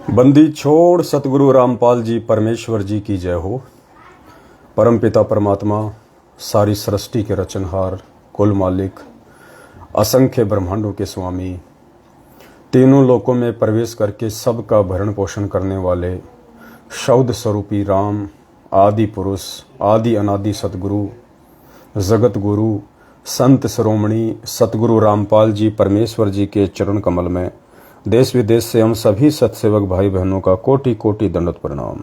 बंदी छोड़ सतगुरु रामपाल जी परमेश्वर जी की जय हो। परम पिता परमात्मा, सारी सृष्टि के रचनहार, कुल मालिक, असंख्य ब्रह्मांडों के स्वामी, तीनों लोकों में प्रवेश करके सबका भरण पोषण करने वाले शब्द स्वरूपी राम, आदि पुरुष, आदि अनादि सतगुरु, जगत गुरु, संत शिरोमणि सतगुरु रामपाल जी परमेश्वर जी के चरण कमल में देश विदेश से हम सभी सत्सेवक भाई बहनों का कोटि कोटि दंडवत प्रणाम।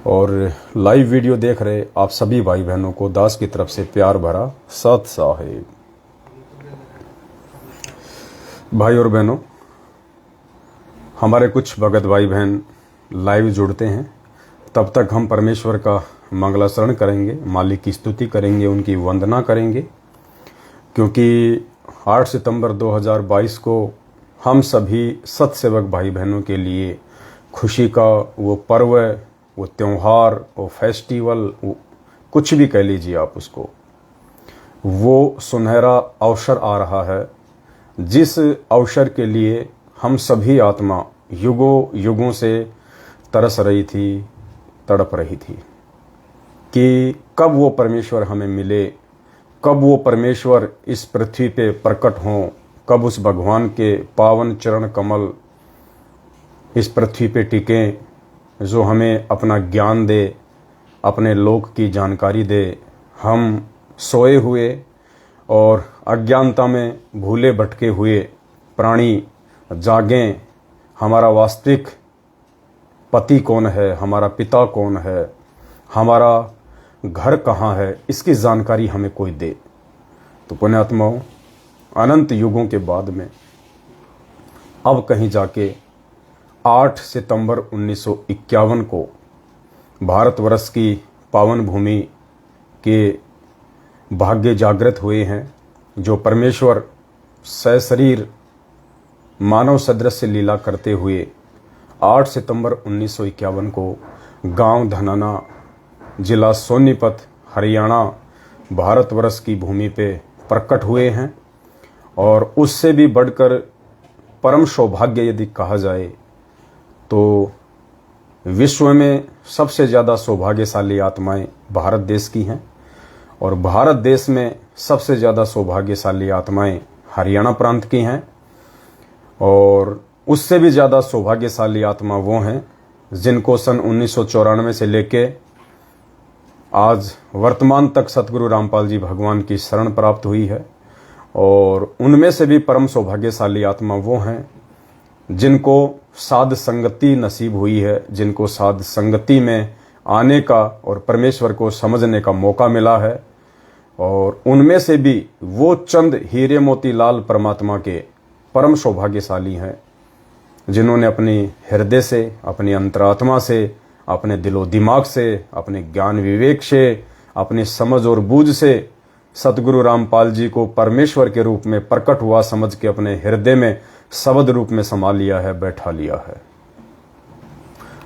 और लाइव वीडियो देख रहे आप सभी भाई बहनों को दास की तरफ से प्यार भरा सत साहेब। भाई और बहनों, हमारे कुछ भगत भाई बहन लाइव जुड़ते हैं, तब तक हम परमेश्वर का मंगलाचरण करेंगे, मालिक की स्तुति करेंगे, उनकी वंदना करेंगे, क्योंकि 8 सितंबर 2022 को हम सभी सत्सेवक भाई बहनों के लिए खुशी का वो पर्व, वो त्यौहार, वो फेस्टिवल, वो कुछ भी कह लीजिए आप उसको, वो सुनहरा अवसर आ रहा है, जिस अवसर के लिए हम सभी आत्मा युगों युगों से तरस रही थी, तड़प रही थी कि कब वो परमेश्वर हमें मिले, कब वो परमेश्वर इस पृथ्वी पे प्रकट हों, कब उस भगवान के पावन चरण कमल इस पृथ्वी पे टिकें, जो हमें अपना ज्ञान दे, अपने लोक की जानकारी दे। हम सोए हुए और अज्ञानता में भूले भटके हुए प्राणी जागें, हमारा वास्तविक पति कौन है, हमारा पिता कौन है, हमारा घर कहाँ है, इसकी जानकारी हमें कोई दे। तो पुण्यात्माओं, अनंत युगों के बाद में अब कहीं जाके 8 सितंबर 1951 को भारतवर्ष की पावन भूमि के भाग्य जागृत हुए हैं, जो परमेश्वर सशरीर मानव सदृश लीला करते हुए 8 सितंबर 1951 को गांव धनाना, जिला सोनीपत, हरियाणा, भारतवर्ष की भूमि पे प्रकट हुए हैं। और उससे भी बढ़कर परम सौभाग्य यदि कहा जाए तो विश्व में सबसे ज़्यादा सौभाग्यशाली आत्माएं भारत देश की हैं, और भारत देश में सबसे ज़्यादा सौभाग्यशाली आत्माएं हरियाणा प्रांत की हैं, और उससे भी ज़्यादा सौभाग्यशाली आत्मा वो हैं जिनको सन 1994 से लेके आज वर्तमान तक सतगुरु रामपाल जी भगवान की शरण प्राप्त हुई है। और उनमें से भी परम सौभाग्यशाली आत्मा वो हैं जिनको साध संगति नसीब हुई है, जिनको साध संगति में आने का और परमेश्वर को समझने का मौका मिला है। और उनमें से भी वो चंद हीरे मोती लाल परमात्मा के परम सौभाग्यशाली हैं जिन्होंने अपनी हृदय से, अपनी अंतरात्मा से, अपने दिलो दिमाग से, अपने ज्ञान विवेक से, अपनी समझ और बूझ से सतगुरु रामपाल जी को परमेश्वर के रूप में प्रकट हुआ समझ के अपने हृदय में शब्द रूप में समा लिया है, बैठा लिया है।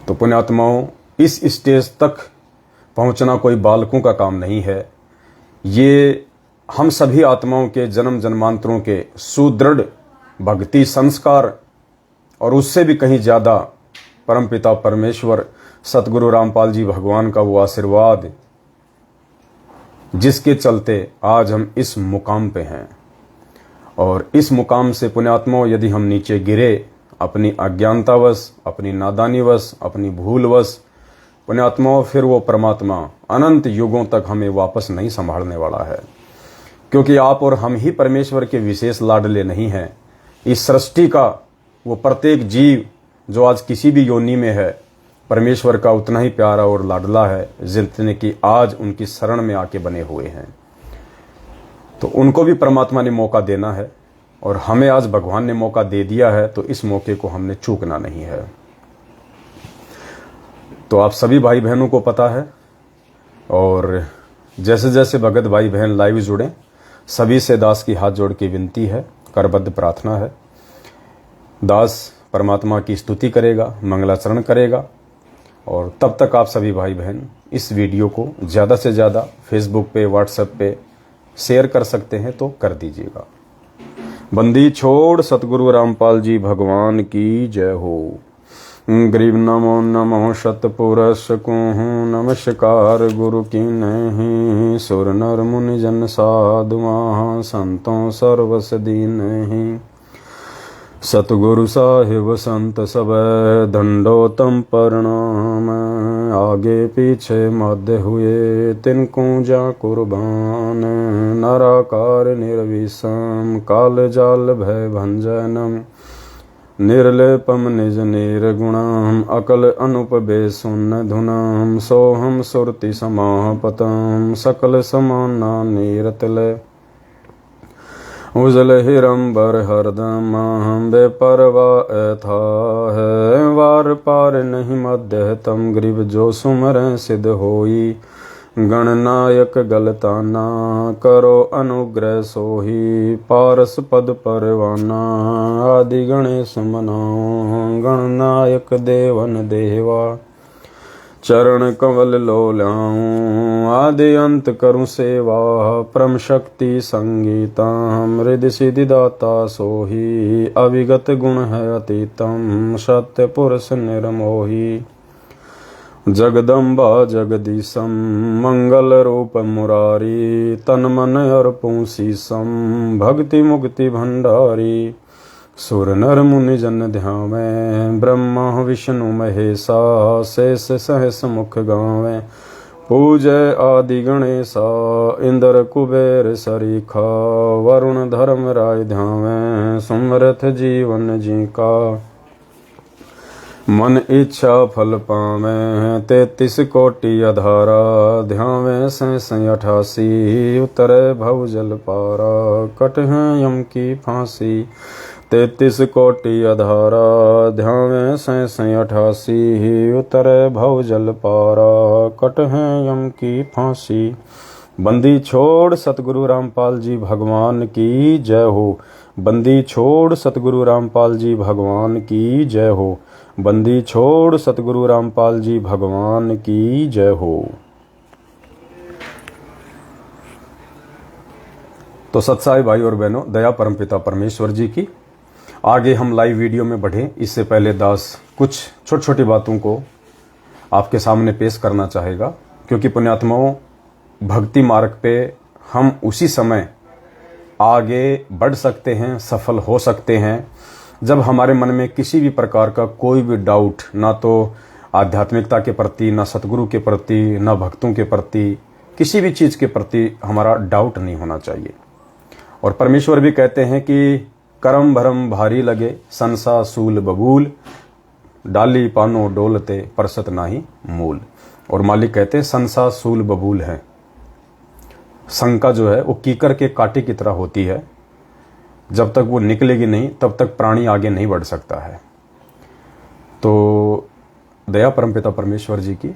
तो पुण्यात्माओं, इस स्टेज तक पहुंचना कोई बालकों का काम नहीं है। ये हम सभी आत्माओं के जन्म जन्मांतरों के सुदृढ़ भक्ति संस्कार और उससे भी कहीं ज़्यादा परमपिता परमेश्वर सतगुरु रामपाल जी भगवान का वो आशीर्वाद, जिसके चलते आज हम इस मुकाम पे हैं। और इस मुकाम से पुण्यात्माओं, यदि हम नीचे गिरे अपनी अज्ञानतावश, अपनी नादानीवश, अपनी भूलवश, पुण्यात्माओं, फिर वो परमात्मा अनंत युगों तक हमें वापस नहीं संभालने वाला है, क्योंकि आप और हम ही परमेश्वर के विशेष लाडले नहीं हैं। इस सृष्टि का वो प्रत्येक जीव जो आज किसी भी योनि में है, परमेश्वर का उतना ही प्यारा और लाडला है जितने कि आज उनकी शरण में आके बने हुए हैं। तो उनको भी परमात्मा ने मौका देना है, और हमें आज भगवान ने मौका दे दिया है, तो इस मौके को हमने चूकना नहीं है। तो आप सभी भाई बहनों को पता है, और जैसे जैसे भगत भाई बहन लाइव जुड़े, सभी से दास की हाथ जोड़ के विनती है, करबद्ध प्रार्थना है। दास परमात्मा की स्तुति करेगा, मंगलाचरण करेगा, और तब तक आप सभी भाई बहन इस वीडियो को ज़्यादा से ज़्यादा फेसबुक पे, व्हाट्सएप पे शेयर कर सकते हैं तो कर दीजिएगा। बंदी छोड़ सतगुरु रामपाल जी भगवान की जय हो। गरीब नमो नमो शतपुरुष कुहू नमस्कार गुरु की नहीं। सुर नर मुनि जन साधु महा संतों सर्वस दीन। सतगुरु साहिब संत सब दंडोतम प्रणाम। आगे पीछे मध्य हुए तिनको जा कुर्बान। नराकार निर्विषम काल जाल भय भंजनम। निर्लेपम निज निर्गुणम अकल अनुपबे सुन धुनम। सोहम सुरति समापतम सकल समाना नीरतले। उजल हिरंबर हरदम हम बेपरवा था है। वार पार नहीं मध्य तम गरीब जो सुमर सिद्ध होई। गणनायक गलताना करो अनुग्रह सोही। पारस पद परवाना आदि गणेश मनाओ। गणनायक देवन देवा चरण कमल लो लाऊं। आदि अंत करूं सेवा परम शक्ति संगीतम। हृदय सिद्धि दाता सोही अविगत गुण है अतीतम। सत्य पुरुष निर्मोही जगदम्बा जगदीशम। मंगल रूप मुरारी तन मन अर्पूं शीसम। भक्ति मुक्ति भंडारी सुर नर मुनि जन ध्यावे। ब्रह्मा विष्णु महेशा शेष सहस मुख गावे। पूजय आदि गणेशा इंद्र कुबेर सरीखा। वरुण धर्म राय ध्यावे सुमरथ जीवन जी का। मन इच्छा फल पावे 33 कोटि अधारा। ध्यावे सैं 88 उतरे भव जल पारा। कट है यम की फांसी 33 कोटि अधारा। ध्यावे सैं 88 उतरे भव जल पारा। कट है यम की फांसी। बंदी छोड़ सतगुरु रामपाल जी भगवान की जय हो। बंदी छोड़ सतगुरु रामपाल जी भगवान की जय हो। बंदी छोड़ सतगुरु रामपाल जी भगवान की जय हो। तो सत्साई भाई और बहनों, दया परमपिता परमेश्वर जी की। आगे हम लाइव वीडियो में बढ़े इससे पहले दास कुछ छोटी छोटी बातों को आपके सामने पेश करना चाहेगा, क्योंकि पुण्यात्माओं भक्ति मार्ग पे हम उसी समय आगे बढ़ सकते हैं, सफल हो सकते हैं, जब हमारे मन में किसी भी प्रकार का कोई भी डाउट, ना तो आध्यात्मिकता के प्रति, ना सतगुरु के प्रति, ना भक्तों के प्रति, किसी भी चीज़ के प्रति हमारा डाउट नहीं होना चाहिए। और परमेश्वर भी कहते हैं कि करम भरम भारी लगे संसा सूल बबूल। डाली पानो डोलते परसत नाही मूल। और मालिक कहते हैं संसा सूल बबूल है। शंका जो है वो कीकर के कांटे की तरह होती है, जब तक वो निकलेगी नहीं तब तक प्राणी आगे नहीं बढ़ सकता है। तो दया परमपिता परमेश्वर जी की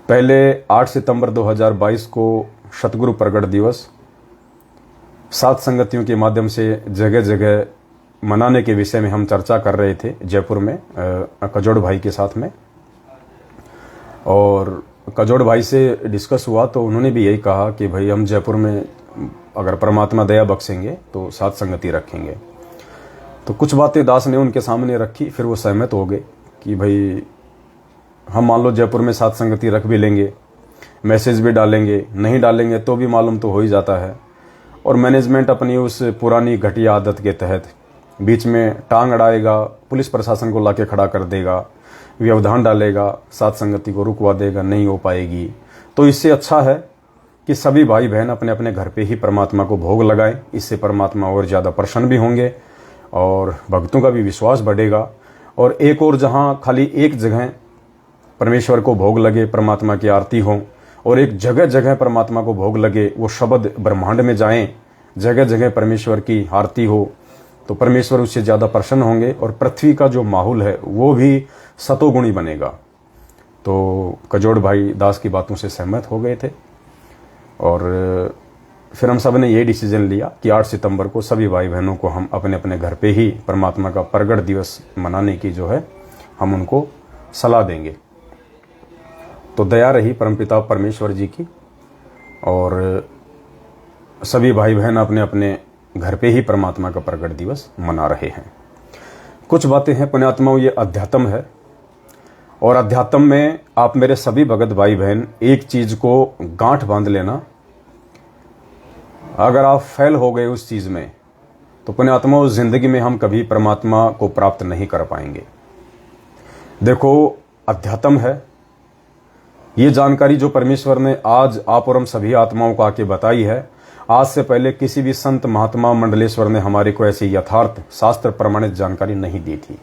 पहले 8 सितंबर 2022 को सतगुरु प्रगट दिवस सात संगतियों के माध्यम से जगह जगह मनाने के विषय में हम चर्चा कर रहे थे जयपुर में कजोड़ भाई के साथ में। और कजोड़ भाई से डिस्कस हुआ तो उन्होंने भी यही कहा कि भाई हम जयपुर में अगर परमात्मा दया बख्शेंगे तो सात संगति रखेंगे। तो कुछ बातें दास ने उनके सामने रखी, फिर वो सहमत हो गए कि भाई हम मान लो जयपुर में सात संगति रख भी लेंगे, मैसेज भी डालेंगे, नहीं डालेंगे तो भी मालूम तो हो ही जाता है। और मैनेजमेंट अपनी उस पुरानी घटिया आदत के तहत बीच में टांग अड़ाएगा, पुलिस प्रशासन को लाके खड़ा कर देगा, व्यवधान डालेगा, सात संगति को रुकवा देगा, नहीं हो पाएगी। तो इससे अच्छा है कि सभी भाई बहन अपने अपने घर पे ही परमात्मा को भोग लगाएं। इससे परमात्मा और ज़्यादा प्रसन्न भी होंगे और भक्तों का भी विश्वास बढ़ेगा। और एक और जहाँ खाली एक जगह परमेश्वर को भोग लगे, परमात्मा की आरती हो, और एक जगह जगह परमात्मा को भोग लगे, वो शब्द ब्रह्मांड में जाएं, जगह जगह परमेश्वर की आरती हो, तो परमेश्वर उससे ज़्यादा प्रसन्न होंगे और पृथ्वी का जो माहौल है वो भी सतोगुणी बनेगा। तो कजोड़ भाई दास की बातों से सहमत हो गए थे और फिर हम सब ने ये डिसीजन लिया कि 8 सितंबर को सभी भाई बहनों को हम अपने अपने घर पे ही परमात्मा का प्रगट दिवस मनाने की जो है हम उनको सलाह देंगे। तो दया रही परमपिता परमेश्वर जी की और सभी भाई बहन अपने अपने घर पे ही परमात्मा का प्रगट दिवस मना रहे हैं। कुछ बातें हैं पुण्यात्माओं, ये अध्यात्म है। और अध्यात्म में आप मेरे सभी भगत भाई बहन एक चीज को गांठ बांध लेना, अगर आप फेल हो गए उस चीज में तो पुण्यात्माओं जिंदगी में हम कभी परमात्मा को प्राप्त नहीं कर पाएंगे। देखो, अध्यात्म है, ये जानकारी जो परमेश्वर ने आज आप और हम सभी आत्माओं को आके बताई है, आज से पहले किसी भी संत महात्मा मंडलेश्वर ने हमारे को ऐसी यथार्थ शास्त्र प्रमाणित जानकारी नहीं दी थी।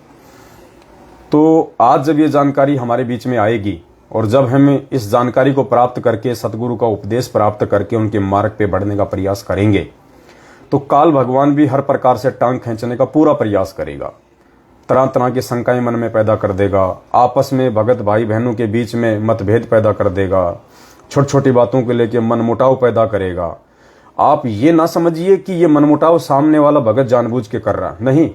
तो आज जब ये जानकारी हमारे बीच में आएगी और जब हम इस जानकारी को प्राप्त करके सतगुरु का उपदेश प्राप्त करके उनके मार्ग पे बढ़ने का प्रयास करेंगे, तो काल भगवान भी हर प्रकार से टांग खींचने का पूरा प्रयास करेगा, तरह तरह की शंकाएं मन में पैदा कर देगा, आपस में भगत भाई बहनों के बीच में मतभेद पैदा कर देगा, छोटी छोटी बातों को लेकर मनमुटाव पैदा करेगा। आप ये ना समझिए कि ये मनमुटाव सामने वाला भगत जानबूझ के कर रहा, नहीं।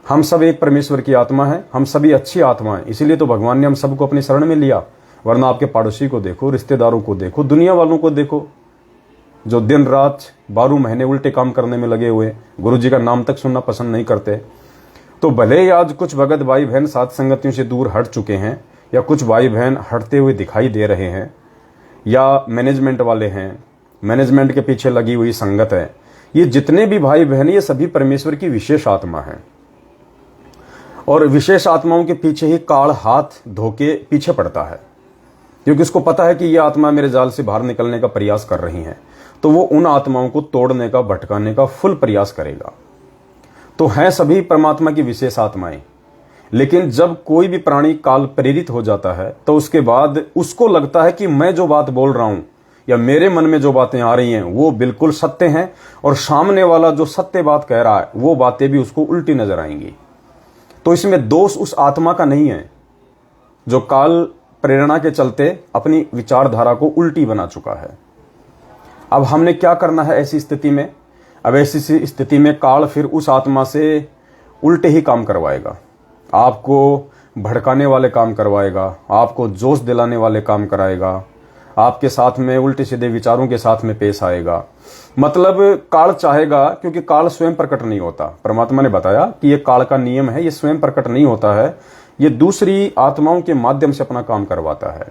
हम सब एक परमेश्वर की आत्मा है, हम सभी अच्छी आत्मा है, इसीलिए तो भगवान ने हम सबको अपनी शरण में लिया। वरना आपके पड़ोसी को देखो, रिश्तेदारों को देखो, दुनिया वालों को देखो, जो दिन रात 12 महीने उल्टे काम करने में लगे हुए, गुरु जी का नाम तक सुनना पसंद नहीं करते। तो भले ही आज कुछ भगत भाई बहन साथ संगतियों से दूर हट चुके हैं, या कुछ भाई बहन हटते हुए दिखाई दे रहे हैं, या मैनेजमेंट वाले हैं, मैनेजमेंट के पीछे लगी हुई संगत है, ये जितने भी भाई बहन ये सभी परमेश्वर की विशेष आत्मा है। और विशेष आत्माओं के पीछे ही काल हाथ धोके पीछे पड़ता है, क्योंकि उसको पता है कि ये आत्मा मेरे जाल से बाहर निकलने का प्रयास कर रही हैं, तो वो उन आत्माओं को तोड़ने का, भटकाने का फुल प्रयास करेगा। तो हैं सभी परमात्मा की विशेष आत्माएं, लेकिन जब कोई भी प्राणी काल प्रेरित हो जाता है तो उसके बाद उसको लगता है कि मैं जो बात बोल रहा हूं या मेरे मन में जो बातें आ रही हैं वो बिल्कुल सत्य हैं, और सामने वाला जो सत्य बात कह रहा है वो बातें भी उसको उल्टी नजर आएंगी। तो इसमें दोष उस आत्मा का नहीं है जो काल प्रेरणा के चलते अपनी विचारधारा को उल्टी बना चुका है। अब हमने क्या करना है ऐसी स्थिति में? अब ऐसी स्थिति में काल फिर उस आत्मा से उल्टे ही काम करवाएगा, आपको भड़काने वाले काम करवाएगा, आपको जोश दिलाने वाले काम कराएगा, आपके साथ में उल्टे सीधे विचारों के साथ में पेश आएगा। मतलब काल चाहेगा, क्योंकि काल स्वयं प्रकट नहीं होता। परमात्मा ने बताया कि ये काल का नियम है, ये स्वयं प्रकट नहीं होता है, ये दूसरी आत्माओं के माध्यम से अपना काम करवाता है।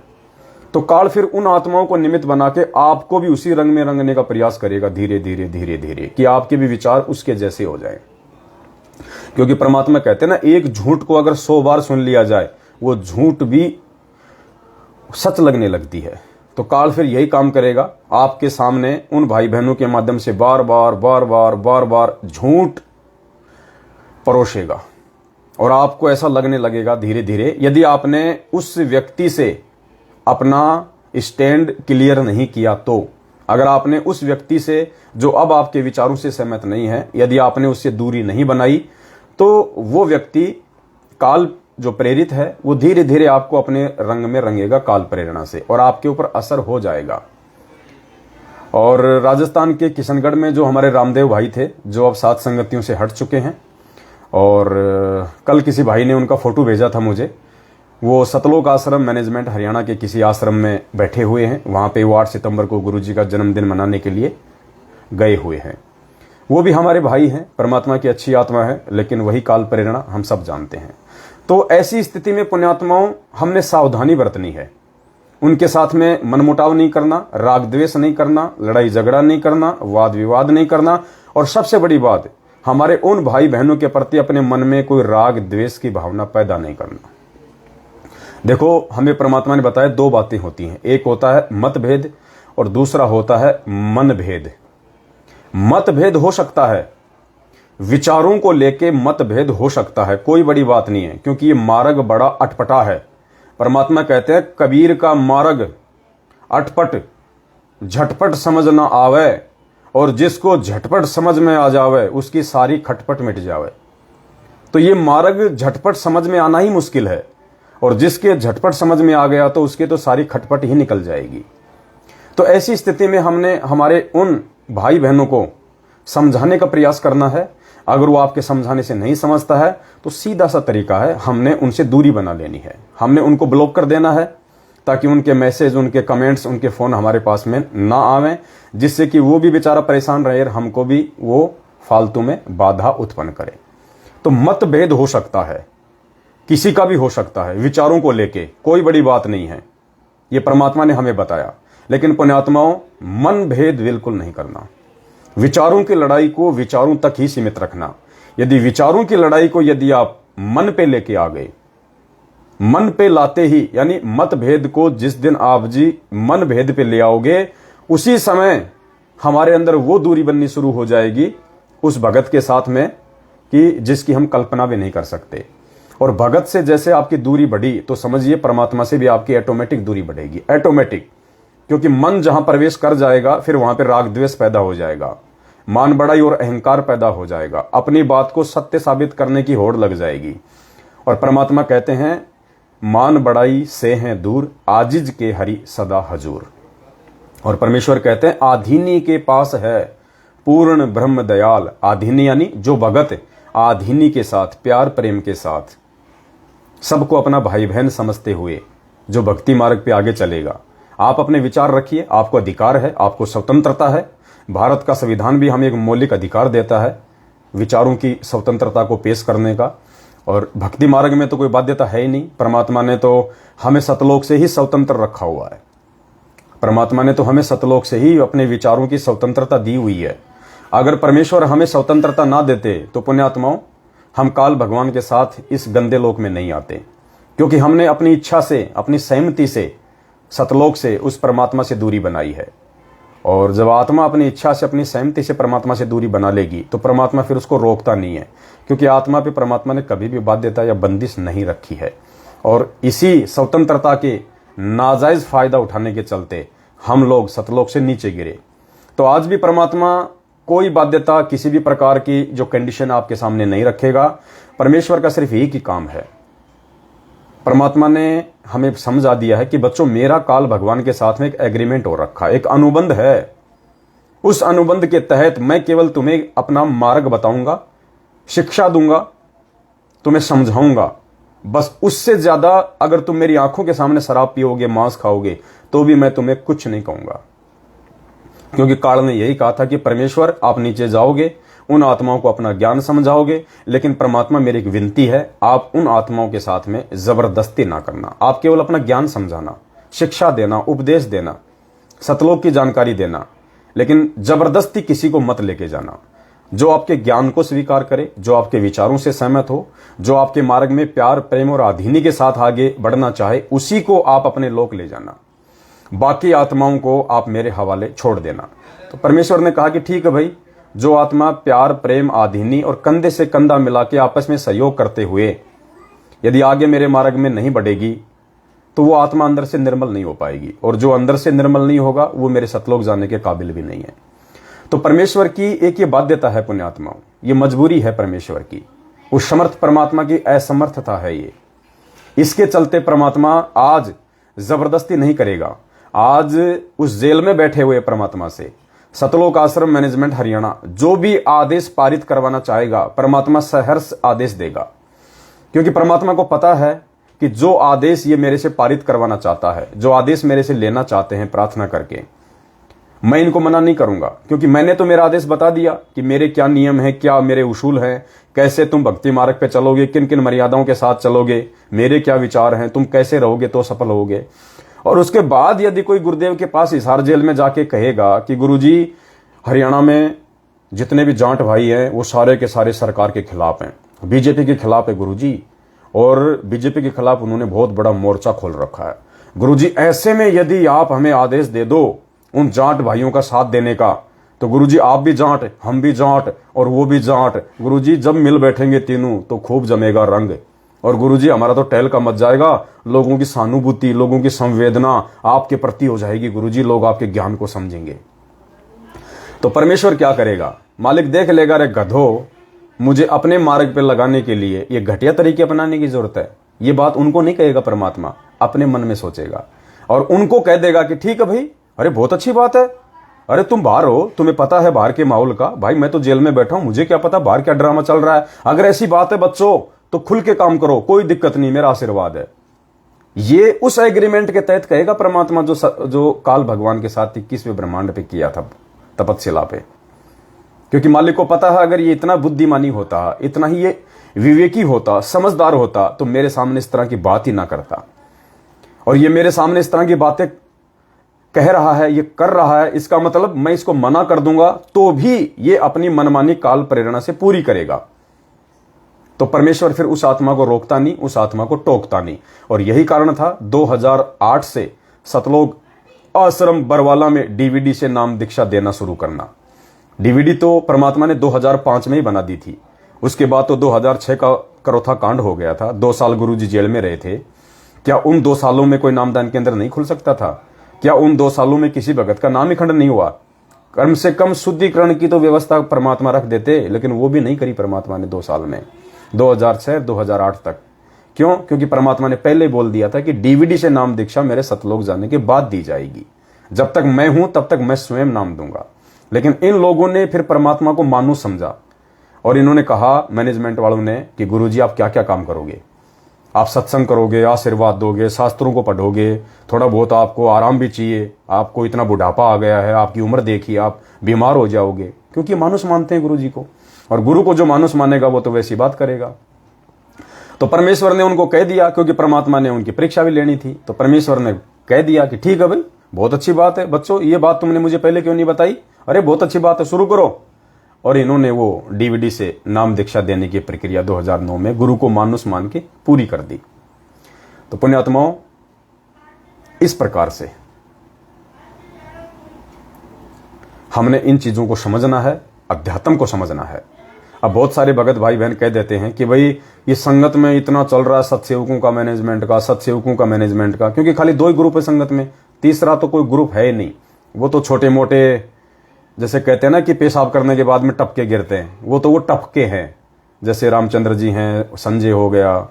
तो काल फिर उन आत्माओं को निमित्त बना के आपको भी उसी रंग में रंगने का प्रयास करेगा, धीरे धीरे धीरे धीरे, कि आपके भी विचार उसके जैसे हो जाए। क्योंकि परमात्मा कहते हैं ना, एक झूठ को अगर 100 बार सुन लिया जाए वो झूठ भी सच लगने लगती है। तो काल फिर यही काम करेगा, आपके सामने उन भाई बहनों के माध्यम से बार बार बार बार बार बार झूठ परोसेगा, और आपको ऐसा लगने लगेगा धीरे धीरे, यदि आपने उस व्यक्ति से अपना स्टैंड क्लियर नहीं किया, तो अगर आपने उस व्यक्ति से जो अब आपके विचारों से सहमत नहीं है, यदि आपने उससे दूरी नहीं बनाई, तो वो व्यक्ति काल जो प्रेरित है वो धीरे धीरे आपको अपने रंग में रंगेगा काल प्रेरणा से, और आपके ऊपर असर हो जाएगा। और राजस्थान के किशनगढ़ में जो हमारे रामदेव भाई थे, जो अब सात संगतियों से हट चुके हैं, और कल किसी भाई ने उनका फोटो भेजा था मुझे, वो सतलोक आश्रम मैनेजमेंट हरियाणा के किसी आश्रम में बैठे हुए हैं। वहां पे वो 8 सितंबर को गुरुजी का जन्मदिन मनाने के लिए गए हुए हैं। वो भी हमारे भाई हैं, परमात्मा की अच्छी आत्मा है, लेकिन वही काल प्रेरणा हम सब जानते हैं। तो ऐसी स्थिति में पुण्यात्माओं हमने सावधानी बरतनी है, उनके साथ में मनमुटाव नहीं करना, राग द्वेष नहीं करना, लड़ाई झगड़ा नहीं करना, वाद विवाद नहीं करना, और सबसे बड़ी बात, हमारे उन भाई बहनों के प्रति अपने मन में कोई राग द्वेष की भावना पैदा नहीं करना। देखो, हमें परमात्मा ने बताया 2 बातें होती हैं, एक होता है मतभेद और दूसरा होता है मनभेद। मतभेद हो सकता है, विचारों को लेके मतभेद हो सकता है, कोई बड़ी बात नहीं है, क्योंकि ये मार्ग बड़ा अटपटा है। परमात्मा कहते हैं कबीर का मार्ग अटपट, झटपट समझ ना आवे, और जिसको झटपट समझ में आ जावे उसकी सारी खटपट मिट जावे। तो ये मार्ग झटपट समझ में आना ही मुश्किल है, और जिसके झटपट समझ में आ गया तो उसके तो सारी खटपट ही निकल जाएगी। तो ऐसी स्थिति में हमने हमारे उन भाई बहनों को समझाने का प्रयास करना है। अगर वो आपके समझाने से नहीं समझता है तो सीधा सा तरीका है, हमने उनसे दूरी बना लेनी है, हमने उनको ब्लॉक कर देना है, ताकि उनके मैसेज, उनके कमेंट्स, उनके फोन हमारे पास में ना आवें, जिससे कि वो भी बेचारा परेशान रहे और हमको भी वो फालतू में बाधा उत्पन्न करे। तो मतभेद हो सकता है, किसी का भी हो सकता है, विचारों को लेके कोई बड़ी बात नहीं है, ये परमात्मा ने हमें बताया। लेकिन पुण्यात्माओं, मन भेद बिल्कुल नहीं करना। विचारों की लड़ाई को विचारों तक ही सीमित रखना। यदि विचारों की लड़ाई को यदि आप मन पे लेके आ गए, मन पे लाते ही, यानी मतभेद को जिस दिन आप जी मन भेद पे ले आओगे, उसी समय हमारे अंदर वो दूरी बननी शुरू हो जाएगी उस भगत के साथ में कि जिसकी हम कल्पना भी नहीं कर सकते। और भगत से जैसे आपकी दूरी बढ़ी तो समझिए परमात्मा से भी आपकी ऑटोमेटिक दूरी बढ़ेगी, ऑटोमेटिक। क्योंकि मन जहां प्रवेश कर जाएगा फिर वहां पर राग द्वेष पैदा हो जाएगा, मान बढ़ाई और अहंकार पैदा हो जाएगा, अपनी बात को सत्य साबित करने की होड़ लग जाएगी। और परमात्मा कहते हैं, मान बढ़ाई से हैं दूर, आजिज के हरि सदा हजूर। और परमेश्वर कहते हैं, आधीनी के पास है पूर्ण ब्रह्म दयाल। आधीनी यानी जो भगत आधीनी के साथ, प्यार प्रेम के साथ, सबको अपना भाई बहन समझते हुए जो भक्ति मार्ग पे आगे चलेगा। आप अपने विचार रखिए, आपको अधिकार है, आपको स्वतंत्रता है। भारत का संविधान भी हमें एक मौलिक अधिकार देता है विचारों की स्वतंत्रता को पेश करने का। और भक्ति मार्ग में तो कोई बाध्यता है ही नहीं। परमात्मा ने तो हमें सतलोक से ही स्वतंत्र रखा हुआ है। परमात्मा ने तो हमें सतलोक से ही अपने विचारों की स्वतंत्रता दी हुई है। अगर परमेश्वर हमें स्वतंत्रता ना देते तो पुण्यात्माओं, हम काल भगवान के साथ इस गंदे लोक में नहीं आते। क्योंकि हमने अपनी इच्छा से, अपनी सहमति से, सतलोक से उस परमात्मा से दूरी बनाई है। और जब आत्मा अपनी इच्छा से, अपनी सहमति से परमात्मा से दूरी बना लेगी तो परमात्मा फिर उसको रोकता नहीं है। क्योंकि आत्मा पे परमात्मा ने कभी भी बाध्यता या बंदिश नहीं रखी है। और इसी स्वतंत्रता के नाजायज फायदा उठाने के चलते हम लोग सतलोक से नीचे गिरे। तो आज भी परमात्मा कोई बाध्यता, किसी भी प्रकार की जो कंडीशन आपके सामने नहीं रखेगा। परमेश्वर का सिर्फ एक ही काम है। परमात्मा ने हमें समझा दिया है कि बच्चों, मेरा काल भगवान के साथ में एक एग्रीमेंट हो रखा है, एक अनुबंध है। उस अनुबंध के तहत मैं केवल तुम्हें अपना मार्ग बताऊंगा, शिक्षा दूंगा, तुम्हें समझाऊंगा। बस उससे ज्यादा अगर तुम मेरी आंखों के सामने शराब पियोगे, मांस खाओगे, तो भी मैं तुम्हें कुछ नहीं कहूंगा। क्योंकि काल ने यही कहा था कि परमेश्वर, आप नीचे जाओगे, उन आत्माओं को अपना ज्ञान समझाओगे, लेकिन परमात्मा मेरी एक विनती है, आप उन आत्माओं के साथ में जबरदस्ती ना करना। आप केवल अपना ज्ञान समझाना, शिक्षा देना, उपदेश देना, सतलोक की जानकारी देना, लेकिन जबरदस्ती किसी को मत लेके जाना। जो आपके ज्ञान को स्वीकार करे, जो आपके विचारों से सहमत हो, जो आपके मार्ग में प्यार प्रेम और आधीनी के साथ आगे बढ़ना चाहे, उसी को आप अपने लोक ले जाना। बाकी आत्माओं को आप मेरे हवाले छोड़ देना। तो परमेश्वर ने कहा कि ठीक है भाई, जो आत्मा प्यार प्रेम आधीनी और कंधे से कंधा मिला के आपस में सहयोग करते हुए यदि आगे मेरे मार्ग में नहीं बढ़ेगी तो वो आत्मा अंदर से निर्मल नहीं हो पाएगी। और जो अंदर से निर्मल नहीं होगा वो मेरे सतलोक जाने के काबिल भी नहीं है। तो परमेश्वर की एक ये बाध्यता है पुण्यात्माओं, ये मजबूरी है परमेश्वर की। उस समर्थ परमात्मा की असमर्थता है ये। इसके चलते परमात्मा आज जबरदस्ती नहीं करेगा। आज उस जेल में बैठे हुए परमात्मा से सतलोक आश्रम मैनेजमेंट हरियाणा जो भी आदेश पारित करवाना चाहेगा, परमात्मा सहर्ष आदेश देगा। क्योंकि परमात्मा को पता है कि जो आदेश ये मेरे से पारित करवाना चाहता है, जो आदेश मेरे से लेना चाहते हैं प्रार्थना करके, मैं इनको मना नहीं करूंगा। क्योंकि मैंने तो मेरा आदेश बता दिया कि मेरे क्या नियम है, क्या मेरे उसूल हैं, कैसे तुम भक्ति मार्ग पे चलोगे, किन किन मर्यादाओं के साथ चलोगे, मेरे क्या विचार हैं, तुम कैसे रहोगे तो सफल होगे। और उसके बाद यदि कोई गुरुदेव के पास हिसार जेल में जाके कहेगा कि गुरुजी, हरियाणा में जितने भी जाट भाई हैं वो सारे के सारे सरकार के खिलाफ हैं, बीजेपी के खिलाफ है गुरुजी, और बीजेपी के खिलाफ उन्होंने बहुत बड़ा मोर्चा खोल रखा है गुरुजी, ऐसे में यदि आप हमें आदेश दे दो उन जाट भाइयों का साथ देने का, तो गुरुजी आप भी जाट, हम भी जाट और वो भी जाट, गुरुजी जब मिल बैठेंगे तीनों तो खूब जमेगा रंग। और गुरुजी हमारा तो टहल का मच जाएगा, लोगों की सहानुभूति, लोगों की संवेदना आपके प्रति हो जाएगी गुरुजी, लोग आपके ज्ञान को समझेंगे। तो परमेश्वर क्या करेगा, मालिक देख लेगा, रे गधो, मुझे अपने मार्ग पर लगाने के लिए ये घटिया तरीके अपनाने की जरूरत है। ये बात उनको नहीं कहेगा परमात्मा, अपने मन में सोचेगा और उनको कह देगा कि ठीक है भाई, अरे बहुत अच्छी बात है, अरे तुम बाहर हो, तुम्हें पता है बाहर के माहौल का, भाई मैं तो जेल में बैठा हूं, मुझे क्या पता बाहर क्या ड्रामा चल रहा है। अगर ऐसी बात है बच्चों तो खुल के काम करो, कोई दिक्कत नहीं, मेरा आशीर्वाद है। ये उस एग्रीमेंट के तहत कहेगा परमात्मा जो काल भगवान के साथ 21वें ब्रह्मांड पे किया था, तपस्या पे। क्योंकि मालिक को पता है अगर ये इतना बुद्धिमानी होता, इतना ही विवेकी होता, समझदार होता, तो मेरे सामने इस तरह की बात ही ना करता। और ये मेरे सामने इस तरह की बातें कह रहा है, ये कर रहा है, इसका मतलब मैं इसको मना कर दूंगा तो भी ये अपनी मनमानी काल प्रेरणा से पूरी करेगा। तो परमेश्वर फिर उस आत्मा को रोकता नहीं, उस आत्मा को टोकता नहीं। और यही कारण था 2008 से सतलोक आश्रम बरवाला में डीवीडी से नाम दीक्षा देना शुरू करना। डीवीडी तो परमात्मा ने 2005 में ही बना दी थी। उसके बाद तो 2006 का करोथा कांड हो गया था। 2 साल गुरुजी जेल में रहे थे। क्या उन 2 सालों में कोई नामदान केंद्र नहीं खुल सकता था? क्या उन 2 सालों में किसी भगत का नाम ही खंड नहीं हुआ? कम से कम शुद्धिकरण की तो व्यवस्था परमात्मा रख देते, लेकिन वो भी नहीं करी परमात्मा ने 2 साल में, 2006-2008 तक। क्यों? क्योंकि परमात्मा ने पहले बोल दिया था कि डीवीडी से नाम दीक्षा मेरे सतलोक जाने के बाद दी जाएगी। जब तक मैं हूं तब तक मैं स्वयं नाम दूंगा। लेकिन इन लोगों ने फिर परमात्मा को मानुष समझा और इन्होंने कहा, मैनेजमेंट वालों ने, कि गुरुजी आप क्या क्या काम करोगे? आप सत्संग करोगे, आशीर्वाद दोगे, शास्त्रों को पढ़ोगे, थोड़ा बहुत आपको आराम भी चाहिए, आपको इतना बुढ़ापा आ गया है, आपकी उम्र देखिए, आप बीमार हो जाओगे। क्योंकि मानुष मानते हैं गुरुजी को, और गुरु को जो मानुष मानेगा वो तो वैसी बात करेगा। तो परमेश्वर ने उनको कह दिया, क्योंकि परमात्मा ने उनकी परीक्षा भी लेनी थी, तो परमेश्वर ने कह दिया कि ठीक है भाई, बहुत अच्छी बात है बच्चों, ये बात तुमने मुझे पहले क्यों नहीं बताई? अरे बहुत अच्छी बात है, शुरू करो। और इन्होंने वो डीवीडी से नाम दीक्षा देने की प्रक्रिया 2009 में गुरु को मानुष मान के पूरी कर दी। तो पुण्यात्माओं, इस प्रकार से हमने इन चीजों को समझना है, अध्यात्म को समझना है। अब बहुत सारे भगत भाई बहन कह देते हैं कि भाई ये संगत में इतना चल रहा है सत्सेवकों का मैनेजमेंट का, सत्सेवकों का मैनेजमेंट का, क्योंकि खाली 2 ही ग्रुप है संगत में, तीसरा तो कोई ग्रुप है ही नहीं। वो तो छोटे मोटे, जैसे कहते हैं ना कि पेशाब करने के बाद में टपके गिरते हैं, वो तो वो टपके हैं। जैसे रामचंद्र जी हैं, संजय हो गया,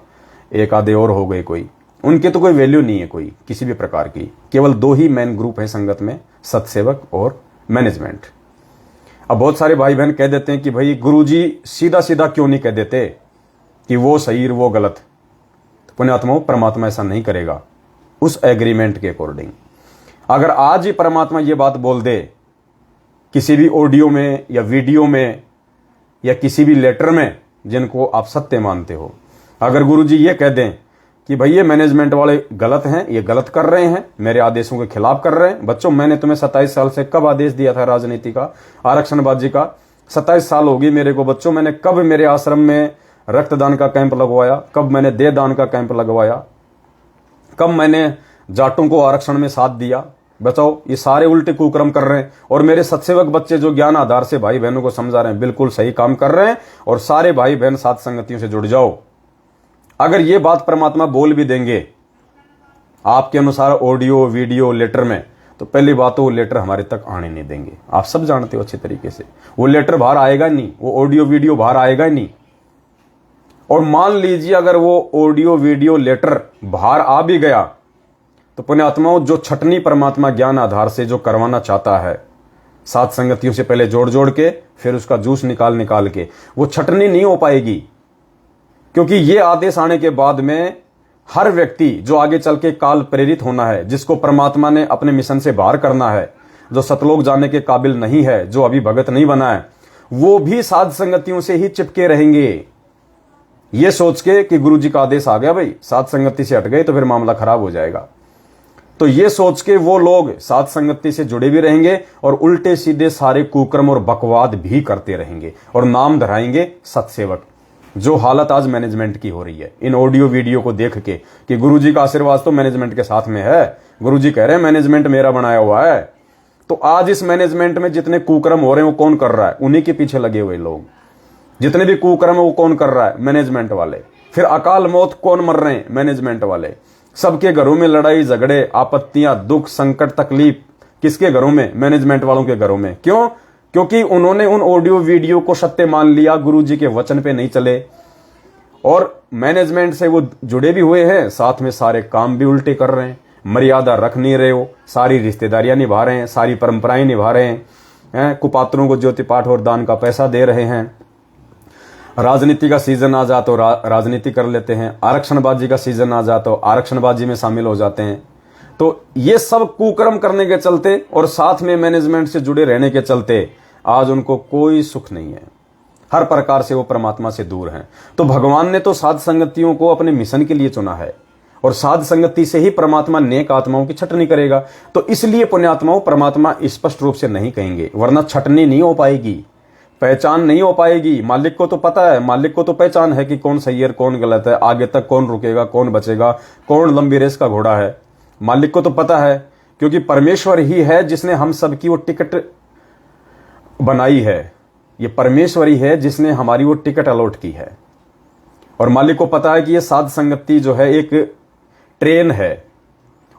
एक आधे और हो गए कोई, उनके तो कोई वैल्यू नहीं है कोई किसी भी प्रकार की। केवल 2 ही मेन ग्रुप हैं संगत में, सत्सेवक और मैनेजमेंट। अब बहुत सारे भाई बहन कह देते हैं कि भाई गुरुजी सीधा सीधा क्यों नहीं कह देते कि वो सही और वो गलत? तो पुण्यात्माओं, परमात्मा ऐसा नहीं करेगा उस एग्रीमेंट के अकॉर्डिंग। अगर आज ही परमात्मा ये बात बोल दे किसी भी ऑडियो में या वीडियो में या किसी भी लेटर में जिनको आप सत्य मानते हो, अगर गुरुजी ये कह दें कि भाई ये मैनेजमेंट वाले गलत हैं, ये गलत कर रहे हैं, मेरे आदेशों के खिलाफ कर रहे हैं। बच्चों, मैंने तुम्हें 27 साल से कब आदेश दिया था राजनीति का, आरक्षणबाजी का? 27 साल होगी मेरे को बच्चों। मैंने कब मेरे आश्रम में रक्तदान का कैंप लगवाया? कब मैंने देहदान का कैंप लगवाया? कब मैंने जाटों को आरक्षण में साथ दिया? बताओ, ये सारे उल्टे कुकर्म कर रहे हैं। और मेरे सत्सेवक बच्चे जो ज्ञान आधार से भाई बहनों को समझा रहे हैं, बिल्कुल सही काम कर रहे हैं। और सारे भाई बहन साथ संगतियों से जुड़ जाओ। अगर ये बात परमात्मा बोल भी देंगे आपके अनुसार ऑडियो वीडियो लेटर में, तो पहली बात तो वो लेटर हमारे तक आने नहीं देंगे। आप सब जानते हो अच्छे तरीके से, वो लेटर बाहर आएगा नहीं, वो ऑडियो वीडियो बाहर आएगा ही नहीं। और मान लीजिए अगर वो ऑडियो वीडियो लेटर बाहर आ भी गया, तो पुण्यात्माओं, जो छटनी परमात्मा ज्ञान आधार से जो करवाना चाहता है, सात संगतियों से पहले जोड़ जोड़ के फिर उसका जूस निकाल के, वो छटनी नहीं हो पाएगी। क्योंकि ये आदेश आने के बाद में हर व्यक्ति जो आगे चल के काल प्रेरित होना है, जिसको परमात्मा ने अपने मिशन से बाहर करना है, जो सतलोक जाने के काबिल नहीं है, जो अभी भगत नहीं बना है, वो भी साध संगतियों से ही चिपके रहेंगे। ये सोच के कि गुरु जी का आदेश आ गया भाई, साध संगति से हट गए तो फिर मामला खराब हो जाएगा। तो ये सोच के वो लोग साध संगति से जुड़े भी रहेंगे और उल्टे सीधे सारे कुकर्म और बकवाद भी करते रहेंगे और नाम धराएंगे सत्सेवक। जो हालत आज मैनेजमेंट की हो रही है इन ऑडियो वीडियो को देख के कि गुरुजी का आशीर्वाद तो मैनेजमेंट के साथ में है, गुरुजी कह रहे हैं मैनेजमेंट मेरा बनाया हुआ है। तो आज इस मैनेजमेंट में जितने कुकर्म हो रहे हैं वो कौन कर रहा है? उन्हीं के पीछे लगे हुए लोग। जितने भी कुकर्म है वो कौन कर रहा है? मैनेजमेंट वाले। फिर अकाल मौत कौन मर रहे हैं? मैनेजमेंट वाले। सबके घरों में लड़ाई झगड़े, आपत्तियां, दुख, संकट, तकलीफ किसके घरों में? मैनेजमेंट वालों के घरों में। क्यों? क्योंकि उन्होंने उन ऑडियो वीडियो को सत्य मान लिया, गुरुजी के वचन पे नहीं चले और मैनेजमेंट से वो जुड़े भी हुए हैं, साथ में सारे काम भी उल्टे कर रहे हैं, मर्यादा रख नहीं रहे हो, सारी रिश्तेदारियां निभा रहे हैं, सारी परंपराएं निभा रहे हैं, कुपात्रों को ज्योति पाठ और दान का पैसा दे रहे हैं। राजनीति का सीजन आ जा तो राजनीति कर लेते हैं, आरक्षणबाजी का सीजन आ जा तो आरक्षणबाजी में शामिल हो जाते हैं। तो ये सब कुकर्म करने के चलते और साथ में मैनेजमेंट से जुड़े रहने के चलते आज उनको कोई सुख नहीं है। हर प्रकार से वो परमात्मा से दूर हैं। तो भगवान ने तो साध संगतियों को अपने मिशन के लिए चुना है, और साध संगति से ही परमात्मा नेक आत्माओं की छटनी करेगा। तो इसलिए पुण्यात्माओं परमात्मा स्पष्ट रूप से नहीं कहेंगे, वरना छटनी नहीं हो पाएगी, पहचान नहीं हो पाएगी। मालिक को तो पता है, मालिक को तो पहचान है कि कौन सही है कौन गलत है, आगे तक कौन रुकेगा कौन बचेगा, कौन लंबी रेस का घोड़ा है। मालिक को तो पता है, क्योंकि परमेश्वर ही है जिसने हम सबकी वो टिकट बनाई है। ये परमेश्वर ही है जिसने हमारी वो टिकट अलॉट की है। और मालिक को पता है कि ये साध संगति जो है एक ट्रेन है,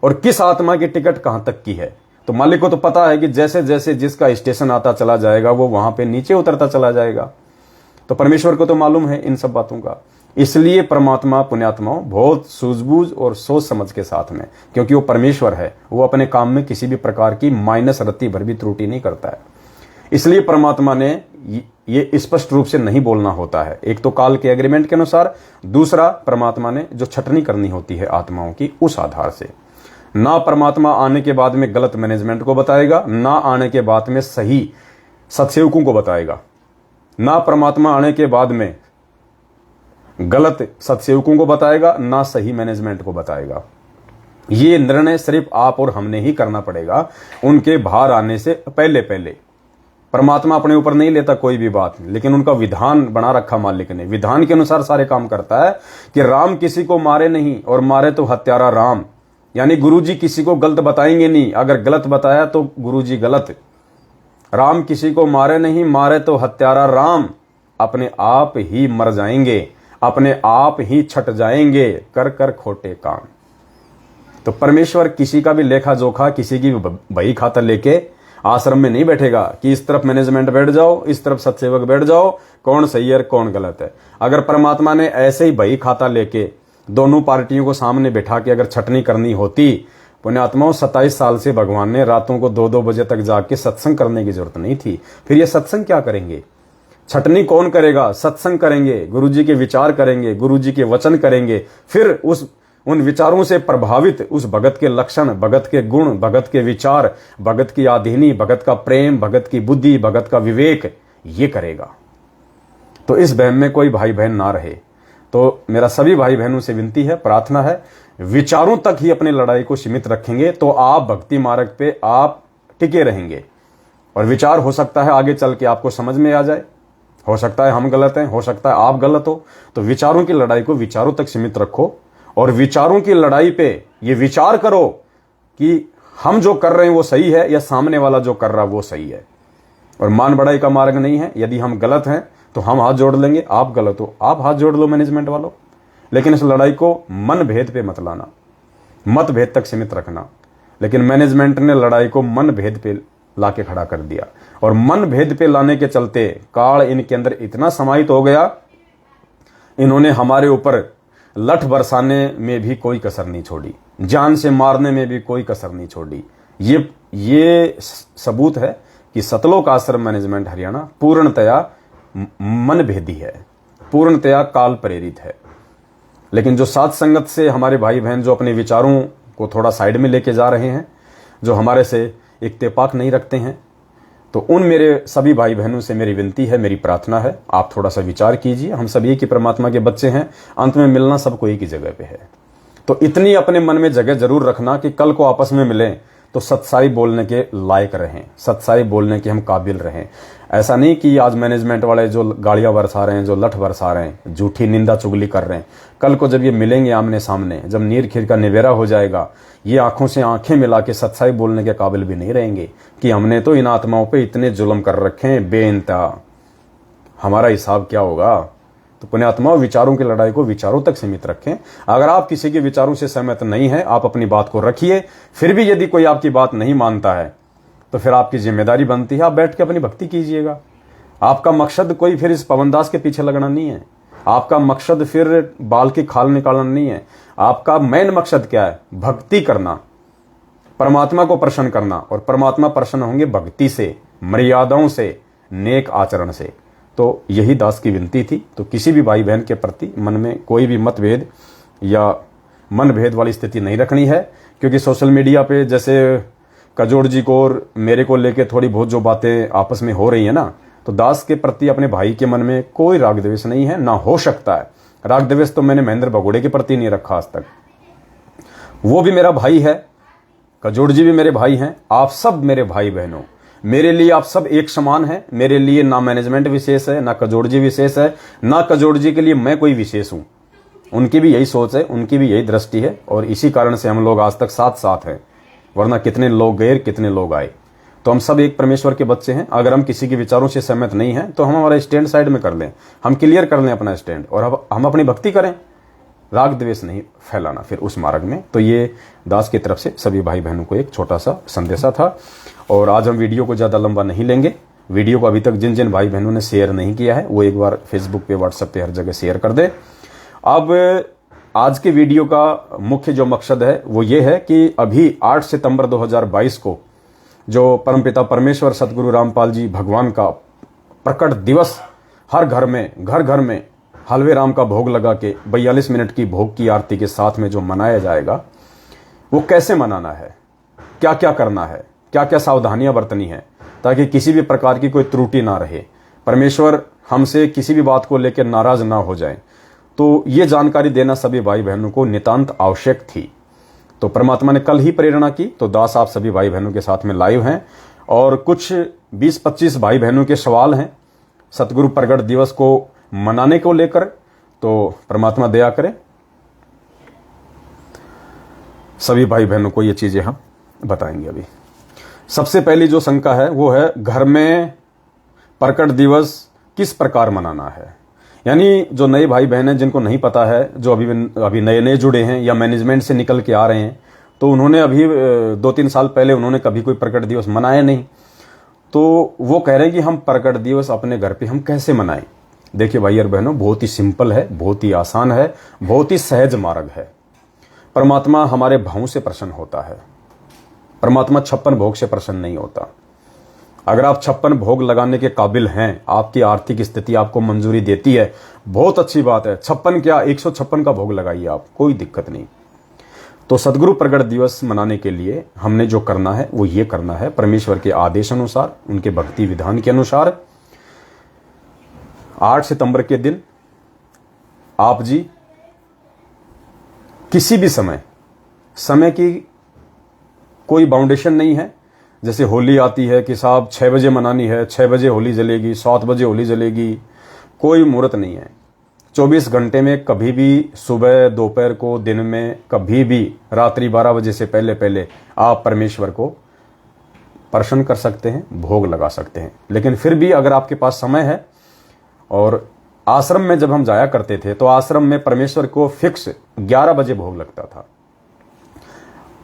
और किस आत्मा की टिकट कहां तक की है। तो मालिक को तो पता है कि जैसे जैसे जिसका स्टेशन आता चला जाएगा वो वहां पे नीचे उतरता चला जाएगा। तो परमेश्वर को तो मालूम है इन सब बातों का। इसलिए परमात्मा पुण्यात्माओं बहुत सूझबूझ और सोच समझ के साथ में, क्योंकि वो परमेश्वर है, वो अपने काम में किसी भी प्रकार की माइनस रत्ती भर भी त्रुटि नहीं करता है। इसलिए परमात्मा ने ये स्पष्ट रूप से नहीं बोलना होता है। एक तो काल के एग्रीमेंट के अनुसार, दूसरा परमात्मा ने जो छटनी करनी होती है आत्माओं की उस आधार से। ना परमात्मा आने के बाद में गलत मैनेजमेंट को बताएगा, ना आने के बाद में सही सत्सेवकों को बताएगा। ना परमात्मा आने के बाद में गलत सत्सेवकों को बताएगा, ना सही मैनेजमेंट को बताएगा। ये निर्णय सिर्फ आप और हमने ही करना पड़ेगा, उनके बाहर आने से पहले पहले। परमात्मा अपने ऊपर नहीं लेता कोई भी बात, लेकिन उनका विधान बना रखा मालिक ने, विधान के अनुसार सारे काम करता है कि राम किसी को मारे नहीं, और मारे तो हत्यारा राम। यानी गुरुजी किसी को गलत बताएंगे नहीं, अगर गलत बताया तो गुरुजी गलत। राम किसी को मारे नहीं, मारे तो हत्यारा राम। अपने आप ही मर जाएंगे, अपने आप ही छट जाएंगे, कर कर खोटे काम। तो परमेश्वर किसी का भी लेखा जोखा, किसी की बही खाता लेके आश्रम में नहीं बैठेगा कि इस तरफ मैनेजमेंट बैठ जाओ, इस तरफ सत्सेवक बैठ जाओ, कौन सही है कौन गलत है। अगर परमात्मा ने ऐसे ही बही खाता लेके दोनों पार्टियों को सामने बैठा के अगर छटनी करनी होती, पुण्यात्माओं 27 साल से भगवान ने रातों को 2-2 बजे तक जाग के सत्संग करने की जरूरत नहीं थी। फिर ये सत्संग क्या करेंगे? छटनी कौन करेगा? सत्संग करेंगे, गुरुजी के विचार करेंगे, गुरुजी के वचन करेंगे। फिर उन विचारों से प्रभावित उस भगत के लक्षण, भगत के गुण, भगत के विचार, भगत की आधीनी, भगत का प्रेम, भगत की बुद्धि, भगत का विवेक, ये करेगा। तो इस बहम में कोई भाई बहन ना रहे। तो मेरा सभी भाई बहनों से विनती है, प्रार्थना है, विचारों तक ही अपनी लड़ाई को सीमित रखेंगे तो आप भक्ति मार्ग पे आप टिके रहेंगे। और विचार हो सकता है आगे चल के आपको समझ में आ जाए, हो सकता है हम गलत हैं, हो सकता है आप गलत हो। तो विचारों की लड़ाई को विचारों तक सीमित रखो, और विचारों की लड़ाई पे ये विचार करो कि हम जो कर रहे हैं वो सही है या सामने वाला जो कर रहा है वो सही है। और मान बढ़ाई का मार्ग नहीं है। यदि हम गलत हैं तो हम हाथ जोड़ लेंगे, आप गलत हो आप हाथ जोड़ लो मैनेजमेंट वालों। लेकिन इस लड़ाई को मन भेद पे मत लाना, मत भेद तक सीमित रखना। लेकिन मैनेजमेंट ने लड़ाई को मन भेद पे लाके खड़ा कर दिया, और मन भेद पे लाने के चलते काल इनके अंदर इतना समाहित हो गया, इन्होंने हमारे ऊपर लठ बरसाने में भी कोई कसर नहीं छोड़ी, जान से मारने में भी कोई कसर नहीं छोड़ी। ये सबूत है कि सतलोक आश्रम मैनेजमेंट हरियाणा पूर्णतया मन भेदी है, पूर्णतया काल प्रेरित है। लेकिन जो साथ संगत से हमारे भाई बहन जो अपने विचारों को थोड़ा साइड में लेके जा रहे हैं, जो हमारे से इत्तेफाक नहीं रखते हैं, तो उन मेरे सभी भाई बहनों से मेरी विनती है, मेरी प्रार्थना है, आप थोड़ा सा विचार कीजिए। हम सभी की परमात्मा के बच्चे हैं, अंत में मिलना सबको एक ही जगह पे है। तो इतनी अपने मन में जगह जरूर रखना कि कल को आपस में मिलें तो सच्चाई बोलने के लायक रहें, सच्चाई बोलने के हम काबिल रहें। ऐसा नहीं कि आज मैनेजमेंट वाले जो गालियां बरसा रहे हैं, जो लठ बरसा रहे हैं, झूठी निंदा चुगली कर रहे हैं, कल को जब ये मिलेंगे आमने सामने, जब नीर खीर का निबेरा हो जाएगा, ये आंखों से आंखें मिला के सच्चाई बोलने के काबिल भी नहीं रहेंगे कि हमने तो इन आत्माओं पे इतने जुल्म कर रखे हैं बेइंतहा, हमारा हिसाब क्या होगा। तो पुण्यात्माओं, विचारों की लड़ाई को विचारों तक सीमित रखें। अगर आप किसी के विचारों से सहमत नहीं है, आप अपनी बात को रखिए। फिर भी यदि कोई आपकी बात नहीं मानता है तो फिर आपकी जिम्मेदारी बनती है आप बैठ के अपनी भक्ति कीजिएगा। आपका मकसद कोई फिर इस पवनदास के पीछे लगना नहीं है, आपका मकसद फिर बाल की खाल निकालना नहीं है। आपका मेन मकसद क्या है? भक्ति करना, परमात्मा को प्रसन्न करना। और परमात्मा प्रसन्न होंगे भक्ति से, मर्यादाओं से, नेक आचरण से। तो यही दास की विनती थी। तो किसी भी भाई बहन के प्रति मन में कोई भी मतभेद या मन भेद वाली स्थिति नहीं रखनी है, क्योंकि सोशल मीडिया पे जैसे कजोड़ जी को और मेरे को लेके थोड़ी बहुत जो बातें आपस में हो रही है ना, तो दास के प्रति अपने भाई के मन में कोई राग द्वेष नहीं है, ना हो सकता है। राग द्वेष तो मैंने महेंद्र भगोड़े के प्रति नहीं रखा आज तक। वो भी मेरा भाई है, कजोड़ जी भी मेरे भाई हैं, आप सब मेरे भाई बहनों, मेरे लिए आप सब एक समान हैं। मेरे लिए ना मैनेजमेंट विशेष है, ना कजोड़ जी विशेष है, ना कजोड़ जी के लिए मैं कोई विशेष हूं। उनकी भी यही सोच है, उनकी भी यही दृष्टि है, और इसी कारण से हम लोग आज तक साथ साथ हैं। वरना कितने लोग गए, कितने लोग आए। तो हम सब एक परमेश्वर के बच्चे हैं। अगर हम किसी के विचारों से सहमत नहीं हैं तो हम हमारा स्टैंड साइड में कर लें, हम क्लियर कर लें अपना स्टैंड, और अब हम अपनी भक्ति करें, राग द्वेष नहीं फैलाना फिर उस मार्ग में। तो ये दास की तरफ से सभी भाई बहनों को एक छोटा सा संदेशा था। और आज हम वीडियो को ज़्यादा लंबा नहीं लेंगे। वीडियो को अभी तक जिन जिन भाई बहनों ने शेयर नहीं किया है वो एक बार फेसबुक पे, व्हाट्सएप पे, हर जगह शेयर कर दे। अब आज के वीडियो का मुख्य जो मकसद है वो ये है कि अभी 8 सितंबर 2022 को जो परमपिता परमेश्वर सतगुरु रामपाल जी भगवान का प्रकट दिवस हर घर में हलवे राम का भोग लगा के 42 मिनट की भोग की आरती के साथ में जो मनाया जाएगा, वो कैसे मनाना है, क्या क्या करना है, क्या क्या सावधानियां बरतनी है, ताकि किसी भी प्रकार की कोई त्रुटि ना रहे, परमेश्वर हमसे किसी भी बात को लेकर नाराज ना हो जाए। तो ये जानकारी देना सभी भाई बहनों को नितांत आवश्यक थी। तो परमात्मा ने कल ही प्रेरणा की, तो दास आप सभी भाई बहनों के साथ में लाइव हैं, और कुछ 20-25 भाई बहनों के सवाल हैं सतगुरु प्रगट दिवस को मनाने को लेकर। तो परमात्मा दया करे, सभी भाई बहनों को ये चीजें हम बताएंगे। अभी सबसे पहली जो शंका है वो है, घर में प्रकट दिवस किस प्रकार मनाना है। यानी जो नए भाई बहन हैं जिनको नहीं पता है, जो अभी नए नए जुड़े हैं या मैनेजमेंट से निकल के आ रहे हैं, तो उन्होंने अभी 2-3 साल पहले उन्होंने कभी कोई प्रकट दिवस मनाया नहीं। तो वो कह रहे हैं कि हम प्रकट दिवस अपने घर पे हम कैसे मनाएं। देखिए भाई और बहनों, बहुत ही सिंपल है, बहुत ही आसान है, बहुत ही सहज मार्ग है। परमात्मा हमारे भावों से प्रसन्न होता है। परमात्मा 56 भोग से प्रसन्न नहीं होता। अगर आप 56 भोग लगाने के काबिल हैं, आपकी आर्थिक स्थिति आपको मंजूरी देती है, बहुत अच्छी बात है। 56 क्या, 156 का भोग लगाइए आप, कोई दिक्कत नहीं। तो सदगुरु प्रगट दिवस मनाने के लिए हमने जो करना है वो ये करना है, परमेश्वर के आदेश अनुसार, उनके भक्ति विधान के अनुसार 8 सितंबर के दिन आप जी किसी भी समय की कोई बाउंडेशन नहीं है। जैसे होली आती है कि साहब 6 बजे मनानी है, 6 बजे होली जलेगी, 7 बजे होली जलेगी, कोई मुहूर्त नहीं है। 24 घंटे में कभी भी, सुबह, दोपहर को, दिन में, कभी भी, रात्रि 12 बजे से पहले पहले आप परमेश्वर को प्रसन्न कर सकते हैं, भोग लगा सकते हैं। लेकिन फिर भी अगर आपके पास समय है, और आश्रम में जब हम जाया करते थे तो आश्रम में परमेश्वर को फिक्स 11 बजे भोग लगता था।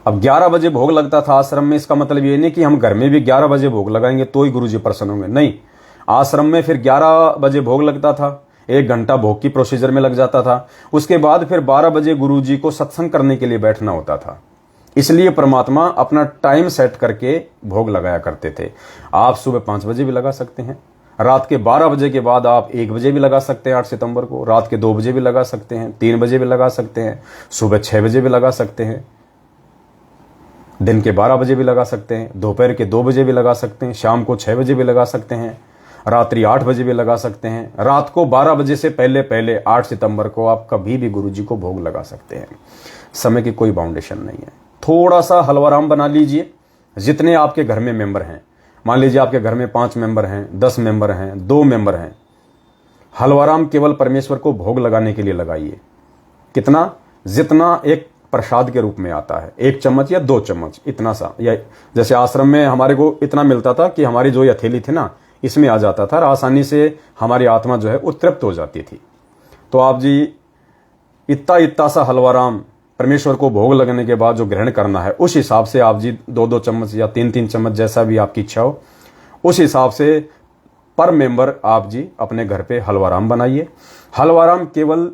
अब 11 बजे भोग लगता था आश्रम में, इसका मतलब ये नहीं कि हम घर में भी 11 बजे भोग लगाएंगे तो ही गुरुजी प्रसन्न होंगे, नहीं। आश्रम में फिर 11 बजे भोग लगता था, 1 घंटा भोग की प्रोसीजर में लग जाता था। उसके बाद फिर 12 बजे गुरुजी को सत्संग करने के लिए बैठना होता था। इसलिए परमात्मा अपना टाइम सेट करके भोग लगाया करते थे। आप सुबह 5 बजे भी लगा सकते हैं, रात के 12 बजे के बाद आप 1 बजे भी लगा सकते हैं 8 सितंबर को, रात के 2 बजे भी लगा सकते हैं, 3 बजे भी लगा सकते हैं, सुबह 6 बजे भी लगा सकते हैं, दिन के 12 बजे भी लगा सकते हैं, दोपहर के 2 बजे भी लगा सकते हैं, शाम को 6 बजे भी लगा सकते हैं, रात्रि 8 बजे भी लगा सकते हैं, रात को 12 बजे से पहले पहले 8 सितंबर को आप कभी भी गुरुजी को भोग लगा सकते हैं। समय की कोई बाउंडेशन नहीं है। थोड़ा सा हलवाराम बना लीजिए, जितने आपके घर में मेंबर हैं। मान लीजिए आपके घर में 5 मेंबर हैं, 10 मेंबर हैं, 2 मेंबर हैं, हलवाराम केवल परमेश्वर को भोग लगाने के लिए लगाइए। कितना, जितना एक प्रसाद के रूप में आता है, 1 चम्मच या 2 चम्मच, इतना सा। या जैसे आश्रम में हमारे को इतना मिलता था कि हमारी जो हथेली थी ना, इसमें आ जाता था, और आसानी से हमारी आत्मा जो है वो तृप्त हो जाती थी। तो आप जी इतना सा हलवाराम परमेश्वर को भोग लगने के बाद जो ग्रहण करना है, उस हिसाब से आप जी 2-2 चम्मच या 3-3 चम्मच, जैसा भी आपकी इच्छा हो, उस हिसाब से पर मेंबर आप जी अपने घर पे हलवाराम बनाइए। हलवाराम केवल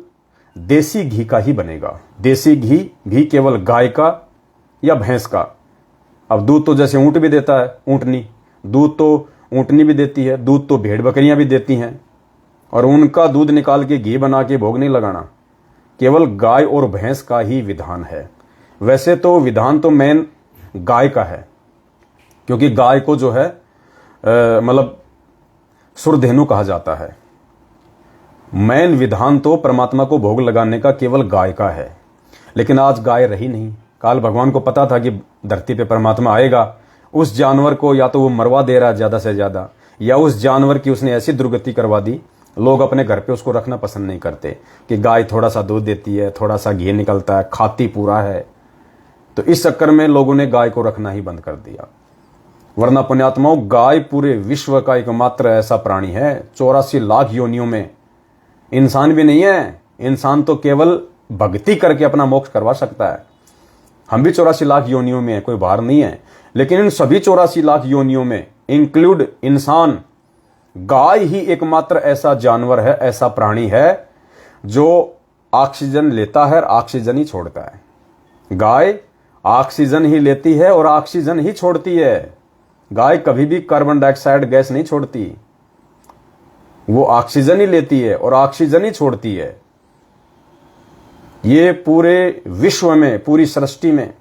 देसी घी का ही बनेगा। देसी घी भी केवल गाय का या भैंस का। अब दूध तो जैसे ऊंट भी देता है, ऊंटनी, दूध तो ऊंटनी भी देती है, दूध तो भेड़ बकरियां भी देती हैं, और उनका दूध निकाल के घी बना के भोग नहीं लगाना। केवल गाय और भैंस का ही विधान है। वैसे तो विधान तो मेन गाय का है, क्योंकि गाय को जो है मतलब सुरधेनु कहा जाता है। मैन विधान तो परमात्मा को भोग लगाने का केवल गाय का है, लेकिन आज गाय रही नहीं। काल भगवान को पता था कि धरती पे परमात्मा आएगा, उस जानवर को या तो वो मरवा दे रहा है ज़्यादा से ज़्यादा, या उस जानवर की उसने ऐसी दुर्गति करवा दी, लोग अपने घर पे उसको रखना पसंद नहीं करते कि गाय थोड़ा सा दूध देती है, थोड़ा सा घी निकलता है, खाती पूरा है। तो इस चक्कर में लोगों ने गाय को रखना ही बंद कर दिया। वरना पुण्यात्माओं, गाय पूरे विश्व का एकमात्र ऐसा प्राणी है, 84 लाख योनियों में। इंसान भी नहीं है, इंसान तो केवल भक्ति करके अपना मोक्ष करवा सकता है। हम भी 84 लाख योनियों में है, कोई बाहर नहीं है, लेकिन इन सभी 84 लाख योनियों में इंक्लूड इंसान, गाय ही एकमात्र ऐसा जानवर है, ऐसा प्राणी है जो ऑक्सीजन लेता है और ऑक्सीजन ही छोड़ता है। गाय ऑक्सीजन ही लेती है और ऑक्सीजन ही छोड़ती है। गाय कभी भी कार्बन डाइऑक्साइड गैस नहीं छोड़ती, वो ऑक्सीजन ही लेती है और ऑक्सीजन ही छोड़ती है। ये पूरे विश्व में, पूरी सृष्टि में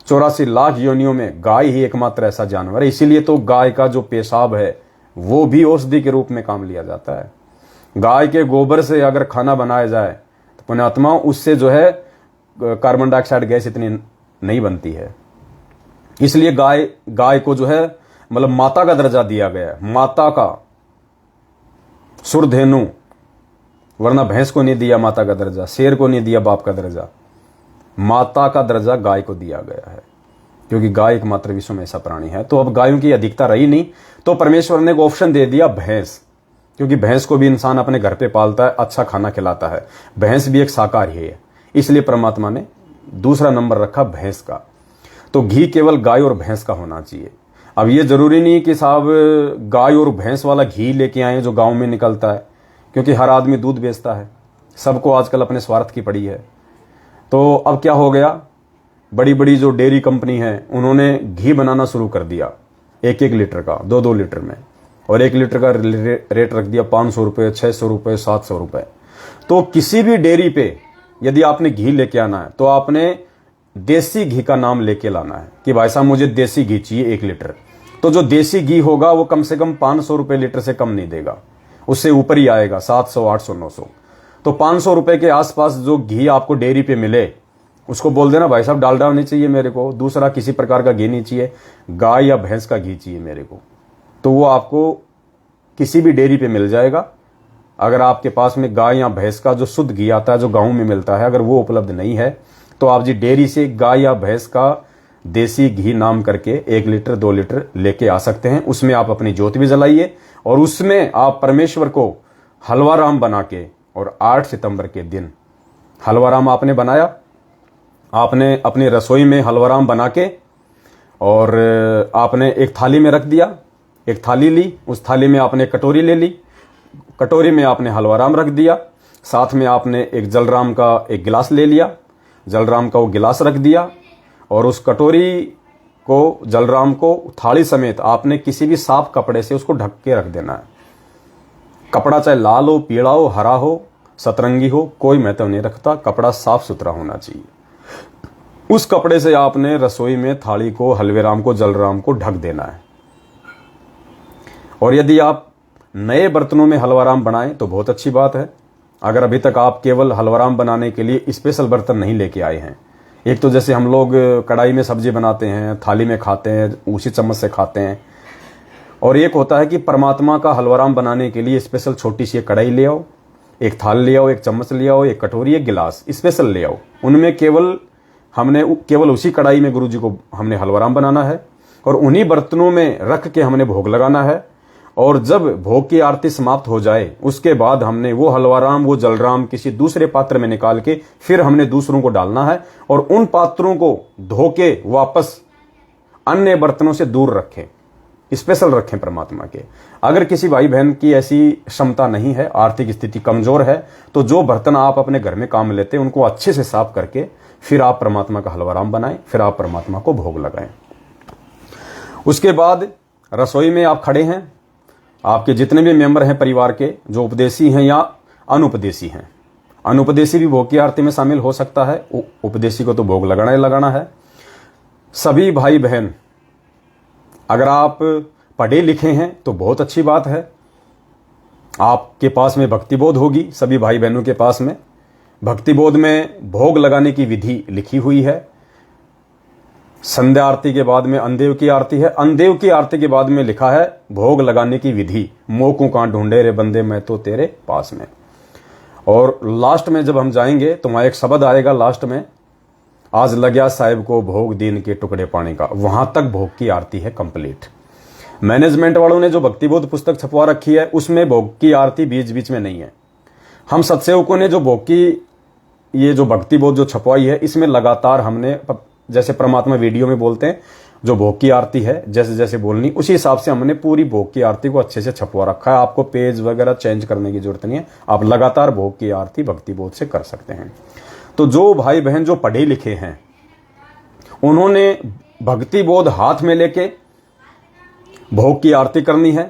84 लाख योनियों में गाय ही एकमात्र ऐसा जानवर है। इसीलिए तो गाय का जो पेशाब है वो भी औषधि के रूप में काम लिया जाता है। गाय के गोबर से अगर खाना बनाया जाए तो पुण्यात्मा उससे जो है कार्बन डाइऑक्साइड गैस इतनी नहीं बनती है। इसलिए गाय को जो है मतलब माता का दर्जा दिया गया है, माता का, सुरधेनु। वरना भैंस को नहीं दिया माता का दर्जा, शेर को नहीं दिया बाप का दर्जा, माता का दर्जा गाय को दिया गया है, क्योंकि गाय एकमात्र विश्व में ऐसा प्राणी है। तो अब गायों की अधिकता रही नहीं, तो परमेश्वर ने एक ऑप्शन दे दिया भैंस, क्योंकि भैंस को भी इंसान अपने घर पे पालता है, अच्छा खाना खिलाता है। भैंस भी एक शाकाहारी है, इसलिए परमात्मा ने दूसरा नंबर रखा भैंस का। तो घी केवल गाय और भैंस का होना चाहिए। अब ये जरूरी नहीं कि साहब गाय और भैंस वाला घी लेके आए जो गांव में निकलता है, क्योंकि हर आदमी दूध बेचता है, सबको आजकल अपने स्वार्थ की पड़ी है। तो अब क्या हो गया, बड़ी बड़ी जो डेयरी कंपनी है उन्होंने घी बनाना शुरू कर दिया, 1-1 लीटर का, 2-2 लीटर में, और 1 लीटर का रेट रख दिया 500 रुपये, 600 रुपये, 700 रुपये। तो किसी भी डेयरी पे यदि आपने घी लेके आना है तो आपने देसी घी का नाम लेके लाना है कि भाई साहब मुझे देसी घी चाहिए 1 लीटर। तो जो देसी घी होगा वो कम से कम 500 रुपये लीटर से कम नहीं देगा, उससे ऊपर ही आएगा, 700, 800, 900। तो 500 रुपये के आसपास जो घी आपको डेयरी पे मिले उसको बोल देना भाई साहब डालडा नहीं चाहिए मेरे को, दूसरा किसी प्रकार का घी नहीं चाहिए, गाय या भैंस का घी चाहिए मेरे को। तो वो आपको किसी भी डेयरी पे मिल जाएगा। अगर आपके पास में गाय या भैंस का जो शुद्ध घी आता है जो गाँव में मिलता है, अगर वो उपलब्ध नहीं है तो आप जी डेयरी से गाय या भैंस का देसी घी नाम करके 1 लीटर 2 लीटर लेके आ सकते हैं। उसमें आप अपनी ज्योत भी जलाइए और उसमें आप परमेश्वर को हलवा राम बना के, और 8 सितंबर के दिन हलवा राम आपने बनाया, आपने अपनी रसोई में हलवा राम बना के और आपने एक थाली में रख दिया, एक थाली ली, उस थाली में आपने कटोरी ले ली, कटोरी में आपने हलवा राम रख दिया, साथ में आपने एक जलराम का एक गिलास ले लिया, जलराम का वो गिलास रख दिया, और उस कटोरी को, जलराम को थाली समेत आपने किसी भी साफ कपड़े से उसको ढक के रख देना है। कपड़ा चाहे लाल हो, पीला हो, हरा हो, सतरंगी हो, कोई महत्व नहीं रखता, कपड़ा साफ सुथरा होना चाहिए। उस कपड़े से आपने रसोई में थाली को, हलवेराम को, जलराम को ढक देना है। और यदि आप नए बर्तनों में हलवाराम बनाएं तो बहुत अच्छी बात है। अगर अभी तक आप केवल हलवाराम बनाने के लिए स्पेशल बर्तन नहीं लेके आए हैं, एक तो जैसे हम लोग कढ़ाई में सब्जी बनाते हैं, थाली में खाते हैं, उसी चम्मच से खाते हैं, और एक होता है कि परमात्मा का हलवाराम बनाने के लिए स्पेशल छोटी सी एक कढ़ाई ले आओ, एक थाल ले आओ, एक चम्मच ले आओ, एक कटोरी, एक गिलास स्पेशल ले आओ। उनमें केवल उसी कढ़ाई में गुरुजी को हमने हलवाराम बनाना है और उन्हीं बर्तनों में रख के हमने भोग लगाना है। और जब भोग की आरती समाप्त हो जाए उसके बाद हमने वो हलवाराम, वो जलराम किसी दूसरे पात्र में निकाल के फिर हमने दूसरों को डालना है, और उन पात्रों को धो के वापस अन्य बर्तनों से दूर रखें, स्पेशल रखें परमात्मा के। अगर किसी भाई बहन की ऐसी क्षमता नहीं है, आर्थिक स्थिति कमजोर है, तो जो बर्तन आप अपने घर में काम लेते हैं उनको अच्छे से साफ करके फिर आप परमात्मा का हलवाराम बनाएं, फिर आप परमात्मा को भोग लगाएं। उसके बाद रसोई में आप खड़े हैं, आपके जितने भी मेंबर हैं परिवार के, जो उपदेशी हैं या अनुपदेशी हैं, अनुपदेशी भी भोग की आरती में शामिल हो सकता है, उपदेशी को तो भोग लगाना ही लगाना है। सभी भाई बहन, अगर आप पढ़े लिखे हैं तो बहुत अच्छी बात है, आपके पास में भक्ति बोध होगी, सभी भाई बहनों के पास में। भक्ति बोध में भोग लगाने की विधि लिखी हुई है। संध्या आरती के बाद में अंदेव की आरती है। अंदेव की आरती के बाद में लिखा है भोग लगाने की विधि, मोकू कहां ढूंढे रे बंदे मैं तो तेरे पास में। और लास्ट में जब हम जाएंगे तो वहां एक शब्द आएगा लास्ट में, आज लग्या साहिब को भोग दीन के टुकड़े पाने का। वहां तक भोग की आरती है कंप्लीट। मैनेजमेंट वालों ने जो भक्तिबोध पुस्तक छपवा रखी है उसमें भोग की आरती बीच बीच में नहीं है। हम सत्सेवकों ने जो भोग की ये जो भक्तिबोध जो छपवाई है इसमें लगातार हमने, जैसे परमात्मा वीडियो में बोलते हैं जो भोग की आरती है जैसे जैसे बोलनी उसी हिसाब से हमने पूरी भोग की आरती को अच्छे से छपवा रखा है। आपको पेज वगैरह चेंज करने की जरूरत नहीं है, आप लगातार भोग की आरती भक्तिबोध से कर सकते हैं। तो जो भाई बहन जो पढ़े लिखे हैं उन्होंने भक्तिबोध हाथ में लेके भोग की आरती करनी है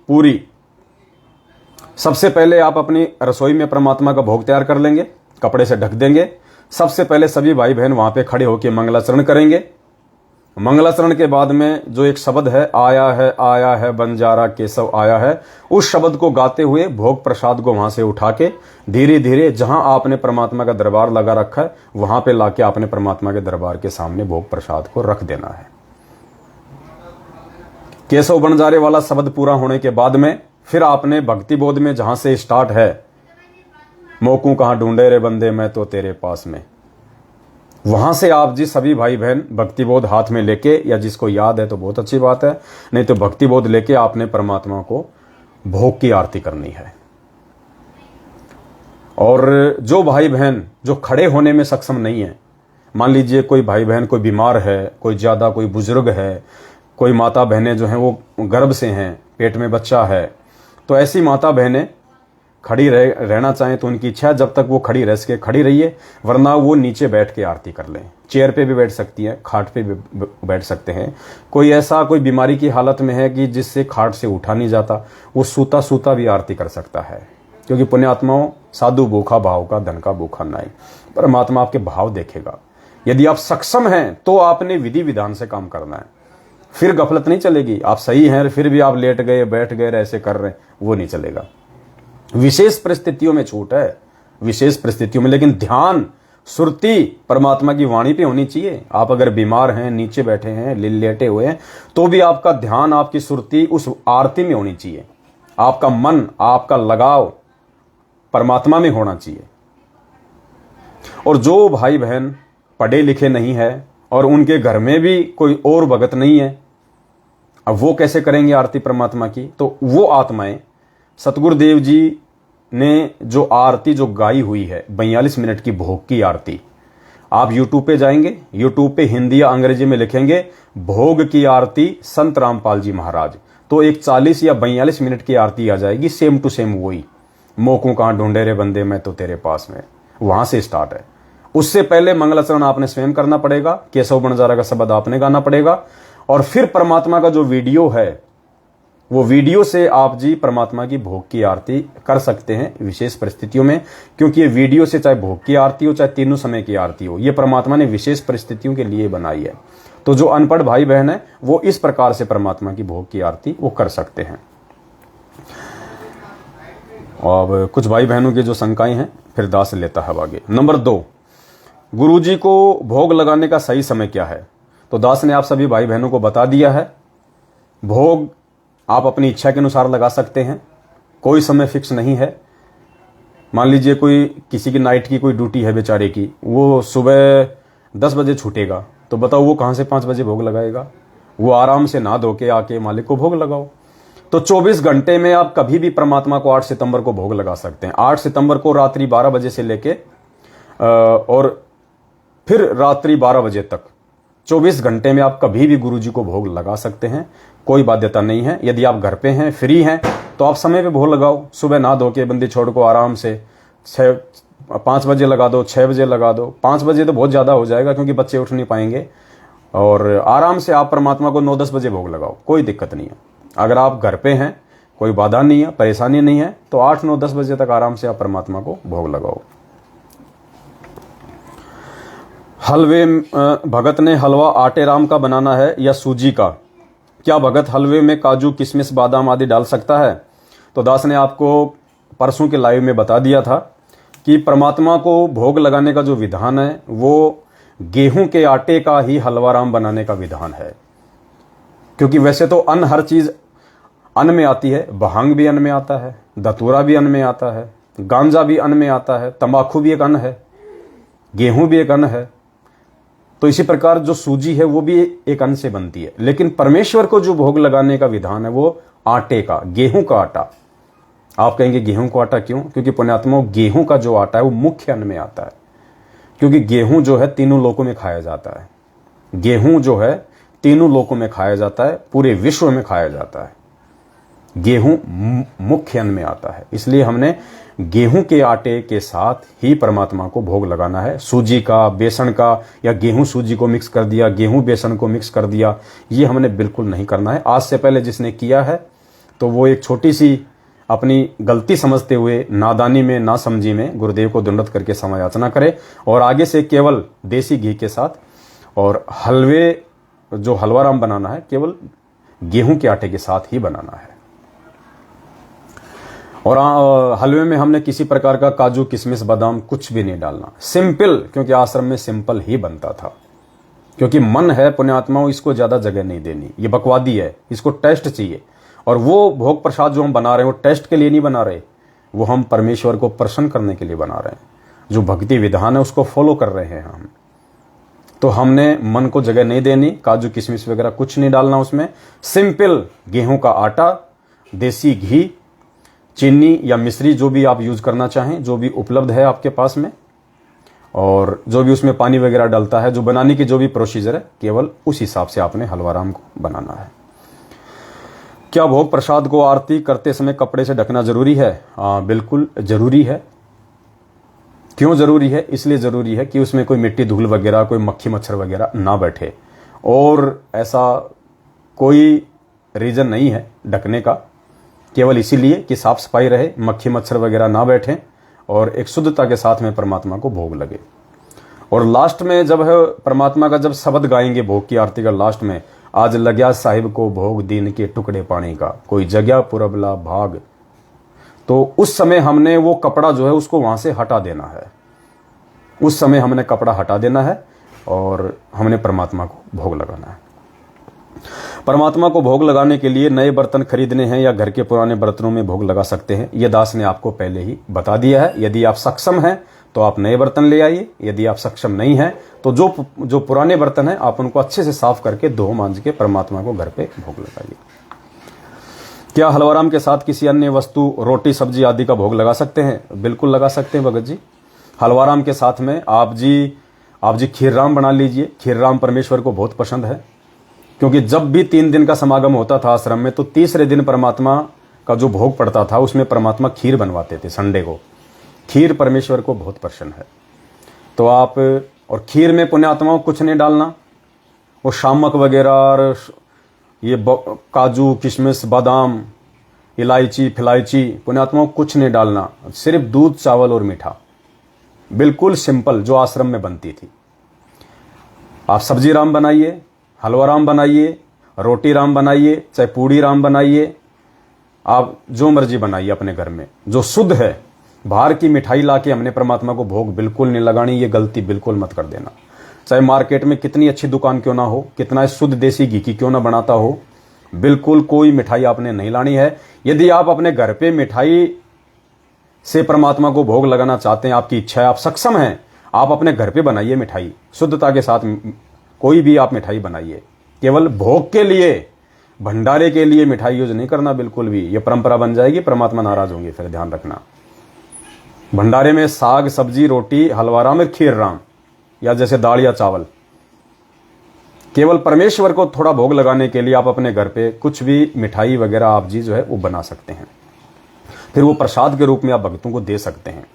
पूरी। सबसे पहले आप अपनी रसोई में परमात्मा का भोग तैयार कर लेंगे, कपड़े से ढक देंगे। सबसे पहले सभी भाई बहन वहां पे खड़े होकर मंगलाचरण करेंगे। मंगलाचरण के बाद में जो एक शब्द है, आया है बंजारा केशव आया है, उस शब्द को गाते हुए भोग प्रसाद को वहां से उठा के धीरे धीरे जहां आपने परमात्मा का दरबार लगा रखा है वहां पे लाके आपने परमात्मा के दरबार के सामने भोग प्रसाद को रख देना है। केशव बंजारे वाला शब्द पूरा होने के बाद में फिर आपने भक्ति बोध में जहां से स्टार्ट है, मोकू कहां ढूंढे रे बंदे मैं तो तेरे पास में, वहां से आप जी सभी भाई बहन भक्तिबोध हाथ में लेके, या जिसको याद है तो बहुत अच्छी बात है, नहीं तो भक्तिबोध लेके आपने परमात्मा को भोग की आरती करनी है। और जो भाई बहन जो खड़े होने में सक्षम नहीं है, मान लीजिए कोई भाई बहन कोई बीमार है, कोई ज्यादा कोई बुजुर्ग है, कोई माता बहनें जो हैं वो गर्भ से हैं, पेट में बच्चा है, तो ऐसी माता बहनें खड़ी रहना चाहें तो उनकी इच्छा है, जब तक वो खड़ी रह सके खड़ी रहिए, वरना वो नीचे बैठ के आरती कर लें। चेयर पे भी बैठ सकती हैं, खाट पे भी बैठ सकते हैं। कोई ऐसा कोई बीमारी की हालत में है कि जिससे खाट से उठा नहीं जाता, वो सूता सूता भी आरती कर सकता है, क्योंकि पुण्यात्माओं साधु भूखा भाव का धन का भूखा नाई। परमात्मा आपके भाव देखेगा। यदि आप सक्षम हैं तो आपने विधि विधान से काम करना है, फिर गफलत नहीं चलेगी। आप सही हैं फिर भी आप लेट गए बैठ गए ऐसे कर रहे हैं, वो नहीं चलेगा। विशेष परिस्थितियों में छूट है, विशेष परिस्थितियों में, लेकिन ध्यान सुरती परमात्मा की वाणी पे होनी चाहिए। आप अगर बीमार हैं, नीचे बैठे हैं, लेटे हुए हैं, तो भी आपका ध्यान आपकी सुरती उस आरती में होनी चाहिए। आपका मन आपका लगाव परमात्मा में होना चाहिए। और जो भाई बहन पढ़े लिखे नहीं है और उनके घर में भी कोई और भगत नहीं है, अब वो कैसे करेंगे आरती परमात्मा की? तो वो आत्माएं सतगुरुदेव जी ने जो आरती जो गाई हुई है 42 मिनट की भोग की आरती, आप यूट्यूब पे जाएंगे, यूट्यूब पे हिंदी या अंग्रेजी में लिखेंगे भोग की आरती संत रामपाल जी महाराज, तो एक 40 या 42 मिनट की आरती आ जाएगी, सेम टू सेम वही, मोकू कहां ढूंढे रे बंदे मैं तो तेरे पास में, वहां से स्टार्ट है। उससे पहले मंगलाचरण आपने स्वयं करना पड़ेगा, केशव बंजारा का शब्द आपने गाना पड़ेगा, और फिर परमात्मा का जो वीडियो है वो वीडियो से आप जी परमात्मा की भोग की आरती कर सकते हैं विशेष परिस्थितियों में, क्योंकि ये वीडियो से चाहे भोग की आरती हो चाहे तीनों समय की आरती हो, ये परमात्मा ने विशेष परिस्थितियों के लिए बनाई है। तो जो अनपढ़ भाई बहन है वो इस प्रकार से परमात्मा की भोग की आरती वो कर सकते हैं। और कुछ भाई बहनों की जो शंकाएं हैं फिर दास लेता है आगे। नंबर 2, गुरुजी को भोग लगाने का सही समय क्या है? तो दास ने आप सभी भाई बहनों को बता दिया है। भोग आप अपनी इच्छा के अनुसार लगा सकते हैं, कोई समय फिक्स नहीं है। मान लीजिए कोई किसी की नाइट की कोई ड्यूटी है बेचारे की, वो सुबह 10 बजे छूटेगा, तो बताओ वो कहां से 5 बजे भोग लगाएगा? वो आराम से नहा धो के आके मालिक को भोग लगाओ। तो 24 घंटे में आप कभी भी परमात्मा को 8 सितंबर को भोग लगा सकते हैं। 8 सितंबर को रात्रि 12 बजे से लेके और फिर रात्रि 12 बजे तक 24 घंटे में आप कभी भी गुरुजी को भोग लगा सकते हैं, कोई बाध्यता नहीं है। यदि आप घर पे हैं, फ्री हैं, तो आप समय पे भोग लगाओ। सुबह नहा धो के बंदी छोड़ को आराम से 5 बजे लगा दो, 6 बजे लगा दो। 5 बजे तो बहुत ज़्यादा हो जाएगा क्योंकि बच्चे उठ नहीं पाएंगे, और आराम से आप परमात्मा को 9-10 बजे भोग लगाओ, कोई दिक्कत नहीं है। अगर आप घर पे हैं, कोई बाधा नहीं है, परेशानी नहीं है, तो 8, 9, 10 बजे तक आराम से आप परमात्मा को भोग लगाओ। हलवे भगत ने हलवा आटे राम का बनाना है या सूजी का? क्या भगत हलवे में काजू किशमिश बादाम आदि डाल सकता है? तो दास ने आपको परसों के लाइव में बता दिया था कि परमात्मा को भोग लगाने का जो विधान है वो गेहूं के आटे का ही हलवा राम बनाने का विधान है। क्योंकि वैसे तो अन्न, हर चीज अन्न में आती है, भांग भी अन्न में आता है, धतूरा भी अन्न में आता है, गांजा भी अन्न में आता है, तंबाकू भी एक अन्न है, गेहूं भी एक अन्न है। तो इसी प्रकार जो सूजी है वो भी एक अन्न से बनती है। लेकिन परमेश्वर को जो भोग लगाने का विधान है वो आटे का, गेहूं का आटा। आप कहेंगे गेहूं का आटा क्यों? क्योंकि पुण्यात्मा गेहूं का जो आटा है वो मुख्य अन्न में आता है। क्योंकि गेहूं जो है तीनों लोकों में खाया जाता है। गेहूं जो है तीनों लोकों में खाया जाता है, पूरे विश्व में खाया जाता है। गेहूं मुख्य अन्न में आता है, इसलिए हमने गेहूं के आटे के साथ ही परमात्मा को भोग लगाना है। सूजी का, बेसन का, या गेहूं सूजी को मिक्स कर दिया, गेहूं बेसन को मिक्स कर दिया, ये हमने बिल्कुल नहीं करना है। आज से पहले जिसने किया है तो वो एक छोटी सी अपनी गलती समझते हुए, नादानी में, नासमझी में गुरुदेव को दंडवत करके क्षमा याचना करे और आगे से केवल देसी घी के साथ और हलवे, जो हलवा राम बनाना है केवल गेहूं के आटे के साथ ही बनाना है। और हलवे में हमने किसी प्रकार का काजू, किशमिश, बादाम कुछ भी नहीं डालना। सिंपल, क्योंकि आश्रम में सिंपल ही बनता था। क्योंकि मन है पुण्यात्माओं, इसको ज्यादा जगह नहीं देनी, ये बकवादी है, इसको टेस्ट चाहिए। और वो भोग प्रसाद जो हम बना रहे हैं वो टेस्ट के लिए नहीं बना रहे, वो हम परमेश्वर को प्रसन्न करने के लिए बना रहे हैं। जो भक्ति विधान है उसको फॉलो कर रहे हैं हम। तो हमने मन को जगह नहीं देनी, काजू किशमिश वगैरह कुछ नहीं डालना उसमें। सिंपल गेहूं का आटा, देसी घी, चीनी या मिश्री जो भी आप यूज करना चाहें, जो भी उपलब्ध है आपके पास में, और जो भी उसमें पानी वगैरह डलता है, जो बनाने की जो भी प्रोसीजर है, केवल उस हिसाब से आपने हलवा राम को बनाना है। क्या भोग प्रसाद को आरती करते समय कपड़े से ढकना जरूरी है? बिल्कुल जरूरी है। क्यों जरूरी है? इसलिए जरूरी है कि उसमें कोई मिट्टी, धूल वगैरह, कोई मक्खी मच्छर वगैरह ना बैठे। और ऐसा कोई रीजन नहीं है ढकने का, केवल इसीलिए कि साफ सफाई रहे, मक्खी मच्छर वगैरह ना बैठे और एक शुद्धता के साथ में परमात्मा को भोग लगे। और लास्ट में जब है परमात्मा का जब शब्द गाएंगे भोग की आरती का लास्ट में, आज लग्या साहिब को भोग दीन के टुकड़े पानी का, कोई जगह पुरबला भाग, तो उस समय हमने वो कपड़ा जो है उसको वहां से हटा देना है। उस समय हमने कपड़ा हटा देना है और हमने परमात्मा को भोग लगाना है। परमात्मा को भोग लगाने के लिए नए बर्तन खरीदने हैं या घर के पुराने बर्तनों में भोग लगा सकते हैं, यह दास ने आपको पहले ही बता दिया है। यदि आप सक्षम हैं तो आप नए बर्तन ले आइए, यदि आप सक्षम नहीं हैं तो जो पुराने बर्तन हैं आप उनको अच्छे से साफ करके धो मांज के परमात्मा को घर पे भोग लगाइए। क्या हलवा राम के साथ किसी अन्य वस्तु, रोटी, सब्जी आदि का भोग लगा सकते हैं? बिल्कुल लगा सकते हैं भगत जी। हलवा राम के साथ में आप जी खीर राम बना लीजिए। खीर राम परमेश्वर को बहुत पसंद है, क्योंकि जब भी 3 दिन का समागम होता था आश्रम में तो तीसरे दिन परमात्मा का जो भोग पड़ता था उसमें परमात्मा खीर बनवाते थे। संडे को खीर परमेश्वर को बहुत पसंद है। तो आप, और खीर में पुण्यात्माओं कुछ नहीं डालना, वो शामक वगैरह और ये काजू, किशमिश, बादाम, इलायची, फिलायची, पुण्यात्माओं कुछ नहीं डालना, सिर्फ दूध, चावल और मीठा, बिल्कुल सिंपल जो आश्रम में बनती थी। आप सब्जी राम बनाइए, हलवा राम बनाइए, रोटी राम बनाइए, चाहे पूड़ी राम बनाइए, आप जो मर्जी बनाइए अपने घर में, जो शुद्ध है। बाहर की मिठाई लाके हमने परमात्मा को भोग बिल्कुल नहीं लगानी, ये गलती बिल्कुल मत कर देना। चाहे मार्केट में कितनी अच्छी दुकान क्यों ना हो, कितना शुद्ध देसी घी की क्यों ना बनाता हो, बिल्कुल कोई मिठाई आपने नहीं लानी है। यदि आप अपने घर पे मिठाई से परमात्मा को भोग लगाना चाहते हैं, आपकी इच्छा है, आप सक्षम हैं, आप अपने घर पे बनाइए मिठाई शुद्धता के साथ। कोई भी आप मिठाई बनाइए, केवल भोग के लिए, भंडारे के लिए मिठाई यूज नहीं करना बिल्कुल भी। ये परंपरा बन जाएगी, परमात्मा नाराज होंगे, फिर ध्यान रखना। भंडारे में साग, सब्जी, रोटी, हलवा राम और खीर राम, या जैसे दाल या चावल, केवल परमेश्वर को थोड़ा भोग लगाने के लिए आप अपने घर पे कुछ भी मिठाई वगैरह आप जी जो है वो बना सकते हैं। फिर वो प्रसाद के रूप में आप भक्तों को दे सकते हैं।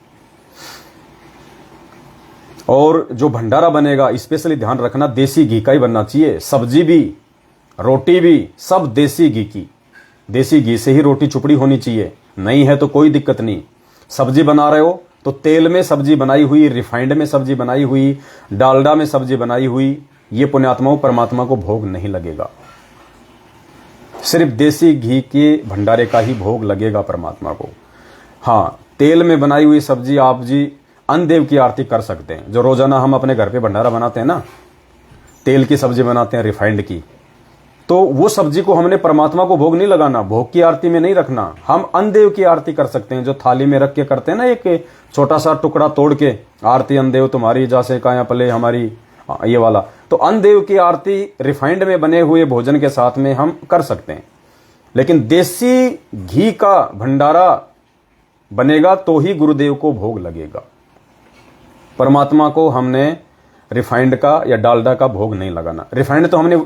और जो भंडारा बनेगा स्पेशली ध्यान रखना, देसी घी का ही बनना चाहिए। सब्जी भी, रोटी भी, सब देसी घी की, देसी घी से ही रोटी चुपड़ी होनी चाहिए। नहीं है तो कोई दिक्कत नहीं। सब्जी बना रहे हो तो तेल में सब्जी बनाई हुई, रिफाइंड में सब्जी बनाई हुई, डालडा में सब्जी बनाई हुई, ये पुण्यात्माओं परमात्मा को भोग नहीं लगेगा। सिर्फ देसी घी के भंडारे का ही भोग लगेगा परमात्मा को। हाँ, तेल में बनाई हुई सब्जी आप जी अन्नदेव की आरती कर सकते हैं। जो रोजाना हम अपने घर पे भंडारा बनाते हैं ना, तेल की सब्जी बनाते हैं रिफाइंड की, तो वो सब्जी को हमने परमात्मा को भोग नहीं लगाना, भोग की आरती में नहीं रखना। हम अन्नदेव की आरती कर सकते हैं, जो थाली में रख के करते हैं ना, एक छोटा सा टुकड़ा तोड़ के, आरती अन्नदेव तुम्हारी जैसे काया पले हमारी, ये वाला। तो अन्नदेव की आरती रिफाइंड में बने हुए भोजन के साथ में हम कर सकते हैं। लेकिन देसी घी का भंडारा बनेगा तो ही गुरुदेव को भोग लगेगा। परमात्मा को हमने रिफाइंड का या डालडा का भोग नहीं लगाना। रिफाइंड तो हमने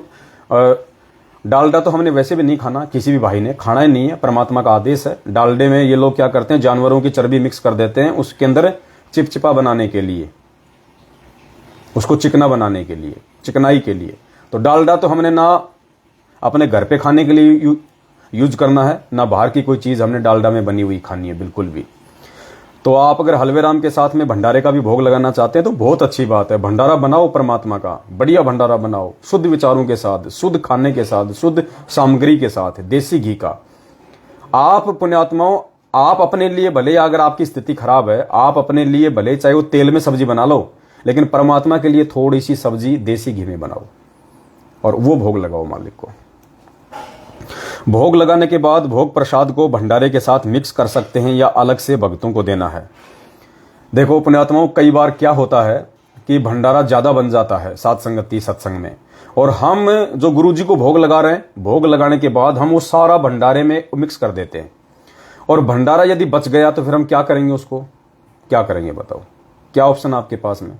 डालडा तो हमने वैसे भी नहीं खाना, किसी भी भाई ने खाना ही नहीं है, परमात्मा का आदेश है। डालडे में ये लोग क्या करते हैं, जानवरों की चर्बी मिक्स कर देते हैं उसके अंदर चिपचिपा बनाने के लिए, उसको चिकना बनाने के लिए, चिकनाई के लिए। तो डालडा तो हमने ना अपने घर पे खाने के लिए यूज करना है, ना बाहर की कोई चीज हमने डालडा में बनी हुई खानी है, बिल्कुल भी। तो आप अगर हलवे राम के साथ में भंडारे का भी भोग लगाना चाहते हैं तो बहुत अच्छी बात है। भंडारा बनाओ परमात्मा का, बढ़िया भंडारा बनाओ, शुद्ध विचारों के साथ, शुद्ध खाने के साथ, शुद्ध सामग्री के साथ, देसी घी का। आप पुण्यात्माओं, आप अपने लिए भले, अगर आपकी स्थिति खराब है, आप अपने लिए भले चाहे वो तेल में सब्जी बना लो, लेकिन परमात्मा के लिए थोड़ी सी सब्जी देसी घी में बनाओ और वो भोग लगाओ मालिक को। भोग लगाने के बाद भोग प्रसाद को भंडारे के साथ मिक्स कर सकते हैं या अलग से भक्तों को देना है। देखो पुण्यात्माओं, कई बार क्या होता है कि भंडारा ज्यादा बन जाता है सात संगति सत्संग में, और हम जो गुरु जी को भोग लगा रहे हैं, भोग लगाने के बाद हम वो सारा भंडारे में मिक्स कर देते हैं। और भंडारा यदि बच गया तो फिर हम क्या करेंगे, उसको क्या करेंगे बताओ? क्या ऑप्शन आपके पास में?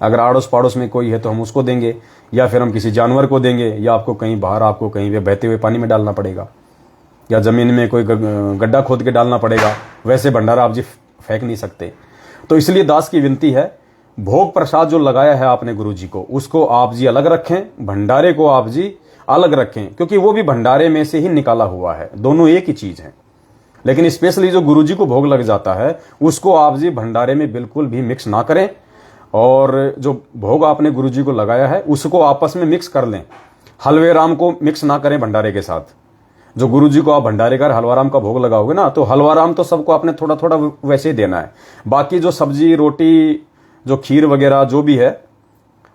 अगर आड़ोस पड़ोस में कोई है तो हम उसको देंगे, या फिर हम किसी जानवर को देंगे, या आपको कहीं बाहर, आपको कहीं पे बहते हुए पानी में डालना पड़ेगा, या जमीन में कोई गड्ढा खोद के डालना पड़ेगा। वैसे भंडारा आप जी फेंक नहीं सकते। तो इसलिए दास की विनती है, भोग प्रसाद जो लगाया है आपने गुरु जी को, उसको आप जी अलग रखें, भंडारे को आप जी अलग रखें, क्योंकि वो भी भंडारे में से ही निकाला हुआ है, दोनों एक ही चीज है। लेकिन स्पेशली जो गुरु जी को भोग लग जाता है उसको आप जी भंडारे में बिल्कुल भी मिक्स ना करें, और जो भोग आपने गुरु जी को लगाया है उसको आपस में मिक्स कर लें। हलवे राम को मिक्स ना करें भंडारे के साथ। जो गुरु जी को आप भंडारे का हलवा राम का भोग लगाओगे ना, तो हलवा राम तो सबको आपने थोड़ा थोड़ा वैसे ही देना है। बाकी जो सब्जी रोटी, जो खीर वगैरह जो भी है,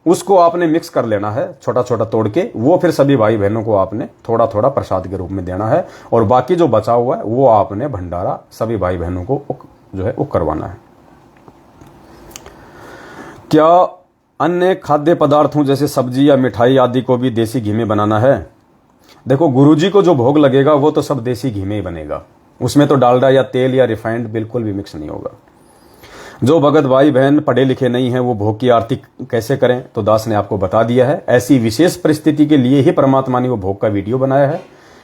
उसको आपने मिक्स कर लेना है छोटा छोटा तोड़ के, वो फिर सभी भाई बहनों को आपने थोड़ा थोड़ा प्रसाद के रूप में देना है। और बाकी जो बचा हुआ है वो आपने भंडारा सभी भाई बहनों को जो है वो करवाना है। क्या अन्य खाद्य पदार्थों जैसे सब्जी या मिठाई आदि को भी देसी घी में बनाना है? देखो, गुरुजी को जो भोग लगेगा वो तो सब देसी घी में ही बनेगा, उसमें तो डालडा या तेल या रिफाइंड बिल्कुल भी मिक्स नहीं होगा। जो भगत भाई बहन पढ़े लिखे नहीं है वो भोग की आरती कैसे करें, तो दास ने आपको बता दिया है। ऐसी विशेष परिस्थिति के लिए ही परमात्मा ने वो भोग का वीडियो बनाया है।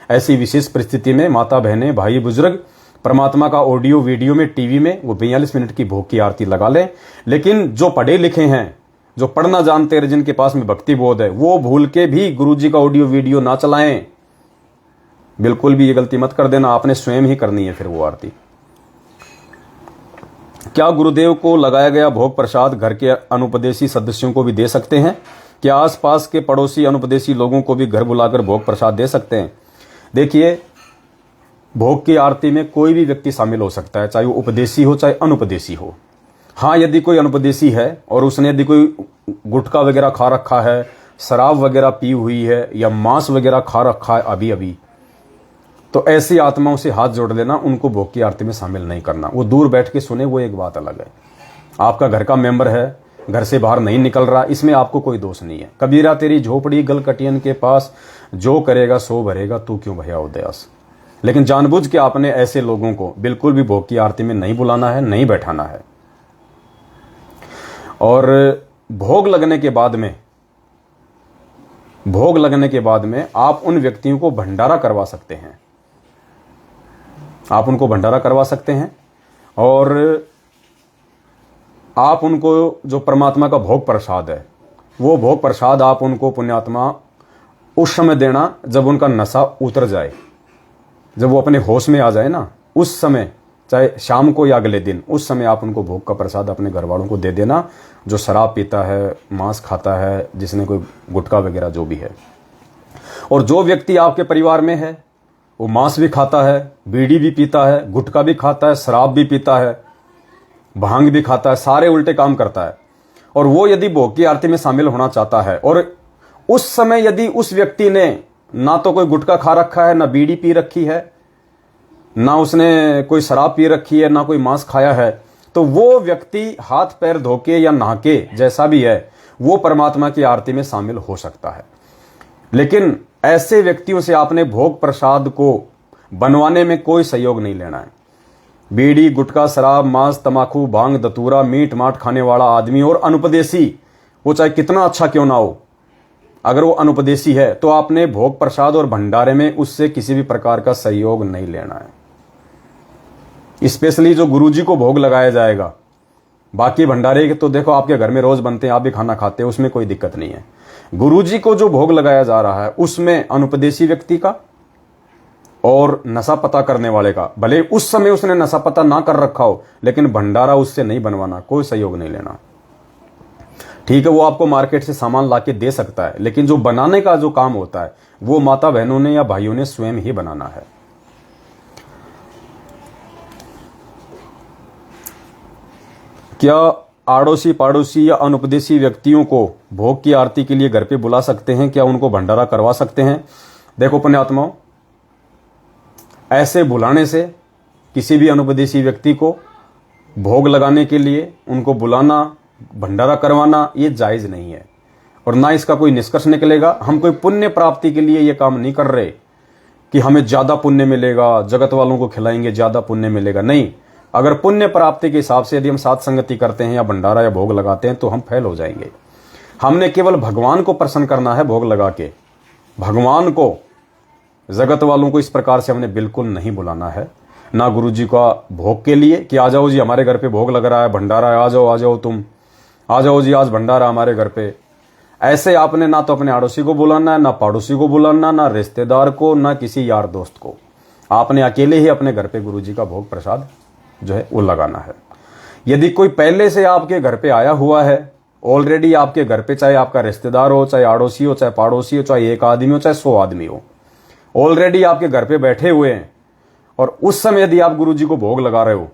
ऐसी विशेष परिस्थिति में माता बहनें, भाई बुजुर्ग परमात्मा का ऑडियो वीडियो में टीवी में वो 42 मिनट की भोग की आरती लगा लें। लेकिन जो पढ़े लिखे हैं, जो पढ़ना जानते हैं, जिनके पास में भक्ति बोध है, वो भूल के भी गुरुजी का ऑडियो वीडियो ना चलाएं। बिल्कुल भी ये गलती मत कर देना, आपने स्वयं ही करनी है फिर वो आरती। क्या गुरुदेव को लगाया गया भोग प्रसाद घर के अनुपदेशी सदस्यों को भी दे सकते हैं? क्या आसपास के पड़ोसी अनुपदेशी लोगों को भी घर बुलाकर भोग प्रसाद दे सकते हैं? देखिए, भोग की आरती में कोई भी व्यक्ति शामिल हो सकता है, चाहे वो उपदेशी हो चाहे अनुपदेशी हो। हाँ, यदि कोई अनुपदेशी है और उसने यदि कोई गुटखा वगैरह खा रखा है, शराब वगैरह पी हुई है, या मांस वगैरह खा रखा है अभी अभी, तो ऐसी आत्माओं से हाथ जोड़ लेना, उनको भोग की आरती में शामिल नहीं करना। वो दूर बैठ के सुने, वो एक बात अलग है। आपका घर का मेंबर है, घर से बाहर नहीं निकल रहा, इसमें आपको कोई दोष नहीं है। कबीरा तेरी झोपड़ी गलकटियन के पास, जो करेगा सो भरेगा, तू क्यों भया उदयास। लेकिन जानबूझ के आपने ऐसे लोगों को बिल्कुल भी भोग की आरती में नहीं बुलाना है, नहीं बैठाना है। और भोग लगने के बाद में आप उन व्यक्तियों को भंडारा करवा सकते हैं, आप उनको भंडारा करवा सकते हैं। और आप उनको जो परमात्मा का भोग प्रसाद है, वो भोग प्रसाद आप उनको पुण्यात्मा उस समय देना जब उनका नशा उतर जाए, जब वो अपने होश में आ जाए ना, उस समय, चाहे शाम को या अगले दिन, उस समय आप उनको भोग का प्रसाद अपने घर वालों को दे देना, जो शराब पीता है, मांस खाता है, जिसने कोई गुटखा वगैरह जो भी है। और जो व्यक्ति आपके परिवार में है वो मांस भी खाता है, बीड़ी भी पीता है, गुटखा भी खाता है, शराब भी पीता है, भांग भी खाता है, सारे उल्टे काम करता है, और वो यदि भोग की आरती में शामिल होना चाहता है और उस समय यदि उस व्यक्ति ने ना तो कोई गुटखा खा रखा है, ना बीड़ी पी रखी है, ना उसने कोई शराब पी रखी है, ना कोई मांस खाया है, तो वो व्यक्ति हाथ पैर धोके या नहाके जैसा भी है वो परमात्मा की आरती में शामिल हो सकता है। लेकिन ऐसे व्यक्तियों से आपने भोग प्रसाद को बनवाने में कोई सहयोग नहीं लेना है। बीड़ी, गुटखा, शराब, मांस, तमाकू, भांग, धतूरा, मीट माट खाने वाला आदमी और अनुपदेशी, वो चाहे कितना अच्छा क्यों ना हो, अगर वो अनुपदेशी है तो आपने भोग प्रसाद और भंडारे में उससे किसी भी प्रकार का सहयोग नहीं लेना है। स्पेशली जो गुरुजी को भोग लगाया जाएगा, बाकी भंडारे तो देखो आपके घर में रोज बनते हैं, आप भी खाना खाते हैं, उसमें कोई दिक्कत नहीं है। गुरुजी को जो भोग लगाया जा रहा है उसमें अनुपदेशी व्यक्ति का और नशा पता करने वाले का, भले उस समय उसने नशा पता ना कर रखा हो, लेकिन भंडारा उससे नहीं बनवाना, कोई सहयोग नहीं लेना। ठीक है, वो आपको मार्केट से सामान लाके दे सकता है, लेकिन जो बनाने का जो काम होता है वो माता बहनों ने या भाइयों ने स्वयं ही बनाना है। क्या आड़ोसी पाड़ोसी या अनुपदेशी व्यक्तियों को भोग की आरती के लिए घर पे बुला सकते हैं? क्या उनको भंडारा करवा सकते हैं? देखो पुण्यात्माओं, ऐसे बुलाने से किसी भी अनुपदेशी व्यक्ति को भोग लगाने के लिए उनको बुलाना, भंडारा करवाना ये जायज नहीं है, और ना इसका कोई निष्कर्ष निकलेगा। हम कोई पुण्य प्राप्ति के लिए ये काम नहीं कर रहे कि हमें ज्यादा पुण्य मिलेगा, जगत वालों को खिलाएंगे ज्यादा पुण्य मिलेगा, नहीं। अगर पुण्य प्राप्ति के हिसाब से यदि हम साथ संगति करते हैं या भंडारा या भोग लगाते हैं तो हम फेल हो जाएंगे। हमने केवल भगवान को प्रसन्न करना है भोग लगा के, भगवान को, जगत वालों को इस प्रकार से हमने बिल्कुल नहीं बुलाना है। ना गुरु जी का भोग के लिए कि आ जाओ जी हमारे घर पे भोग लग रहा है, भंडारा है, आ जाओ तुम, आ जाओ जी आज भंडारा हमारे घर पे। ऐसे आपने ना तो अपने आड़ोसी को बुलाना है, ना पड़ोसी को बुलाना, ना रिश्तेदार को, ना किसी यार दोस्त को। आपने अकेले ही अपने घर पे गुरु जी का भोग प्रसाद जो है वो लगाना है। यदि कोई पहले से आपके घर पे आया हुआ है, ऑलरेडी आपके घर पे, चाहे आपका रिश्तेदार हो, चाहे आड़ोसी हो, चाहे पड़ोसी हो, चाहे एक आदमी हो, चाहे 100 आदमी हो, ऑलरेडी आपके घर पे बैठे हुए हैं, और उस समय यदि आप गुरु जी को भोग लगा रहे हो,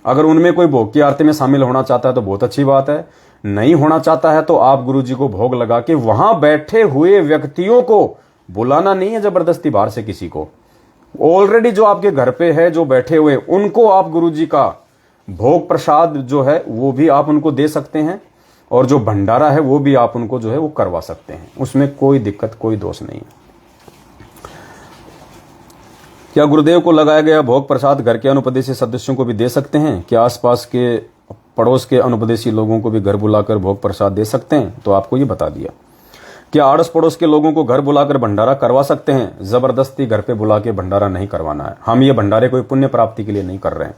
अगर उनमें कोई भोग की आरती में शामिल होना चाहता है तो बहुत अच्छी बात है। नहीं होना चाहता है तो आप गुरु जी को भोग लगा के वहां बैठे हुए व्यक्तियों को बुलाना नहीं है जबरदस्ती बाहर से किसी को। ऑलरेडी जो आपके घर पे है, जो बैठे हुए, उनको आप गुरु जी का भोग प्रसाद जो है वो भी आप उनको दे सकते हैं, और जो भंडारा है वो भी आप उनको जो है वो करवा सकते हैं। उसमें कोई दिक्कत, कोई दोष नहीं है। क्या गुरुदेव को लगाया गया भोग प्रसाद घर के अनुपदेशी सदस्यों को भी दे सकते हैं? क्या आसपास के पड़ोस के अनुपदेशी लोगों को भी घर बुलाकर भोग प्रसाद दे सकते हैं? तो आपको ये बता दिया। क्या आड़ोस पड़ोस के लोगों को घर बुलाकर भंडारा करवा सकते हैं? जबरदस्ती घर पे बुला के भंडारा नहीं करवाना है। हम ये भंडारे कोई पुण्य प्राप्ति के लिए नहीं कर रहे हैं।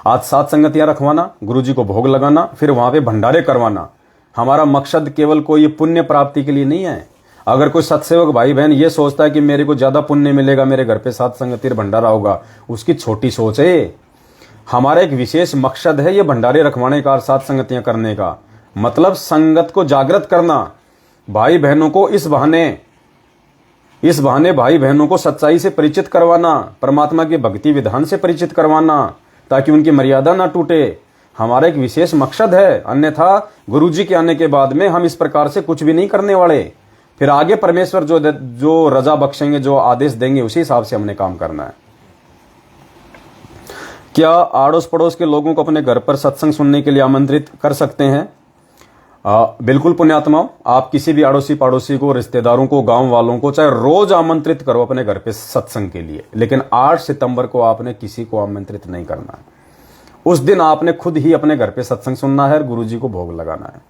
आज सात संगतियां रखवाना, गुरुजी को भोग लगाना, फिर वहां पे भंडारे करवाना, हमारा मकसद केवल कोई पुण्य प्राप्ति के लिए नहीं है। अगर कोई सत्सेवक भाई बहन ये सोचता है कि मेरे को ज्यादा पुण्य मिलेगा, मेरे घर पे सात संगति भंडारा होगा, उसकी छोटी सोच है। हमारा एक विशेष मकसद है ये भंडारे रखवाने का, सात संगतियां करने का, मतलब संगत को जागृत करना, भाई बहनों को इस बहाने भाई बहनों को सच्चाई से परिचित करवाना, परमात्मा के भक्ति विधान से परिचित करवाना, ताकि उनकी मर्यादा ना टूटे। हमारा एक विशेष मकसद है। अन्यथा गुरुजी के आने के बाद में हम इस प्रकार से कुछ भी नहीं करने वाले। फिर आगे परमेश्वर जो रजा बख्शेंगे, जो आदेश देंगे, उसी हिसाब से हमने काम करना है। क्या आड़ोस पड़ोस के लोगों को अपने घर पर सत्संग सुनने के लिए आमंत्रित कर सकते हैं? बिल्कुल पुण्यात्माओं, आप किसी भी आड़ोसी पड़ोसी को, रिश्तेदारों को, गांव वालों को चाहे रोज आमंत्रित करो अपने घर पे सत्संग के लिए, लेकिन 8 सितंबर को आपने किसी को आमंत्रित नहीं करना है। उस दिन आपने खुद ही अपने घर पे सत्संग सुनना है और गुरुजी को भोग लगाना है।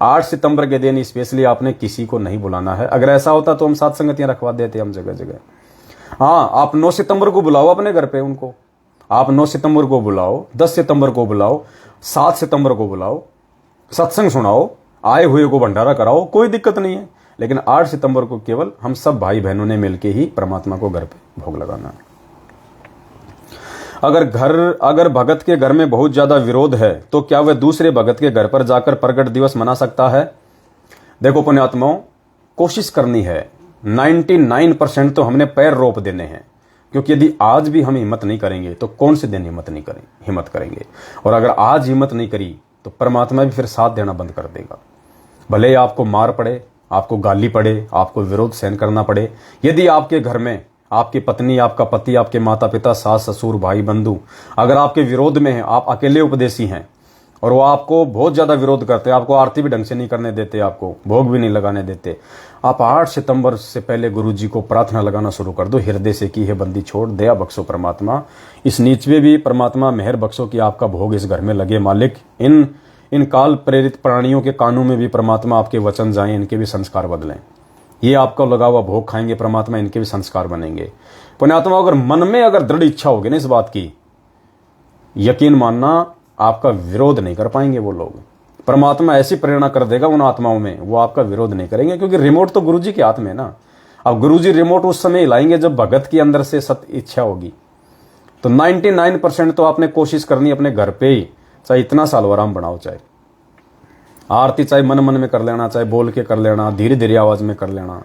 8 सितंबर के दिन स्पेशली आपने किसी को नहीं बुलाना है। अगर ऐसा होता तो हम सात संगतियां रखवा देते हम जगह जगह। हाँ, आप 9 सितंबर को बुलाओ अपने घर पे उनको, आप 9 सितंबर को बुलाओ, 10 सितंबर को बुलाओ, 7 सितंबर को बुलाओ, सत्संग सुनाओ, आए हुए को भंडारा कराओ, कोई दिक्कत नहीं है। लेकिन 8 सितंबर को केवल हम सब भाई बहनों ने मिलकर ही परमात्मा को घर पे भोग लगाना है। अगर भगत के घर में बहुत ज्यादा विरोध है तो क्या वह दूसरे भगत के घर पर जाकर प्रकट दिवस मना सकता है? देखो पुण्यात्माओं, कोशिश करनी है 99% तो हमने पैर रोप देने हैं। क्योंकि यदि आज भी हम हिम्मत नहीं करेंगे तो कौन से दिन हिम्मत करेंगे। और अगर आज हिम्मत नहीं करी तो परमात्मा भी फिर साथ देना बंद कर देगा। भले ही आपको मार पड़े, आपको गाली पड़े, आपको विरोध सहन करना पड़े। यदि आपके घर में आपकी पत्नी, आपका पति, आपके माता पिता, सास ससुर, भाई बंधु अगर आपके विरोध में हैं, आप अकेले उपदेशी हैं और वो आपको बहुत ज्यादा विरोध करते हैं, आपको आरती भी ढंग से नहीं करने देते, आपको भोग भी नहीं लगाने देते, आप 8 सितंबर से पहले गुरु जी को प्रार्थना लगाना शुरू कर दो, हृदय से की है बंदी छोड़, दया बख्शो परमात्मा, इस नीच में भी परमात्मा मेहर बख्शो कि आपका भोग इस घर में लगे मालिक। इन काल प्रेरित प्राणियों के कानों में भी परमात्मा आपके वचन जाएं, इनके भी संस्कार बदलें। ये आपका लगा हुआ भोग खाएंगे परमात्मा, इनके भी संस्कार बनेंगे। पुण्यात्मा अगर मन में अगर दृढ़ इच्छा होगी ना इस बात की, यकीन मानना आपका विरोध नहीं कर पाएंगे वो लोग। परमात्मा ऐसी प्रेरणा कर देगा उन आत्माओं में, वो आपका विरोध नहीं करेंगे, क्योंकि रिमोट तो गुरुजी के हाथ में है ना। अब गुरुजी रिमोट उस समय हिलाएंगे जब भगत के अंदर से सत इच्छा होगी। तो 99% तो आपने कोशिश करनी अपने घर पे ही, चाहे इतना सालवराम बनाओ, चाहे आरती चाहे मन मन में कर लेना, चाहे बोल के कर लेना, धीरे धीरे आवाज में कर लेना,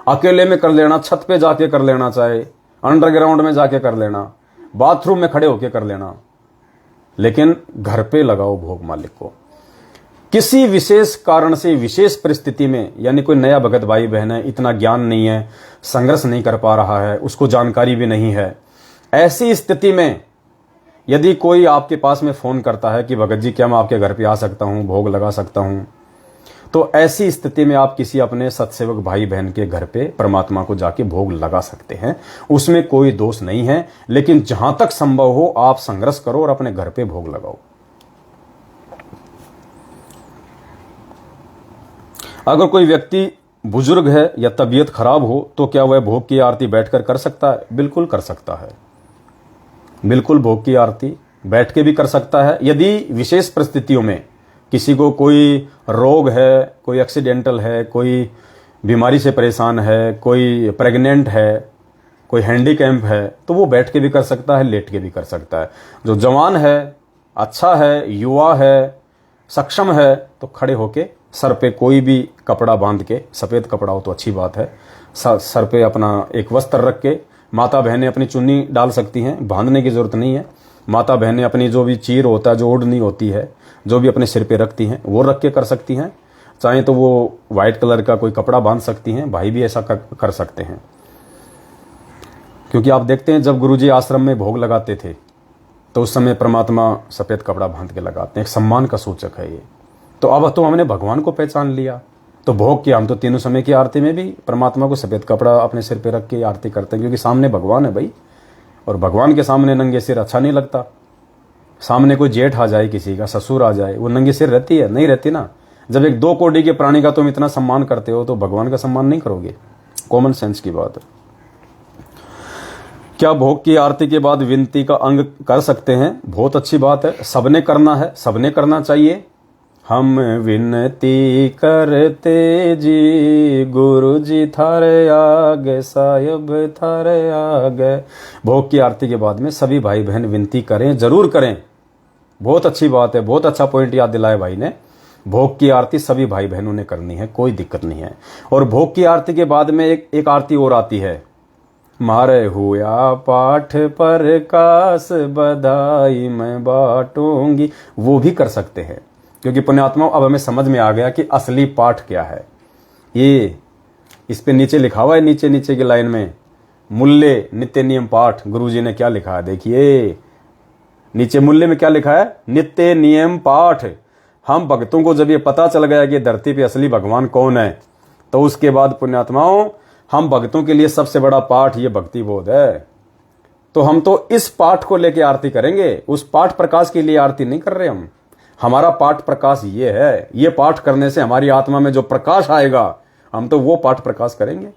अकेले में कर लेना, छत पे जाके कर लेना, चाहे अंडरग्राउंड में जाके कर लेना, बाथरूम में खड़े होके कर लेना, लेकिन घर पे लगाओ भोग मालिक को। किसी विशेष कारण से, विशेष परिस्थिति में, यानी कोई नया भगत भाई बहन है, इतना ज्ञान नहीं है, संघर्ष नहीं कर पा रहा है, उसको जानकारी भी नहीं है, ऐसी स्थिति में यदि कोई आपके पास में फोन करता है कि भगत जी क्या मैं आपके घर पे आ सकता हूं, भोग लगा सकता हूं, तो ऐसी स्थिति में आप किसी अपने सत्सेवक भाई बहन के घर पे परमात्मा को जाके भोग लगा सकते हैं, उसमें कोई दोष नहीं है। लेकिन जहां तक संभव हो आप संघर्ष करो और अपने घर पे भोग लगाओ। अगर कोई व्यक्ति बुजुर्ग है या तबीयत खराब हो तो क्या वह भोग की आरती बैठकर कर सकता है? बिल्कुल कर सकता है, बिल्कुल भोग की आरती बैठ के भी कर सकता है। यदि विशेष परिस्थितियों में किसी को कोई रोग है, कोई एक्सीडेंटल है, कोई बीमारी से परेशान है, कोई प्रेग्नेंट है, कोई हैंडीकैम्प है, तो वो बैठ के भी कर सकता है, लेट के भी कर सकता है। जो जवान है, अच्छा है, युवा है, सक्षम है, तो खड़े होके सर पे कोई भी कपड़ा बांध के, सफेद कपड़ा हो तो अच्छी बात है, सर पे अपना एक वस्त्र रख के, माता बहनें अपनी चुन्नी डाल सकती हैं, बांधने की जरूरत नहीं है। माता बहनें अपनी जो भी चीर होता है, जो ओढ़नी होती है, जो भी अपने सिर पे रखती हैं, वो रख के कर सकती हैं। चाहे तो वो व्हाइट कलर का कोई कपड़ा बांध सकती हैं, भाई भी ऐसा कर सकते हैं। क्योंकि आप देखते हैं जब गुरुजी आश्रम में भोग लगाते थे तो उस समय परमात्मा सफेद कपड़ा बांध के लगाते हैं, एक सम्मान का सूचक है ये। तो अब तो हमने भगवान को पहचान लिया, तो भोग किया। हम तो तीनों समय की आरती में भी परमात्मा को सफेद कपड़ा अपने सिर पे रख के आरती करते हैं, क्योंकि सामने भगवान है भाई, और भगवान के सामने नंगे सिर अच्छा नहीं लगता। सामने कोई जेठ आ जाए, किसी का ससुर आ जाए, वो नंगे सिर रहती है? नहीं रहती ना। जब एक 2 कोड़ी के प्राणी का तुम इतना सम्मान करते हो तो भगवान का सम्मान नहीं करोगे? कॉमन सेंस की बात है। क्या भोग की आरती के बाद विनती का अंग कर सकते हैं? बहुत अच्छी बात है, सबने करना है, सबने करना चाहिए। हम विनती करते जी, गुरु जी थारे आगे, साहिब थारे आगे। भोग की आरती के बाद में सभी भाई बहन विनती करें, जरूर करें। बहुत अच्छी बात है, बहुत अच्छा पॉइंट याद दिलाया भाई ने। भोग की आरती सभी भाई बहनों ने करनी है, कोई दिक्कत नहीं है। और भोग की आरती के बाद में एक आरती और आती है, मारे हुआ पाठ पर कास बधाई मैं बांटूंगी, वो भी कर सकते हैं। क्योंकि पुण्यात्माओं अब हमें समझ में आ गया कि असली पाठ क्या है। ये इस पे नीचे लिखा हुआ है, नीचे की लाइन में, मूल्य नित्य नियम पाठ। गुरुजी ने क्या लिखा है देखिए, नीचे मूल्य में क्या लिखा है? नित्य नियम पाठ। हम भक्तों को जब ये पता चल गया कि धरती पे असली भगवान कौन है, तो उसके बाद पुण्यात्माओं हम भक्तों के लिए सबसे बड़ा पाठ ये भक्ति बोध है। तो हम तो इस पाठ को लेके आरती करेंगे, उस पाठ प्रकाश के लिए आरती नहीं कर रहे हम। हमारा पाठ प्रकाश ये है, ये पाठ करने से हमारी आत्मा में जो प्रकाश आएगा, हम तो वो पाठ प्रकाश करेंगे।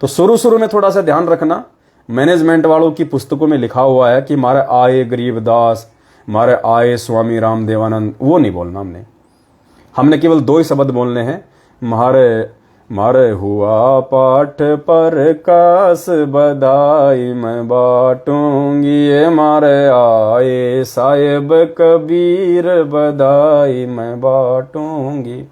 तो शुरू में थोड़ा सा ध्यान रखना, मैनेजमेंट वालों की पुस्तकों में लिखा हुआ है कि मारे आए गरीबदास, मारे आए स्वामी रामदेवानंद, वो नहीं बोलना हमने केवल 2 ही शब्द बोलने हैं, मारे हुआ पाठ पर कास बधाई मैं बांटूंगी, ये मारे आए साहिब कबीर बधाई मैं बांटूंगी।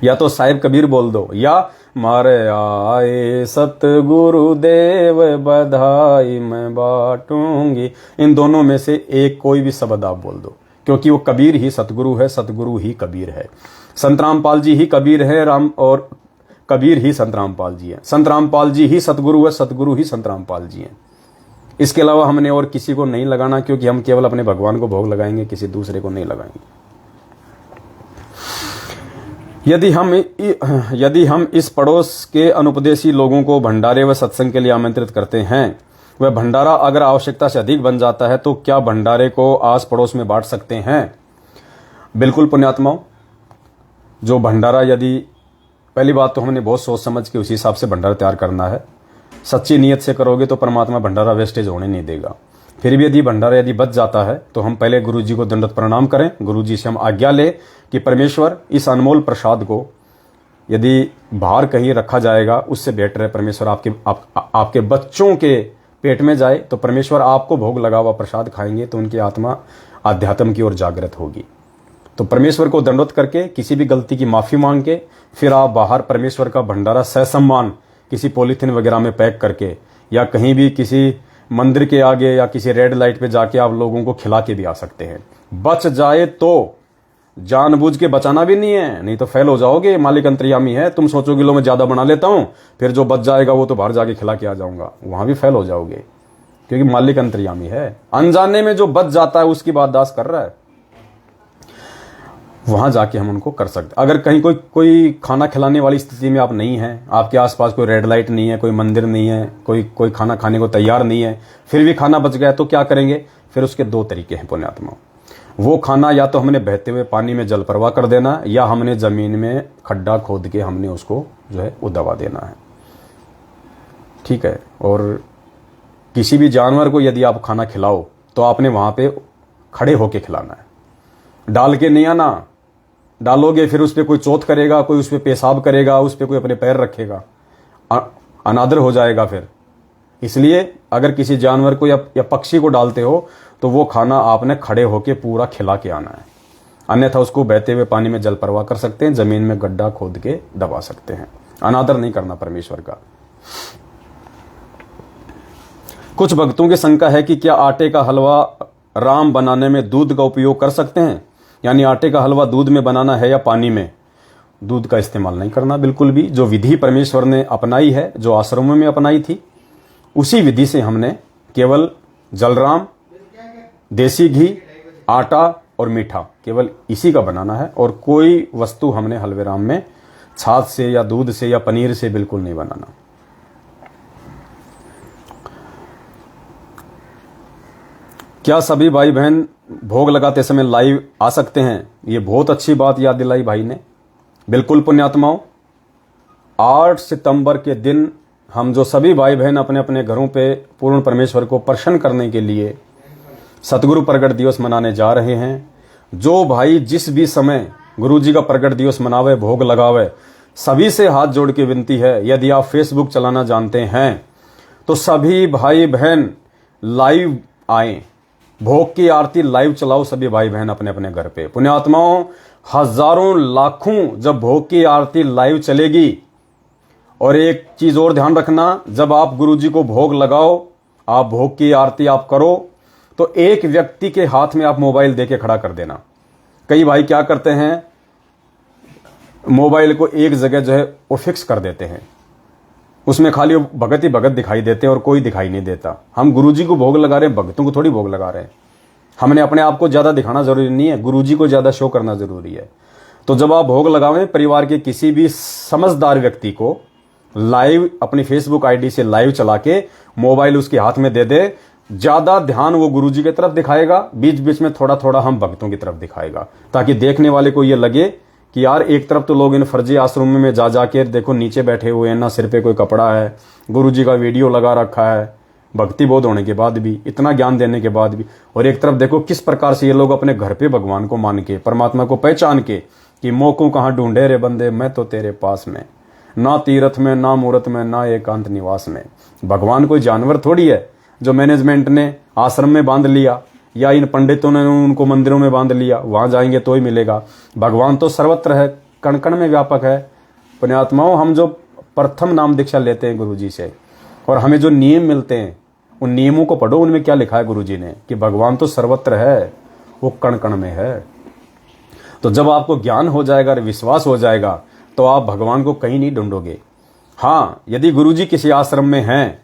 या तो साहिब कबीर बोल दो, या मारे आए, सतगुरु देव बधाई मैं बांटूंगी। इन दोनों में से एक कोई भी शब्द आप बोल दो, क्योंकि वो कबीर ही सतगुरु है, सतगुरु ही कबीर है। संत रामपाल जी ही कबीर है, राम और कबीर ही संत रामपाल जी है। संत रामपाल जी ही सतगुरु है, सतगुरु ही संत रामपाल जी हैं। इसके अलावा हमने और किसी को नहीं लगाना, क्योंकि हम केवल अपने भगवान को भोग लगाएंगे, किसी दूसरे को नहीं लगाएंगे। यदि हम इस पड़ोस के अनुपदेशी लोगों को भंडारे व सत्संग के लिए आमंत्रित करते हैं, वह भंडारा अगर आवश्यकता से अधिक बन जाता है तो क्या भंडारे को आस पड़ोस में बांट सकते हैं? बिल्कुल पुण्यात्माओं, जो भंडारा यदि, पहली बात तो हमने बहुत सोच समझ के उसी हिसाब से भंडारा तैयार करना है। सच्ची नीयत से करोगे तो परमात्मा भंडारा वेस्टेज होने नहीं देगा। फिर भी यदि भंडारा यदि बच जाता है तो हम पहले गुरु जी को दंडवत प्रणाम करें, गुरु जी से हम आज्ञा लें कि परमेश्वर इस अनमोल प्रसाद को यदि बाहर कहीं रखा जाएगा उससे बेटर है परमेश्वर आपके बच्चों के पेट में जाए, तो परमेश्वर आपको भोग लगा हुआ प्रसाद खाएंगे तो उनकी आत्मा आध्यात्म की ओर जागृत होगी। तो परमेश्वर को दंडवत करके किसी भी गलती की माफी मांग के फिर आप बाहर परमेश्वर का भंडारा ससम्मान किसी पॉलीथीन वगैरह में पैक करके या कहीं भी किसी मंदिर के आगे या किसी रेड लाइट पे जाके आप लोगों को खिला के भी आ सकते हैं। बच जाए तो, जानबूझ के बचाना भी नहीं है, नहीं तो फेल हो जाओगे। मालिक अंतर्यामी है, तुम सोचोगे लो मैं ज्यादा बना लेता हूं, फिर जो बच जाएगा वो तो बाहर जाके खिला के आ जाऊंगा, वहां भी फेल हो जाओगे, क्योंकि मालिक अंतर्यामी है। अनजाने में जो बच जाता है उसकी बात दास कर रहा है, वहां जाके हम उनको कर सकते। अगर कहीं कोई खाना खिलाने वाली स्थिति में आप नहीं हैं, आपके आसपास कोई रेड लाइट नहीं है, कोई मंदिर नहीं है, कोई खाना खाने को तैयार नहीं है, फिर भी खाना बच गया तो क्या करेंगे? फिर उसके दो तरीके हैं पुण्यात्मा। वो खाना या तो हमने बहते हुए पानी में जल प्रवाह कर देना, या हमने जमीन में खड्डा खोद के हमने उसको जो है वो दबा देना है, ठीक है। और किसी भी जानवर को यदि आप खाना खिलाओ तो आपने वहां पे खड़े होके खिलाना है, डाल के नहीं आना। डालोगे फिर उस पर कोई चोट करेगा, कोई उस पर पेशाब करेगा, उस पर कोई अपने पैर रखेगा, अनादर हो जाएगा फिर। इसलिए अगर किसी जानवर को या पक्षी को डालते हो तो वो खाना आपने खड़े होके पूरा खिला के आना है, अन्यथा उसको बहते हुए पानी में जल प्रवाह कर सकते हैं, जमीन में गड्ढा खोद के दबा सकते हैं। अनादर नहीं करना परमेश्वर का। कुछ भक्तों की शंका है कि क्या आटे का हलवा राम बनाने में दूध का उपयोग कर सकते हैं, यानी आटे का हलवा दूध में बनाना है या पानी में? दूध का इस्तेमाल नहीं करना बिल्कुल भी। जो विधि परमेश्वर ने अपनाई है, जो आश्रमों में अपनाई थी, उसी विधि से हमने केवल जलराम, देसी घी, आटा और मीठा, केवल इसी का बनाना है। और कोई वस्तु हमने हलवे राम में छाछ से या दूध से या पनीर से बिल्कुल नहीं बनाना। क्या सभी भाई बहन भोग लगाते समय लाइव आ सकते हैं? ये बहुत अच्छी बात याद दिलाई भाई ने। बिल्कुल पुण्यात्माओं, 8 सितंबर के दिन हम जो सभी भाई बहन अपने अपने घरों पे पूर्ण परमेश्वर को प्रसन्न करने के लिए सतगुरु प्रगट दिवस मनाने जा रहे हैं। जो भाई जिस भी समय गुरु जी का प्रगट दिवस मनावे, भोग लगावे, सभी से हाथ जोड़ के विनती है, यदि आप फेसबुक चलाना जानते हैं तो सभी भाई बहन लाइव आए, भोग की आरती लाइव चलाओ सभी भाई बहन अपने अपने घर पे। पुण्यात्माओं, हजारों लाखों जब भोग की आरती लाइव चलेगी, और एक चीज और ध्यान रखना, जब आप गुरुजी को भोग लगाओ, आप भोग की आरती आप करो, तो एक व्यक्ति के हाथ में आप मोबाइल देके खड़ा कर देना। कई भाई क्या करते हैं, मोबाइल को एक जगह जो है वो फिक्स कर देते हैं, उसमें खाली भगत ही भगत दिखाई देते हैं और कोई दिखाई नहीं देता। हम गुरुजी को भोग लगा रहे हैं, भगतों को थोड़ी भोग लगा रहे हैं। हमने अपने आप को ज्यादा दिखाना जरूरी नहीं है, गुरुजी को ज्यादा शो करना जरूरी है। तो जब आप भोग लगावें, परिवार के किसी भी समझदार व्यक्ति को लाइव अपनी फेसबुक आईडी से लाइव चला के मोबाइल उसके हाथ में दे दे। ज्यादा ध्यान वो गुरुजी की तरफ दिखाएगा, बीच बीच में थोड़ा थोड़ा हम भक्तों की तरफ दिखाएगा, ताकि देखने वाले को ये लगे कि यार एक तरफ तो लोग इन फर्जी आश्रमों में जा जाके देखो नीचे बैठे हुए हैं ना, सिर पे कोई कपड़ा है, गुरुजी का वीडियो लगा रखा है, भक्ति बोध होने के बाद भी, इतना ज्ञान देने के बाद भी, और एक तरफ देखो किस प्रकार से ये लोग अपने घर पे भगवान को मान के, परमात्मा को पहचान के कि मौकों कहाँ ढूंढे रे बंदे, मैं तो तेरे पास में, ना तीर्थ में ना मूर्त में ना एकांत निवास में। भगवान कोई जानवर थोड़ी है जो मैनेजमेंट ने आश्रम में बांध लिया या इन पंडितों ने उनको मंदिरों में बांध लिया, वहां जाएंगे तो ही मिलेगा। भगवान तो सर्वत्र है, कण कण में व्यापक है। पुण्यात्माओं, हम जो प्रथम नाम दीक्षा लेते हैं गुरुजी से, और हमें जो नियम मिलते हैं उन नियमों को पढ़ो, उनमें क्या लिखा है गुरुजी ने कि भगवान तो सर्वत्र है, वो कण कण में है। तो जब आपको ज्ञान हो जाएगा और विश्वास हो जाएगा तो आप भगवान को कहीं नहीं ढूंढोगे। हाँ, यदि गुरुजी किसी आश्रम में हैं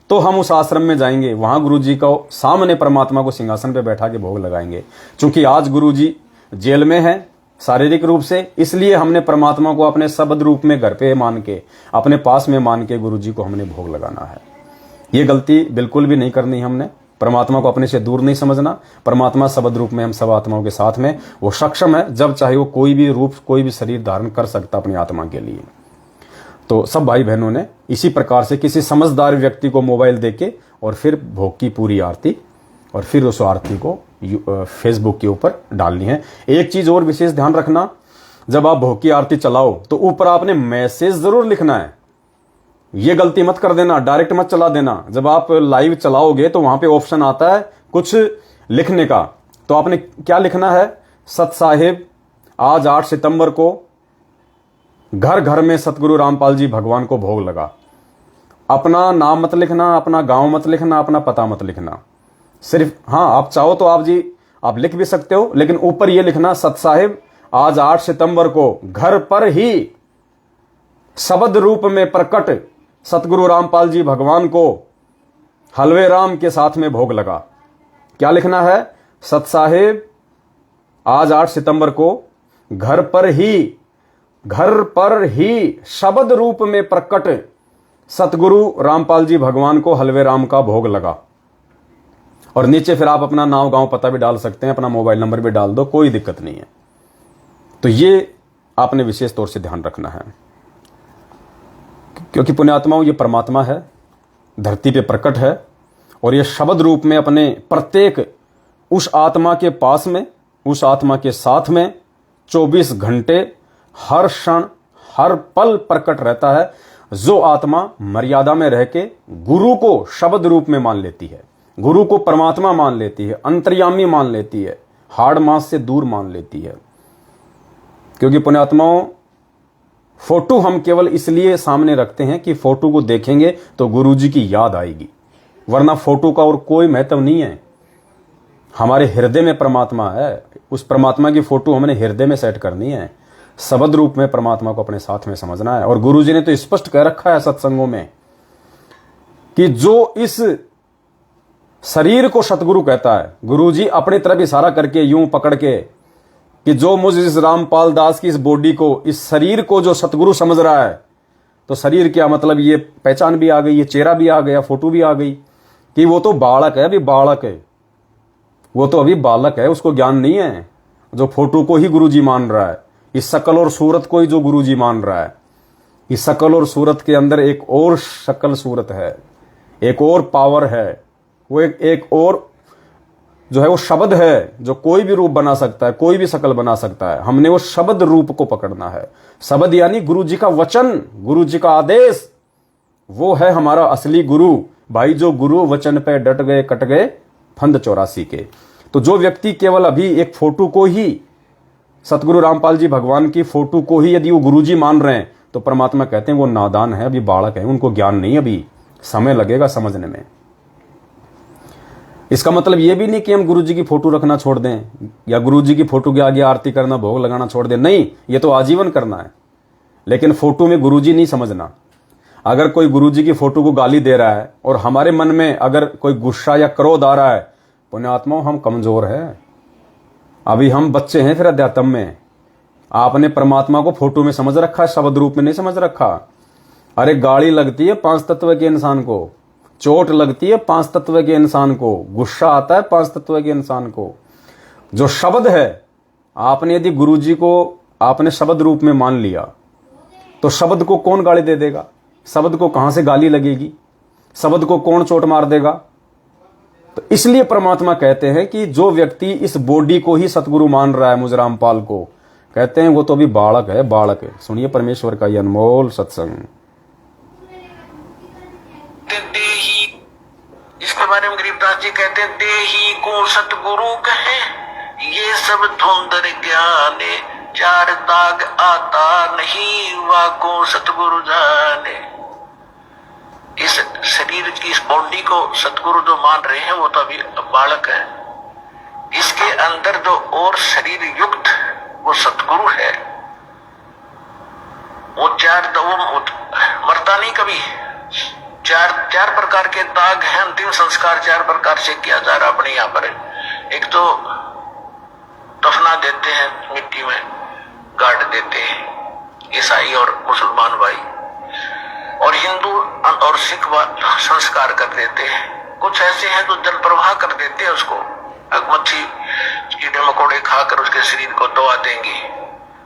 तो हम उस आश्रम में जाएंगे, वहां गुरुजी को सामने परमात्मा को सिंहासन पे बैठा के भोग लगाएंगे। क्योंकि आज गुरुजी जेल में है शारीरिक रूप से, इसलिए हमने परमात्मा को अपने शब्द रूप में घर पे मान के, अपने पास में मान के गुरुजी को हमने भोग लगाना है। ये गलती बिल्कुल भी नहीं करनी हमने। परमात्मा को अपने से दूर नहीं समझना। परमात्मा शब्द रूप में हम सब आत्माओं के साथ में, वो सक्षम है, जब चाहे वो कोई भी रूप, कोई भी शरीर धारण कर सकता अपनी आत्मा के लिए। तो सब भाई बहनों ने इसी प्रकार से किसी समझदार व्यक्ति को मोबाइल देके और फिर भोग की पूरी आरती, और फिर उस आरती को फेसबुक के ऊपर डालनी है। एक चीज और विशेष ध्यान रखना, जब आप भोग की आरती चलाओ तो ऊपर आपने मैसेज जरूर लिखना है। ये गलती मत कर देना, डायरेक्ट मत चला देना। जब आप लाइव चलाओगे तो वहां पे ऑप्शन आता है कुछ लिखने का, तो आपने क्या लिखना है, सत साहिब आज 8 सितंबर को घर घर में सतगुरु रामपाल जी भगवान को भोग लगा। अपना नाम मत लिखना, अपना गांव मत लिखना, अपना पता मत लिखना। सिर्फ हाँ, आप चाहो तो आप लिख भी सकते हो, लेकिन ऊपर ये लिखना, सत साहिब आज 8 सितंबर को घर पर ही शब्द रूप में प्रकट सतगुरु रामपाल जी भगवान को हलवे राम के साथ में भोग लगा। क्या लिखना है, सत साहिब आज 8 सितंबर को घर पर ही शब्द रूप में प्रकट सतगुरु रामपाल जी भगवान को हलवे राम का भोग लगा। और नीचे फिर आप अपना नाम गांव पता भी डाल सकते हैं, अपना मोबाइल नंबर भी डाल दो, कोई दिक्कत नहीं है। तो ये आपने विशेष तौर से ध्यान रखना है, क्योंकि पुण्यात्माओं ये परमात्मा है, धरती पे प्रकट है, और ये शब्द रूप में अपने प्रत्येक उस आत्मा के पास में, उस आत्मा के साथ में 24 घंटे हर क्षण हर पल प्रकट रहता है। जो आत्मा मर्यादा में रह के गुरु को शब्द रूप में मान लेती है, गुरु को परमात्मा मान लेती है, अंतर्यामी मान लेती है, हाड़ मांस से दूर मान लेती है। क्योंकि पुण्यात्माओं फोटो हम केवल इसलिए सामने रखते हैं कि फोटो को देखेंगे तो गुरुजी की याद आएगी, वरना फोटो का और कोई महत्व नहीं है। हमारे हृदय में परमात्मा है, उस परमात्मा की फोटो हमने हृदय में सेट करनी है। शब्द रूप में परमात्मा को अपने साथ में समझना है। और गुरुजी ने तो स्पष्ट कह रखा है सत्संगों में कि जो इस शरीर को सतगुरु कहता है, गुरुजी अपनी तरफ इशारा करके यूं पकड़ के कि जो मुझ इस रामपाल दास की इस बॉडी को, इस शरीर को जो सतगुरु समझ रहा है, तो शरीर क्या मतलब, ये पहचान भी आ गई, ये चेहरा भी आ गया, फोटो भी आ गई कि वो तो बालक है, अभी बालक है, वो तो अभी बालक है, उसको ज्ञान नहीं है। जो फोटो को ही गुरुजी मान रहा है, इस शकल और सूरत को ही जो गुरुजी मान रहा है, इस शकल और सूरत के अंदर एक और शकल सूरत है, एक और पावर है, वो एक और जो है वो शब्द है, जो कोई भी रूप बना सकता है, कोई भी शकल बना सकता है। हमने वो शब्द रूप को पकड़ना है। शब्द यानी गुरुजी का वचन, गुरुजी का आदेश, वो है हमारा असली गुरु भाई। जो गुरु वचन पे डट गए कट गए फंद 84 के। तो जो व्यक्ति केवल अभी एक फोटो को ही, सतगुरु रामपाल जी भगवान की फोटो को ही यदि वो गुरुजी मान रहे हैं, तो परमात्मा कहते हैं वो नादान है, अभी बालक है, उनको ज्ञान नहीं, अभी समय लगेगा समझने में। इसका मतलब ये भी नहीं कि हम गुरुजी की फोटो रखना छोड़ दें या गुरुजी की फोटो के आगे आरती करना, भोग लगाना छोड़ दें, नहीं, ये तो आजीवन करना है। लेकिन फोटो में गुरुजी नहीं समझना। अगर कोई गुरुजी की फोटो को गाली दे रहा है और हमारे मन में अगर कोई गुस्सा या क्रोध आ रहा है, पुण्यात्माओं हम कमजोर हैं, अभी हम बच्चे हैं फिर अध्यात्म में। आपने परमात्मा को फोटो में समझ रखा है, शब्द रूप में नहीं समझ रखा। अरे गाली लगती है 5 तत्व के इंसान को, चोट लगती है 5 तत्व के इंसान को, गुस्सा आता है 5 तत्व के इंसान को। जो शब्द है, आपने यदि गुरुजी को आपने शब्द रूप में मान लिया, तो शब्द को कौन गाली दे देगा? शब्द को कहां से गाली लगेगी? शब्द को कौन चोट मार देगा? तो इसलिए परमात्मा कहते हैं कि जो व्यक्ति इस बॉडी को ही सतगुरु मान रहा है, मुझ रामपाल को, कहते हैं वो तो अभी बालक है, बालक है। सुनिए परमेश्वर का ये अनमोल सत्संग। इसके बारे में गरीबदास जी कहते हैं, देही को सतगुरु कहे, ये सब धुंधर ज्ञाने, चार दाग आता नहीं वाको सतगुरु जाने। इस शरीर की इस बॉडी को सतगुरु जो मान रहे हैं वो तो अभी बालक है। इसके अंदर जो और शरीर युक्त वो सतगुरु है। वो मरता नहीं कभी। चार प्रकार के दाग हैं। अंतिम संस्कार 4 प्रकार से किया जा रहा अपने यहाँ पर। एक तो दफना देते हैं, मिट्टी में गाड़ देते हैं ईसाई और मुसलमान भाई, और हिंदू और सिख संस्कार कर देते हैं। कुछ ऐसे हैं जो जल प्रवाह कर देते हैं, उसको मच्छी कीड़े मकोड़े खाकर उसके शरीर को दबा देंगे।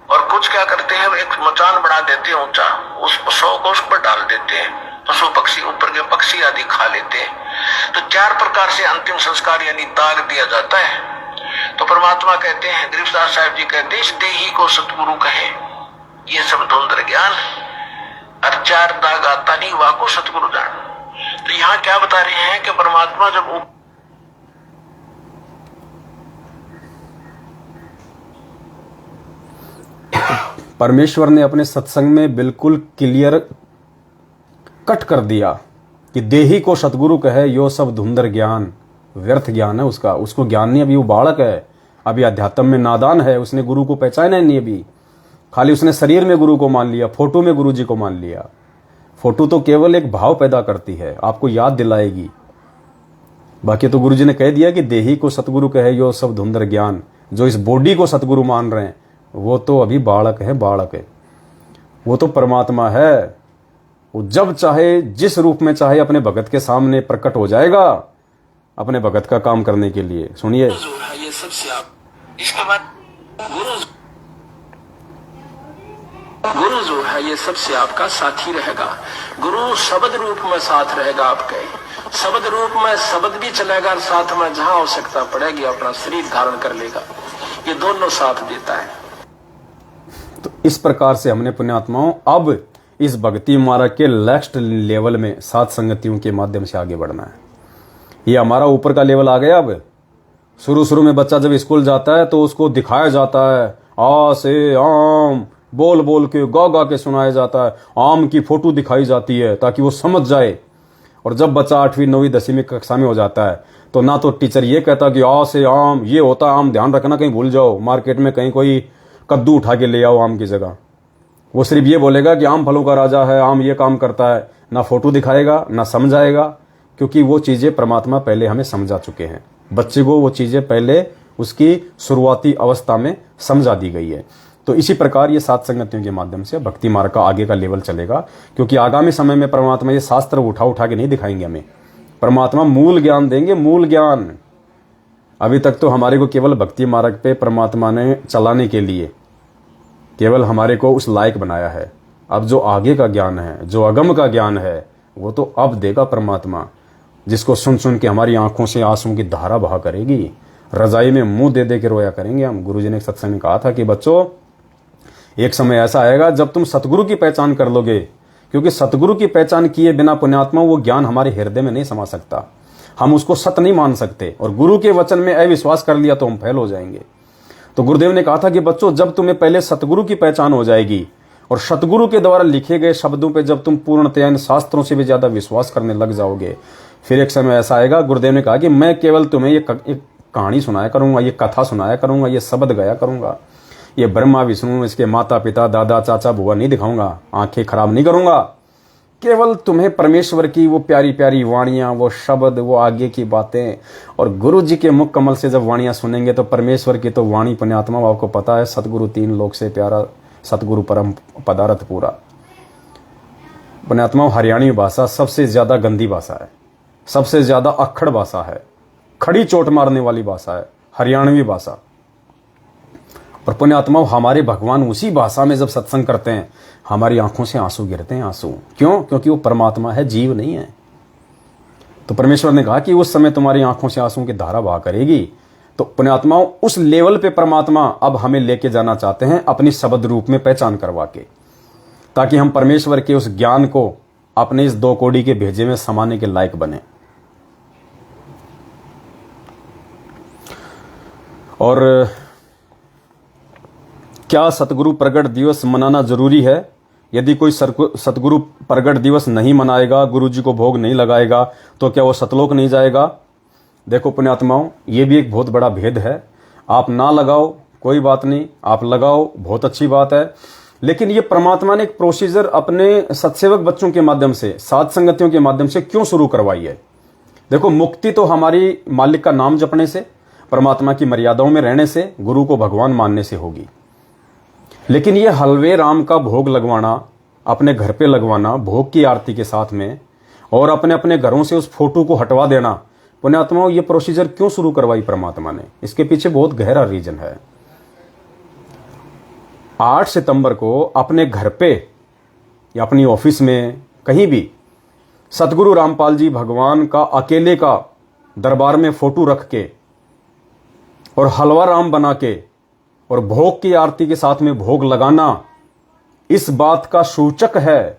और कुछ क्या करते हैं, एक मचान बना देते हैं ऊंचा, उस शव को उस पर डाल देते हैं, पशु पक्षी ऊपर के पक्षी आदि खा लेते हैं। तो 4 प्रकार से अंतिम संस्कार यानी दाग दिया जाता है। तो परमात्मा कहते हैं, गरीबदास साहब जी कहते हैं, इस देही को सतगुरु कहे, ये सब धुंधर ज्ञान और 4 दाग आता नहीं वाको सतगुरु जान। तो यहाँ क्या बता रहे हैं कि परमात्मा जब परमेश्वर ने अपने सत्संग में बिल्कुल क्लियर कट कर दिया कि देही को सतगुरु कहे, यो सब धुंधर ज्ञान, व्यर्थ ज्ञान है उसका, उसको ज्ञान नहीं। अभी वो बालक है, अभी अध्यात्म में नादान है, उसने गुरु को पहचाना नहीं। अभी खाली उसने शरीर में गुरु को मान लिया, फोटो में गुरु जी को मान लिया। फोटो तो केवल एक भाव पैदा करती है, आपको याद दिलाएगी। बाकी तो गुरु जी ने कह दिया कि देही को सतगुरु कहे, यो सब धुंधर ज्ञान। जो इस बॉडी को सतगुरु मान रहे हैं वो तो अभी बालक है, बालक है। वो तो परमात्मा है। वो जब चाहे जिस रूप में चाहे अपने भगत के सामने प्रकट हो जाएगा अपने भगत का काम करने के लिए। सुनिए, ये सबसे आप इसके बाद गुरु जो है ये सबसे आपका साथी रहेगा। गुरु शब्द रूप में साथ रहेगा आपके। शब्द रूप में शब्द भी चलेगा और साथ में जहां आवश्यकता पड़ेगी अपना शरीर धारण कर लेगा। ये दोनों साथ देता है। तो इस प्रकार से हमने पुण्यात्माओं अब इस भक्ति मार्ग के नेक्स्ट लेवल में सात संगतियों के माध्यम से आगे बढ़ना है। ये हमारा ऊपर का लेवल आ गया। अब शुरू में बच्चा जब स्कूल जाता है तो उसको दिखाया जाता है, आ से आम बोल बोल के गा गा के सुनाया जाता है। आम की फोटो दिखाई जाती है ताकि वो समझ जाए। और जब बच्चा 8वीं 9वीं 10वीं कक्षा में हो जाता है तो ना तो टीचर ये कहता कि आ से आम ये होता है, आम ध्यान रखना कहीं भूल जाओ, मार्केट में कहीं कोई कद्दू उठा के ले आओ आम की जगह। वो सिर्फ ये बोलेगा कि आम फलों का राजा है, आम ये काम करता है। ना फोटो दिखाएगा ना समझाएगा, क्योंकि वो चीजें परमात्मा पहले हमें समझा चुके हैं। बच्चे को वो चीजें पहले उसकी शुरुआती अवस्था में समझा दी गई है। तो इसी प्रकार ये सात संगतियों के माध्यम से भक्ति मार्ग का आगे का लेवल चलेगा, क्योंकि आगामी समय में परमात्मा ये शास्त्र उठा के नहीं दिखाएंगे हमें। परमात्मा मूल ज्ञान देंगे, मूल ज्ञान। अभी तक तो हमारे को केवल भक्ति मार्ग पे परमात्मा ने चलाने के लिए केवल हमारे को उस लायक बनाया है। अब जो आगे का ज्ञान है, जो अगम का ज्ञान है, वो तो अब देगा परमात्मा, जिसको सुन सुन के हमारी आंखों से आंसुओं की धारा बहा करेगी। रजाई में मुंह दे दे के रोया करेंगे हम। गुरुजी ने एक सत्संग में कहा था कि बच्चों, एक समय ऐसा आएगा जब तुम सतगुरु की पहचान कर लोगे, क्योंकि सतगुरु की पहचान किए बिना पुण्यात्मा वो ज्ञान हमारे हृदय में नहीं समा सकता। हम उसको सत नहीं मान सकते, और गुरु के वचन में अविश्वास कर लिया तो हम फेल हो जाएंगे। तो गुरुदेव ने कहा था कि बच्चों, जब तुम्हें पहले सतगुरु की पहचान हो जाएगी और सतगुरु के द्वारा लिखे गए शब्दों पे जब तुम पूर्णतया इन शास्त्रों से भी ज्यादा विश्वास करने लग जाओगे, फिर एक समय ऐसा आएगा। गुरुदेव ने कहा कि मैं केवल तुम्हें ये कहानी सुनाया करूंगा, ये कथा सुनाया करूंगा, ये शब्द गाया करूंगा, ये ब्रह्मा विष्णु इसके माता पिता दादा चाचा बुआ नहीं दिखाऊंगा, आंखें खराब नहीं करूंगा। केवल तुम्हें परमेश्वर की वो प्यारी प्यारी वाणियां, वो शब्द, वो आगे की बातें। और गुरु जी के मुख कमल से जब वाणियां सुनेंगे तो परमेश्वर की तो वाणी पुण्यात्मा, आपको पता है, सतगुरु 3 लोक से प्यारा, सतगुरु परम पदार्थ पूरा। पुण्यात्मा, हरियाणी भाषा सबसे ज्यादा गंदी भाषा है, सबसे ज्यादा अक्खड़ भाषा है, खड़ी चोट मारने वाली भाषा है हरियाणवी भाषा। और पुण्यात्मा, हमारे भगवान उसी भाषा में जब सत्संग करते हैं हमारी आंखों से आंसू गिरते हैं। आंसू क्यों? क्योंकि वो परमात्मा है, जीव नहीं है। तो परमेश्वर ने कहा कि उस समय तुम्हारी आंखों से आंसुओं की धारा बहा करेगी। तो पुण्यात्माओं, उस लेवल पे परमात्मा अब हमें लेके जाना चाहते हैं, अपनी शब्द रूप में पहचान करवा के, ताकि हम परमेश्वर के उस ज्ञान को अपने इस 2 कौड़ी के भेजे में समाने के लायक बने। और क्या सतगुरु प्रगट दिवस मनाना जरूरी है? यदि कोई सतगुरु प्रगट दिवस नहीं मनाएगा, गुरु जी को भोग नहीं लगाएगा, तो क्या वो सतलोक नहीं जाएगा? देखो पुण्यात्माओं, ये भी एक बहुत बड़ा भेद है। आप ना लगाओ कोई बात नहीं, आप लगाओ बहुत अच्छी बात है, लेकिन ये परमात्मा ने एक प्रोसीजर अपने सत्सेवक बच्चों के माध्यम से, साध संगतियों के माध्यम से क्यों शुरू करवाई है? देखो, मुक्ति तो हमारी मालिक का नाम जपने से, परमात्मा की मर्यादाओं में रहने से, गुरु को भगवान मानने से होगी। लेकिन ये हलवे राम का भोग लगवाना, अपने घर पे लगवाना भोग की आरती के साथ में, और अपने अपने घरों से उस फोटो को हटवा देना, पुण्यात्माओं ये प्रोसीजर क्यों शुरू करवाई परमात्मा ने? इसके पीछे बहुत गहरा रीजन है। 8 सितंबर को अपने घर पे या अपनी ऑफिस में कहीं भी सतगुरु रामपाल जी भगवान का अकेले का दरबार में फोटो रख के और हलवा राम बना के और भोग की आरती के साथ में भोग लगाना, इस बात का सूचक है।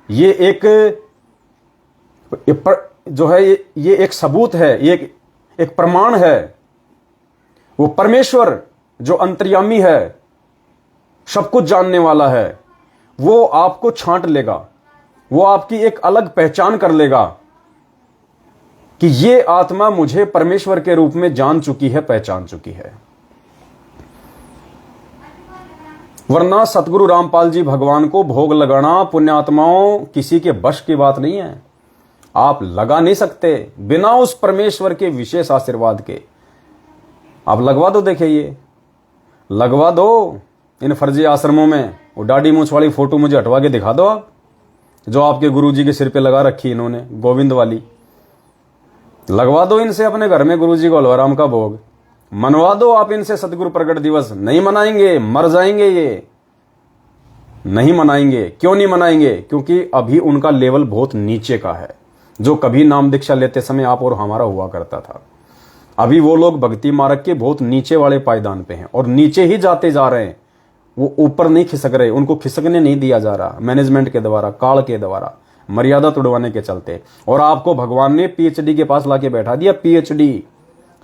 ये ये एक सबूत है, ये एक प्रमाण है। वो परमेश्वर जो अंतर्यामी है, सब कुछ जानने वाला है, वो आपको छांट लेगा, वो आपकी एक अलग पहचान कर लेगा कि ये आत्मा मुझे परमेश्वर के रूप में जान चुकी है, पहचान चुकी है। वरना सतगुरु रामपाल जी भगवान को भोग लगाना पुण्यात्माओं किसी के बश की बात नहीं है। आप लगा नहीं सकते बिना उस परमेश्वर के विशेष आशीर्वाद के। आप लगवा दो, देखिए ये लगवा दो इन फर्जी आश्रमों में। वो दाढ़ी मूंछ वाली फोटो मुझे हटवा के दिखा दो आप, जो आपके गुरुजी के सिर पे लगा रखी इन्होंने, गोविंद वाली। लगवा दो इनसे अपने घर में गुरुजी को हलवा राम का भोग, मनवा दो आप इनसे सतगुरु प्रगट दिवस। नहीं मनाएंगे, मर जाएंगे, ये नहीं मनाएंगे। क्यों नहीं मनाएंगे? क्योंकि अभी उनका लेवल बहुत नीचे का है, जो कभी नाम दीक्षा लेते समय आप और हमारा हुआ करता था। अभी वो लोग भक्ति मार्ग के बहुत नीचे वाले पायदान पे हैं और नीचे ही जाते जा रहे हैं। वो ऊपर नहीं खिसक रहे, उनको खिसकने नहीं दिया जा रहा मैनेजमेंट के द्वारा, काल के द्वारा, मर्यादा तोड़वाने के चलते। और आपको भगवान ने पीएचडी के पास लाके बैठा दिया। पीएचडी,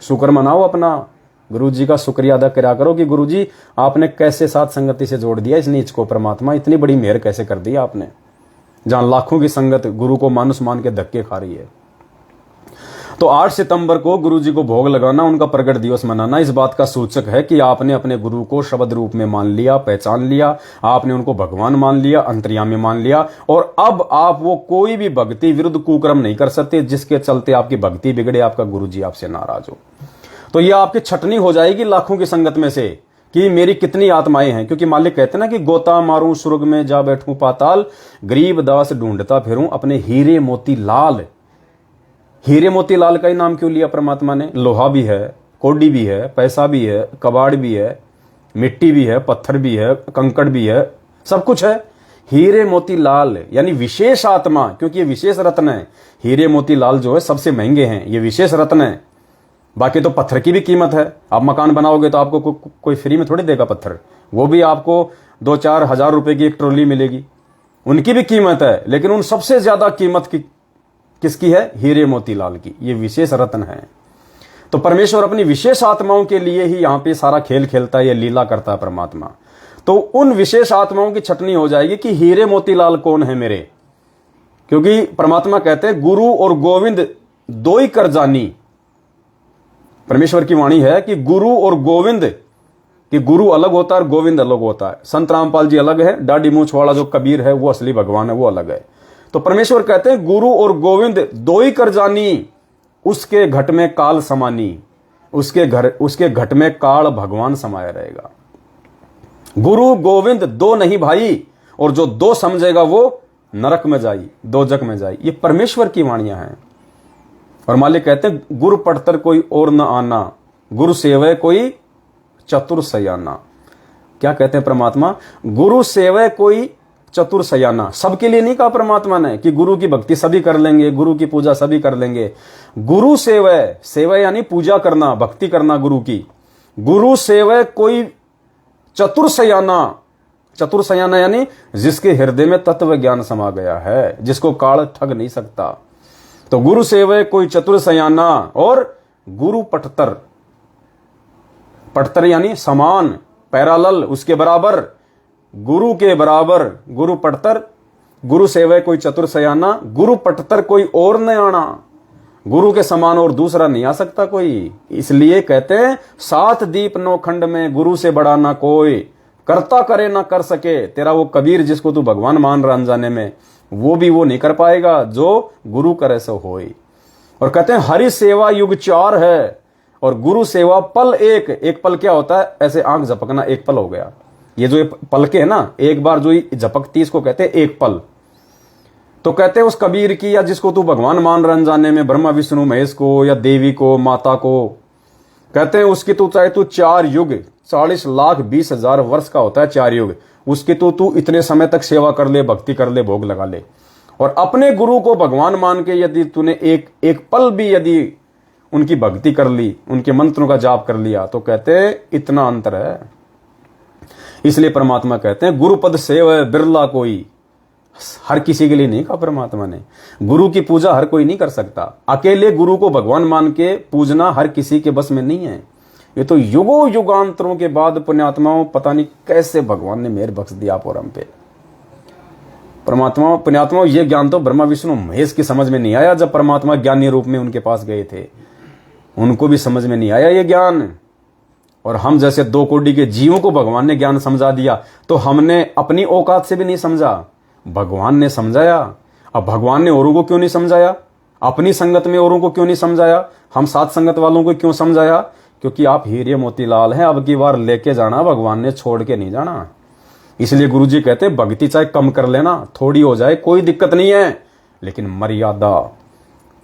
शुक्र मनाओ अपना, गुरुजी का शुक्रिया अदा करा करो कि गुरुजी आपने कैसे साथ संगति से जोड़ दिया इस नीच को। परमात्मा इतनी बड़ी मेहर कैसे कर दी आपने, जहां लाखों की संगत गुरु को मानुष मान के धक्के खा रही है। तो 8 सितंबर को गुरुजी को भोग लगाना, उनका प्रगट दिवस मनाना, इस बात का सूचक है कि आपने अपने गुरु को शब्द रूप में मान लिया, पहचान लिया, आपने उनको भगवान मान लिया, अंतर्यामी मान लिया। और अब आप वो कोई भी भक्ति विरुद्ध कुकर्म नहीं कर सकते जिसके चलते आपकी भक्ति बिगड़े, आपका गुरुजी आपसे नाराज हो। तो ये आपकी छटनी हो जाएगी लाखों की संगत में से कि मेरी कितनी आत्माएं हैं। क्योंकि मालिक कहते ना कि गोता मारूं स्वर्ग में जा बैठूं पाताल, गरीब दास ढूंढता फिरूं अपने हीरे मोती लाल। हीरे मोती लाल का ही नाम क्यों लिया परमात्मा ने? लोहा भी है, कोडी भी है, पैसा भी है, कबाड़ भी है, मिट्टी भी है, पत्थर भी है, कंकड़ भी है, सब कुछ है। हीरे मोती लाल यानी विशेष आत्मा, क्योंकि ये विशेष रत्न है। हीरे मोती लाल जो है सबसे महंगे हैं, ये विशेष रत्न है। बाकी तो पत्थर की भी कीमत है। आप मकान बनाओगे तो आपको कोई फ्री में थोड़ी देगा पत्थर, वो भी आपको 2-4 हजार रुपए की एक ट्रॉली मिलेगी, उनकी भी कीमत है। लेकिन उन सबसे ज्यादा कीमत किसकी है? हीरे मोती लाल की। ये विशेष रत्न है। तो परमेश्वर अपनी विशेष आत्माओं के लिए ही यहां पे सारा खेल खेलता है, ये लीला करता है परमात्मा। तो उन विशेष आत्माओं की छटनी हो जाएगी कि हीरे मोती लाल कौन है मेरे। क्योंकि परमात्मा कहते हैं गुरु और गोविंद दो ही कर जानी। परमेश्वर की वाणी है कि गुरु और गोविंद, कि गुरु अलग होता है और गोविंद अलग होता है। संत रामपाल जी अलग है, दाढ़ी मूंछ वाला जो कबीर है वो असली भगवान है, वो अलग है। तो परमेश्वर कहते हैं गुरु और गोविंद दो ही कर जानी, उसके घट में काल समानी। उसके घट में काल भगवान समाया रहेगा। गुरु गोविंद दो नहीं भाई, और जो दो समझेगा वो नरक में जाई, दोजक में जाई। ये परमेश्वर की वाणियां हैं। और मालिक कहते हैं गुरु पढ़तर कोई और न आना, गुरु सेवय कोई चतुर सयाना। क्या कहते हैं परमात्मा? गुरु सेवय कोई चतुर सयाना। सबके लिए नहीं कहा परमात्मा ने कि गुरु की भक्ति सभी कर लेंगे, गुरु की पूजा सभी कर लेंगे। गुरु सेवय, सेवय यानी पूजा करना, भक्ति करना गुरु की। गुरु सेवय कोई चतुर सयाना। चतुर सयाना यानी जिसके हृदय में तत्व ज्ञान समा गया है, जिसको काल ठग नहीं सकता। तो गुरु सेवय कोई चतुर सयाना। और गुरु पठतर, पठतर यानी समान, पैरालल, उसके बराबर, गुरु के बराबर, गुरु पटतर, गुरु सेवय कोई चतुर सयाना, गुरु पटतर कोई और न आना, गुरु के समान और दूसरा नहीं आ सकता कोई। इसलिए कहते हैं सात दीप नौ खंड में गुरु से बड़ा ना कोई, करता करे ना कर सके। तेरा वो कबीर जिसको तू भगवान मान रहा अनजाने में, वो भी वो नहीं कर पाएगा जो गुरु करे सो होई। और कहते हैं हरि सेवा युग 4 है और गुरु सेवा पल एक। एक पल क्या होता है? ऐसे आंख झपकना एक पल हो गया। ये जो पलके है ना, एक बार जो झपकती इसको कहते हैं एक पल। तो कहते हैं उस कबीर की, या जिसको तू भगवान मान रहा अनजाने में, ब्रह्मा विष्णु महेश को या देवी को, माता को, कहते हैं उसकी तू चाहे तू 4 युग 40,20,000 वर्ष का होता है 4 युग, उसकी तू इतने समय तक सेवा कर ले, भक्ति कर ले, भोग लगा ले। और अपने गुरु को भगवान मान के यदि तूने एक पल भी यदि उनकी भक्ति कर ली, उनके मंत्रों का जाप कर लिया, तो कहते हैं इतना अंतर है। इसलिए परमात्मा कहते हैं गुरुपद सेव बिरला कोई। हर किसी के लिए नहीं कहा परमात्मा ने, गुरु की पूजा हर कोई नहीं कर सकता। अकेले गुरु को भगवान मान के पूजना हर किसी के बस में नहीं है। ये तो युगों युगांतरों के बाद पुण्यात्माओं पता नहीं कैसे भगवान ने मेहर बख्श दिया आप और हम पे। परमात्मा पुण्यात्माओं ये ज्ञान तो ब्रह्मा विष्णु महेश की समझ में नहीं आया जब परमात्मा ज्ञानी रूप में उनके पास गए थे, उनको भी समझ में नहीं आया ये ज्ञान। और हम जैसे 2 कोटि के जीवों को भगवान ने ज्ञान समझा दिया, तो हमने अपनी औकात से भी नहीं समझा, भगवान ने समझाया। अब भगवान ने औरों को क्यों नहीं समझाया? अपनी संगत में औरों को क्यों नहीं समझाया? हम साथ संगत वालों को क्यों समझाया? क्योंकि आप हीरे मोतीलाल हैं, अब की बार लेके जाना, भगवान ने छोड़ के नहीं जाना। इसलिए गुरुजी कहते हैं भक्ति चाहे कम कर लेना, थोड़ी हो जाए कोई दिक्कत नहीं है, लेकिन मर्यादा,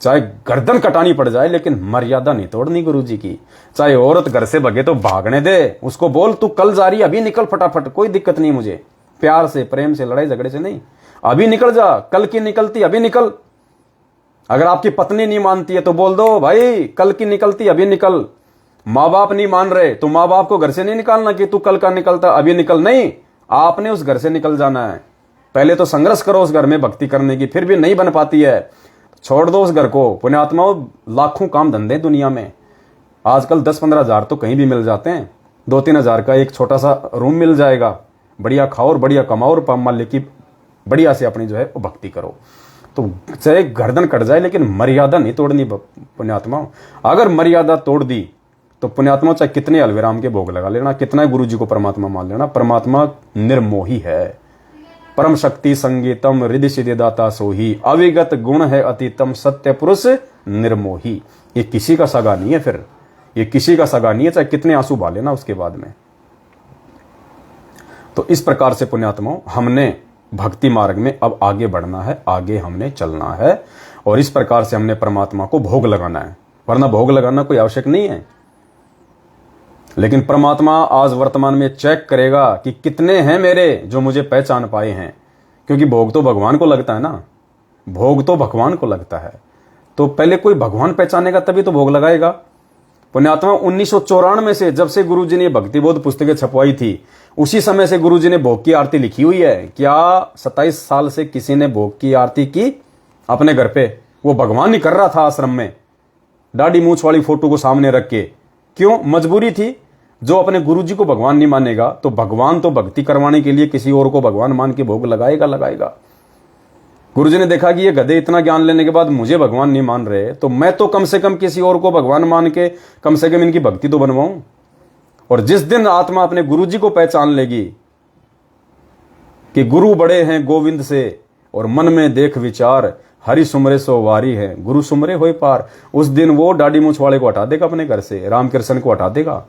चाहे गर्दन कटानी पड़ जाए लेकिन मर्यादा नहीं तोड़नी गुरुजी की। चाहे औरत घर से भगे तो भागने दे, उसको बोल तू कल जा रही, अभी निकल फटाफट, कोई दिक्कत नहीं मुझे, प्यार से, प्रेम से, लड़ाई झगड़े से नहीं, अभी निकल जा, कल की निकलती अभी निकल। अगर आपकी पत्नी नहीं मानती है तो बोल दो भाई कल की निकलती अभी निकल। माँ बाप नहीं मान रहे तो माँ बाप को घर से नहीं निकालना कि तू कल का निकलता अभी निकल, नहीं, आपने उस घर से निकल जाना है। पहले तो संघर्ष करो उस घर में भक्ति करने की, फिर भी नहीं बन पाती है, छोड़ दो उस घर को। पुण्यात्माओं लाखों काम धंधे दुनिया में, आजकल 10-15 हजार तो कहीं भी मिल जाते हैं, 2-3 हजार का एक छोटा सा रूम मिल जाएगा, बढ़िया खाओ और बढ़िया कमाओ और माल्य की बढ़िया से अपनी जो है वो भक्ति करो। तो चाहे गर्दन कट जाए लेकिन मर्यादा नहीं तोड़नी पुण्यात्माओं। अगर मर्यादा तोड़ दी तो पुण्यात्मा चाहे कितने अलवेराम के भोग लगा लेना, कितना गुरु जी को परमात्मा मान लेना, परमात्मा निर्मोही है। परम शक्ति संगीतम रिद्धि सिद्धि दाता सोही, अविगत गुण है अतीतम सत्य पुरुष निर्मोही। ये किसी का सगा नहीं है, फिर ये किसी का सगा नहीं है, चाहे कितने आंसू बहा लेना उसके बाद में। तो इस प्रकार से पुण्यात्माओं हमने भक्ति मार्ग में अब आगे बढ़ना है, आगे हमने चलना है, और इस प्रकार से हमने परमात्मा को भोग लगाना है, वरना भोग लगाना कोई आवश्यक नहीं है। लेकिन परमात्मा आज वर्तमान में चेक करेगा कि कितने हैं मेरे जो मुझे पहचान पाए हैं, क्योंकि भोग तो भगवान को लगता है ना, भोग तो भगवान को लगता है। तो पहले कोई भगवान पहचानेगा तभी तो भोग लगाएगा। पुण्यात्मा 1994 से जब से गुरुजी ने भक्ति बोध पुस्तकें छपवाई थी, उसी समय से गुरुजी ने भोग की आरती लिखी हुई है। क्या 27 साल से किसी ने भोग की आरती की अपने घर पे? वो भगवान ही कर रहा था आश्रम में, दाढ़ी मूछ वाली फोटो को सामने रख के। क्यों? मजबूरी थी। जो अपने गुरुजी को भगवान नहीं मानेगा तो भगवान तो भक्ति करवाने के लिए किसी और को भगवान मान के भोग लगाएगा। गुरुजी ने देखा कि ये गधे इतना ज्ञान लेने के बाद मुझे भगवान नहीं मान रहे, तो मैं तो कम से कम किसी और को भगवान मान के कम से कम इनकी भक्ति तो बनवाऊं। और जिस दिन आत्मा अपने गुरुजी को पहचान लेगी कि गुरु बड़े हैं गोविंद से, और मन में देख विचार हरि सुमरे सो वारी है, गुरु सुमरे होए पार, उस दिन वो दाढ़ी मूछ वाले को हटा देगा अपने घर से, रामकृष्ण को हटा देगा।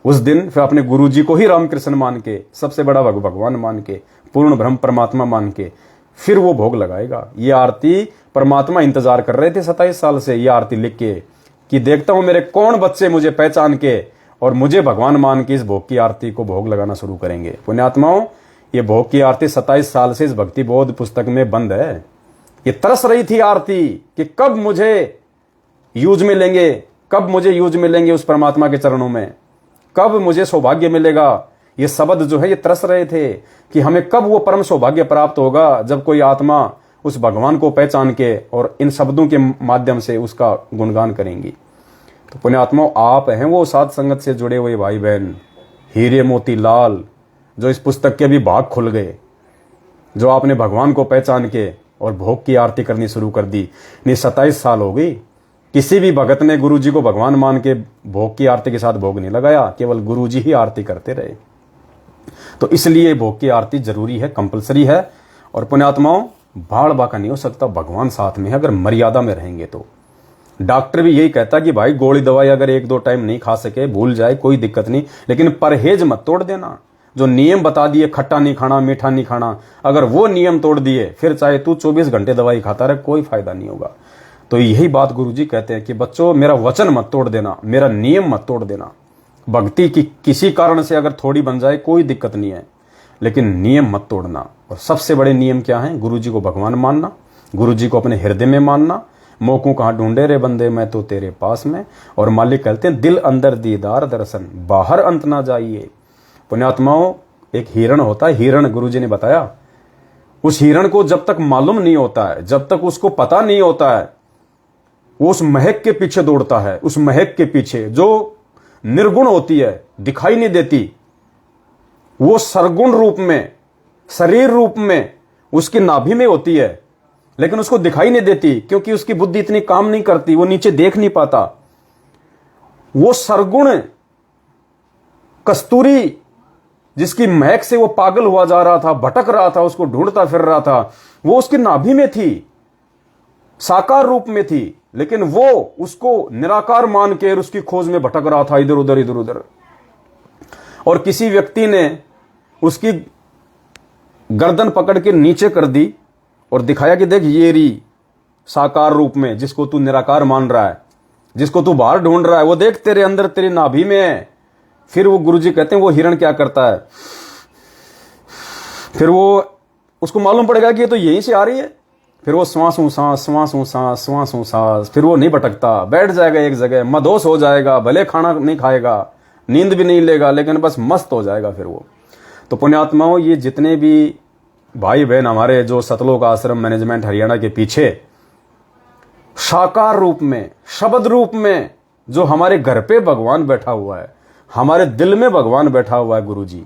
उस दिन फिर अपने गुरुजी को ही रामकृष्ण मान के, सबसे बड़ा भगवान मान के, पूर्ण ब्रह्म परमात्मा मान के, फिर वो भोग लगाएगा। ये आरती परमात्मा इंतजार कर रहे थे 27 साल से, ये आरती लिख के कि देखता हूं मेरे कौन बच्चे मुझे पहचान के और मुझे भगवान मान के इस भोग की आरती को भोग लगाना शुरू करेंगे। पुण्यात्माओं ये भोग की आरती 27 साल से इस भक्ति बोध पुस्तक में बंद है। ये तरस रही थी आरती कि कब मुझे यूज में लेंगे, कब मुझे यूज में लेंगे उस परमात्मा के चरणों में, कब मुझे सौभाग्य मिलेगा। ये शब्द जो है ये तरस रहे थे कि हमें कब वो परम सौभाग्य प्राप्त होगा जब कोई आत्मा उस भगवान को पहचान के और इन शब्दों के माध्यम से उसका गुणगान करेंगी। तो पुण्यात्माओं आप हैं वो साध संगत से जुड़े हुए भाई बहन, हीरे मोती लाल, जो इस पुस्तक के भी भाग खुल गए, जो आपने भगवान को पहचान के और भोग की आरती करनी शुरू कर दी। नहीं 27 साल हो गई, किसी भी भगत ने गुरु जी को भगवान मान के भोग की आरती के साथ भोग नहीं लगाया, केवल गुरु जी ही आरती करते रहे। तो इसलिए भोग की आरती जरूरी है, कंपलसरी है। और पुण्यात्माओं, भाड़ बाका नहीं हो सकता, भगवान साथ में है अगर मर्यादा में रहेंगे तो। डॉक्टर भी यही कहता कि भाई गोली दवाई अगर 1-2 टाइम नहीं खा सके, भूल जाए, कोई दिक्कत नहीं, लेकिन परहेज मत तोड़ देना। जो नियम बता दिए, खट्टा नहीं खाना, मीठा नहीं खाना, अगर वो नियम तोड़ दिए, फिर चाहे तू 24 घंटे दवाई खाता रहे, कोई फायदा नहीं होगा। तो यही बात गुरुजी कहते हैं कि बच्चों, मेरा वचन मत तोड़ देना, मेरा नियम मत तोड़ देना। भक्ति की किसी कारण से अगर थोड़ी बन जाए कोई दिक्कत नहीं है, लेकिन नियम मत तोड़ना। और सबसे बड़े नियम क्या है? गुरुजी को भगवान मानना, गुरुजी को अपने हृदय में मानना। मोकू कहाँ ढूंढे रे बंदे, मैं तो तेरे पास में। और मालिक कहते हैं, दिल अंदर दीदार दर्शन, बाहर अंत ना जाइए। पुण्यात्माओं, एक हिरण होता है, हिरण गुरुजी ने बताया, उस हिरण को जब तक मालूम नहीं होता है, जब तक उसको पता नहीं होता है, वो उस महक के पीछे दौड़ता है। उस महक के पीछे जो निर्गुण होती है, दिखाई नहीं देती, वो सरगुण रूप में, शरीर रूप में उसकी नाभि में होती है, लेकिन उसको दिखाई नहीं देती क्योंकि उसकी बुद्धि इतनी काम नहीं करती, वो नीचे देख नहीं पाता। वो सरगुण कस्तूरी जिसकी महक से वो पागल हुआ जा रहा था, भटक रहा था, उसको ढूंढता फिर रहा था, वो उसकी नाभि में थी, साकार रूप में थी, लेकिन वो उसको निराकार मान के उसकी खोज में भटक रहा था, इधर उधर इधर उधर। और किसी व्यक्ति ने उसकी गर्दन पकड़ के नीचे कर दी और दिखाया कि देख ये री साकार रूप में, जिसको तू निराकार मान रहा है, जिसको तू बाहर ढूंढ रहा है, वो देख तेरे अंदर, तेरी नाभि में है। फिर वो गुरुजी कहते हैं, वो हिरण क्या करता है, फिर वो उसको मालूम पड़ेगा कि ये तो यहीं से आ रही है, फिर वो श्वासों सांस, श्वासों सांस, श्वासों सांस, फिर वो नहीं भटकता, बैठ जाएगा एक जगह, मदोस हो जाएगा, भले खाना नहीं खाएगा, नींद भी नहीं लेगा, लेकिन बस मस्त हो जाएगा फिर वो। तो पुण्यात्माओं, ये जितने भी भाई बहन हमारे जो सतलोक आश्रम मैनेजमेंट हरियाणा के पीछे साकार रूप में, शब्द रूप में, जो हमारे घर पे भगवान बैठा हुआ है, हमारे दिल में भगवान बैठा हुआ है गुरुजी,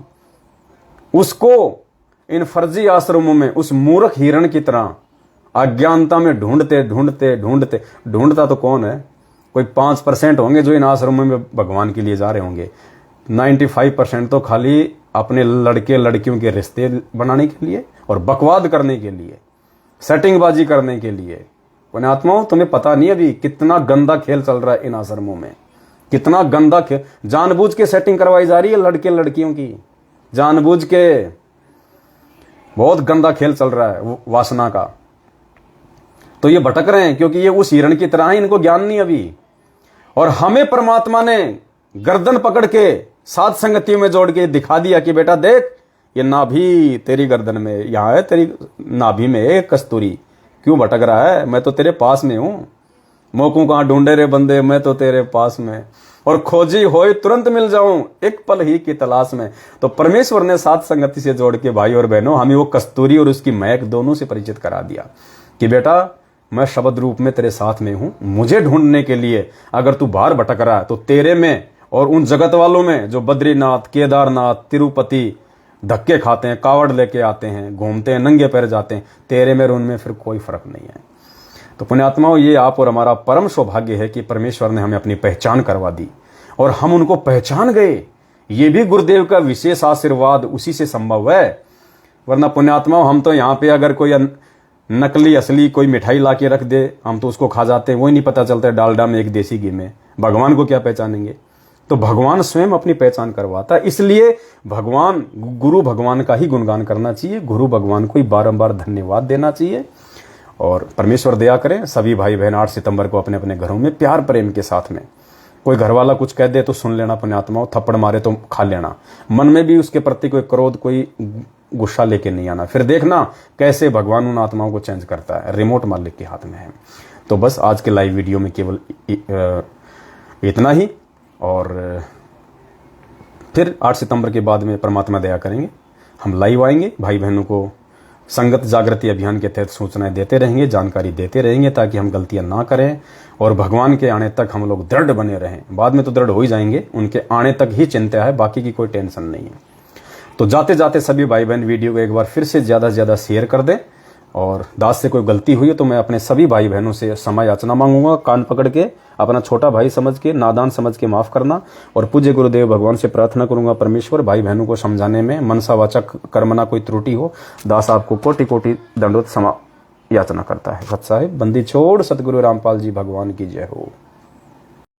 उसको इन फर्जी आश्रमों में उस मूर्ख हिरण की तरह अज्ञानता में ढूंढते ढूंढते ढूंढते, ढूंढता तो कौन है? कोई 5% होंगे जो इन आश्रमों में भगवान के लिए जा रहे होंगे। 95% तो खाली अपने लड़के लड़कियों के रिश्ते बनाने के लिए और बकवाद करने के लिए, सेटिंगबाजी करने के लिए। पुण्यात्माओं, तुम्हें पता नहीं अभी कितना गंदा खेल चल रहा है इन आश्रमों में, कितना गंदा खेल, जानबूझ के सेटिंग करवाई जा रही है लड़के लड़कियों की, जानबूझ के बहुत गंदा खेल चल रहा है वासना का। तो ये भटक रहे हैं क्योंकि ये उस हिरण की तरह है, इनको ज्ञान नहीं अभी। और हमें परमात्मा ने गर्दन पकड़ के सात संगतियों में जोड़ के दिखा दिया कि बेटा देख, ये नाभि तेरी गर्दन में, यहां है तेरी नाभि में एक कस्तूरी, क्यों भटक रहा है? मैं तो तेरे पास में हूं। मोकू कहां ढूंढे रे बंदे, मैं तो तेरे पास में, और खोजी होए तुरंत मिल जाऊं, एक पल ही की तलाश में। तो परमेश्वर ने सात संगति से जोड़ के भाई और बहनों हमें वो कस्तूरी और उसकी महक दोनों से परिचित करा दिया कि बेटा मैं शब्द रूप में तेरे साथ में हूं। मुझे ढूंढने के लिए अगर तू बाहर भटक रहा है तो तेरे में और उन जगत वालों में जो बद्रीनाथ, केदारनाथ, तिरुपति धक्के खाते हैं, कावड़ लेके आते हैं, घूमते हैं, नंगे पैर जाते हैं, तेरे में और उनमें फिर कोई फर्क नहीं है। तो पुण्यात्माओं, ये आप और हमारा परम सौभाग्य है कि परमेश्वर ने हमें अपनी पहचान करवा दी और हम उनको पहचान गए। ये भी गुरुदेव का विशेष आशीर्वाद उसी से संभव है। वरना पुण्यात्माओं, हम तो यहाँ पे अगर कोई नकली असली कोई मिठाई ला के रख दे, हम तो उसको खा जाते हैं, वही नहीं पता चलता है डालडा में एक देसी घी में। भगवान को क्या पहचानेंगे? तो भगवान स्वयं अपनी पहचान करवाता है। इसलिए भगवान, गुरु भगवान का ही गुणगान करना चाहिए, गुरु भगवान को ही बारंबार धन्यवाद देना चाहिए। और परमेश्वर दया करें, सभी भाई बहन 8 सितंबर को अपने अपने घरों में प्यार प्रेम के साथ में, कोई घर वाला कुछ कह दे तो सुन लेना पुण्यात्माओं, थप्पड़ मारे तो खा लेना, मन में भी उसके प्रति कोई क्रोध, कोई गुस्सा लेके नहीं आना। फिर देखना कैसे भगवान उन आत्माओं को चेंज करता है, रिमोट मालिक के हाथ में है। तो बस आज के लाइव वीडियो में केवल इतना ही, और फिर 8 सितंबर के बाद में परमात्मा दया करेंगे, हम लाइव आएंगे, भाई बहनों को संगत जागृति अभियान के तहत सूचनाएं देते रहेंगे, जानकारी देते रहेंगे, ताकि हम गलतियां ना करें और भगवान के आने तक हम लोग दृढ़ बने रहें। बाद में तो दृढ़ हो ही जाएंगे, उनके आने तक ही चिंता है, बाकी की कोई टेंशन नहीं है। तो जाते जाते सभी भाई बहन वीडियो को एक बार फिर से ज़्यादा से ज़्यादा शेयर कर दें, और दास से कोई गलती हुई है तो मैं अपने सभी भाई बहनों से क्षमा याचना मांगूंगा। कान पकड़ के अपना छोटा भाई समझ के, नादान समझ के माफ करना, और पूज्य गुरुदेव भगवान से प्रार्थना करूंगा परमेश्वर भाई बहनों को समझाने में मनसा वाचक कर्मना कोई त्रुटि हो, दास आपको कोटि कोटि दंडवत क्षमा याचना करता है। भक्त साहिब बंदी छोड़ सतगुरु रामपाल जी भगवान की जय हो।